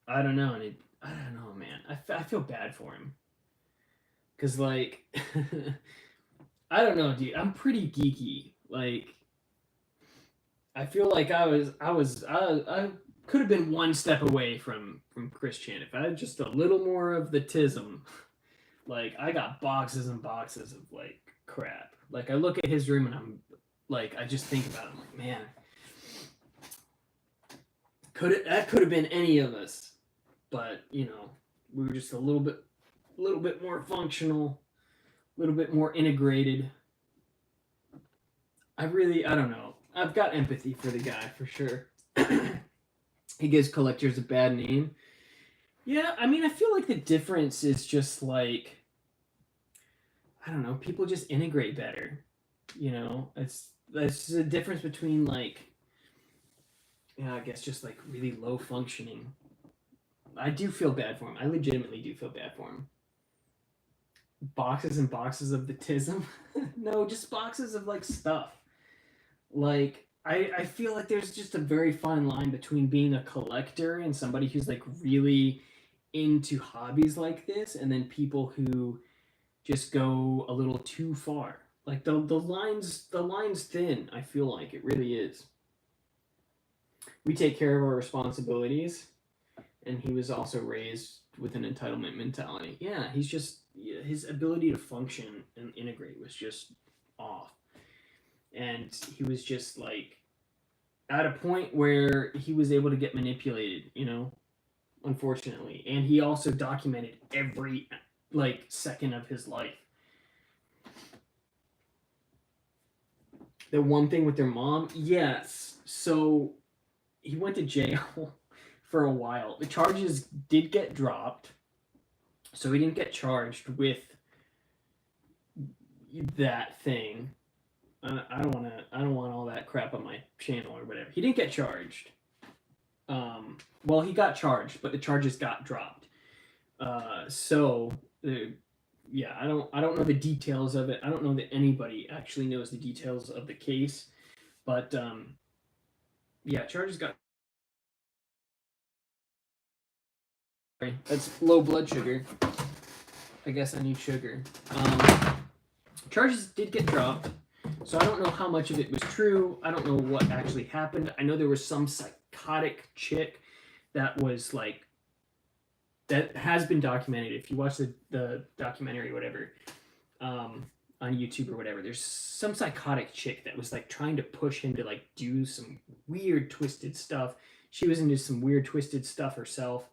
I don't know, I don't know, man. I feel bad for him. Cause like, I don't know, dude. I'm pretty geeky. Like, I feel like I could have been one step away from Chris Chan if I had just a little more of the tism. Like, I got boxes and boxes of like crap. Like, I look at his room and I'm like, I just think about it. I'm like, man, that could have been any of us, but you know, we were just a little bit more functional, a little bit more integrated. I don't know. I've got empathy for the guy for sure. He gives collectors a bad name. Yeah, I mean, I feel like the difference is just like, I don't know, people just integrate better. You know, it's the difference between like, yeah, I guess just like really low functioning. I do feel bad for him. I legitimately do feel bad for him. Boxes and boxes of the tism? No, just boxes of like stuff. Like, I feel like there's just a very fine line between being a collector and somebody who's like really into hobbies like this, and then people who just go a little too far. Like the line's thin. I feel like it really is. We take care of our responsibilities, and he was also raised with an entitlement mentality. Yeah, he's just his ability to function and integrate was just off. And he was just like at a point where he was able to get manipulated, you know, unfortunately. And he also documented every like second of his life. The one thing with their mom, yes. So he went to jail for a while. The charges did get dropped, so he didn't get charged with that thing. I don't want all that crap on my channel or whatever. He didn't get charged. Well, he got charged, but the charges got dropped. So yeah, I don't know the details of it. I don't know that anybody actually knows the details of the case, but yeah, charges got. That's low blood sugar. I guess I need sugar. Charges did get dropped, so I don't know how much of it was true. I don't know what actually happened. I know there was some psychotic chick that was like, that has been documented. If you watch the documentary or whatever, on YouTube or whatever, there's some psychotic chick that was like trying to push him to like do some weird twisted stuff. She was into some weird twisted stuff herself,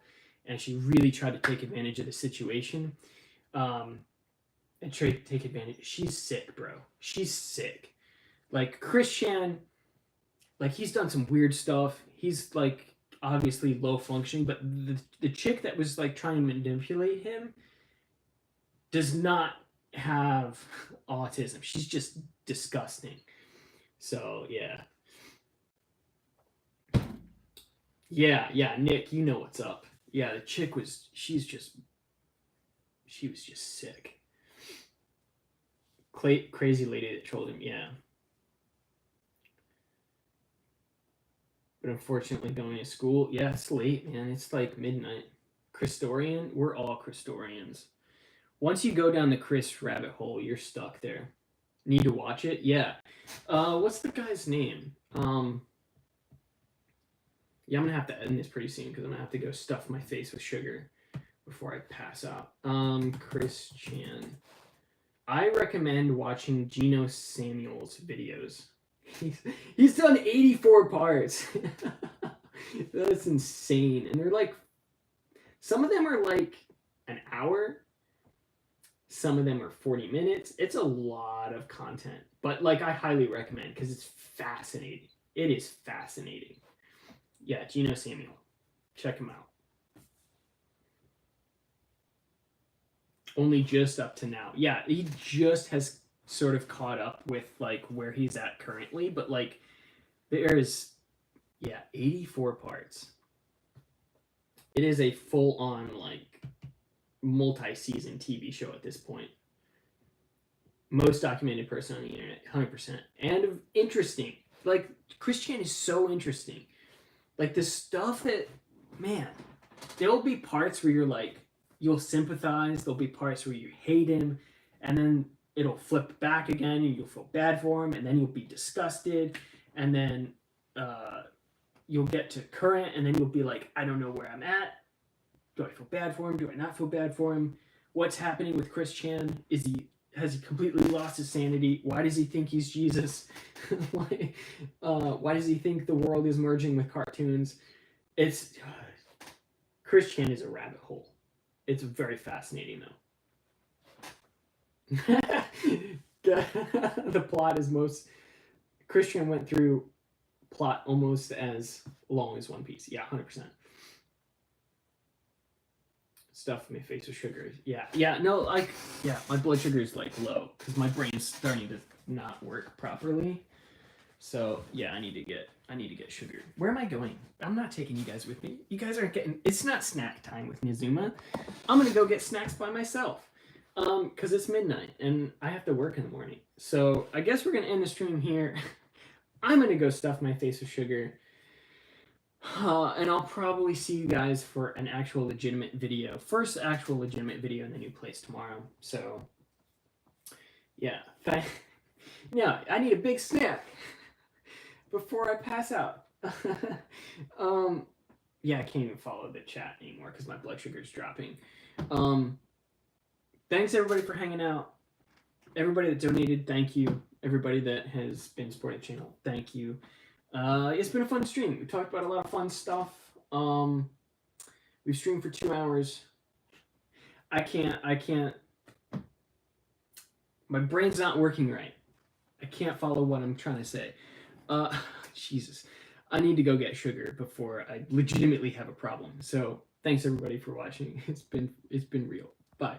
and she really tried to take advantage of the situation. And try to take advantage. She's sick, bro. She's sick. Like Chris Chan, like he's done some weird stuff. He's like obviously low functioning, but the chick that was like trying to manipulate him does not have autism. She's just disgusting. So yeah. Yeah, Nick, you know what's up. Yeah, the chick was she was just sick. Crazy lady that trolled him, yeah. But unfortunately, going to school, yeah, it's late, man. It's like midnight. Christorian, we're all Christorians. Once you go down the Chris rabbit hole, you're stuck there. Need to watch it? Yeah. What's the guy's name? Yeah, I'm gonna have to end this pretty soon because I'm gonna have to go stuff my face with sugar before I pass out. Chris Chan. I recommend watching Geno Samuel's videos. He's done 84 parts. That's insane. And they're like, some of them are like an hour. Some of them are 40 minutes. It's a lot of content. But like, I highly recommend because it's fascinating. It is fascinating. Yeah, Geno Samuel. Check him out. Only just up to now. Yeah, he just has sort of caught up with like where he's at currently, but like there's 84 parts. It is a full-on like multi-season TV show at this point. Most documented person on the internet, 100%. And interesting. Like Chris Chan is so interesting. Like the stuff that, man, there'll be parts where you're like, you'll sympathize. There'll be parts where you hate him, and then it'll flip back again, and you'll feel bad for him, and then you'll be disgusted, and then you'll get to current, and then you'll be like, I don't know where I'm at. Do I feel bad for him? Do I not feel bad for him? What's happening with Chris Chan? Has he completely lost his sanity? Why does he think he's Jesus? Why does he think the world is merging with cartoons? It's Chris Chan is a rabbit hole. It's very fascinating, though. The plot is most. Chris Chan went through plot almost as long as One Piece. Yeah, 100%. Stuff my face with sugar. Yeah. No, like, yeah, my blood sugar is like low because my brain's starting to not work properly. So yeah, I need to get sugar. Where am I going? I'm not taking you guys with me. You guys aren't getting. It's not snack time with Nizuma. I'm gonna go get snacks by myself. Because it's midnight and I have to work in the morning. So I guess we're gonna end the stream here. I'm gonna go stuff my face with sugar. And I'll probably see you guys for an actual legitimate video. First actual legitimate video in the new place tomorrow. So yeah. Yeah, I need a big snack before I pass out. Yeah, I can't even follow the chat anymore because my blood sugar is dropping. Thanks everybody for hanging out. Everybody that donated, thank you. Everybody that has been supporting the channel, thank you. It's been a fun stream. We talked about a lot of fun stuff. We've streamed for 2 hours. I can't. My brain's not working right. I can't follow what I'm trying to say. Jesus. I need to go get sugar before I legitimately have a problem. So thanks everybody for watching. It's been real. Bye.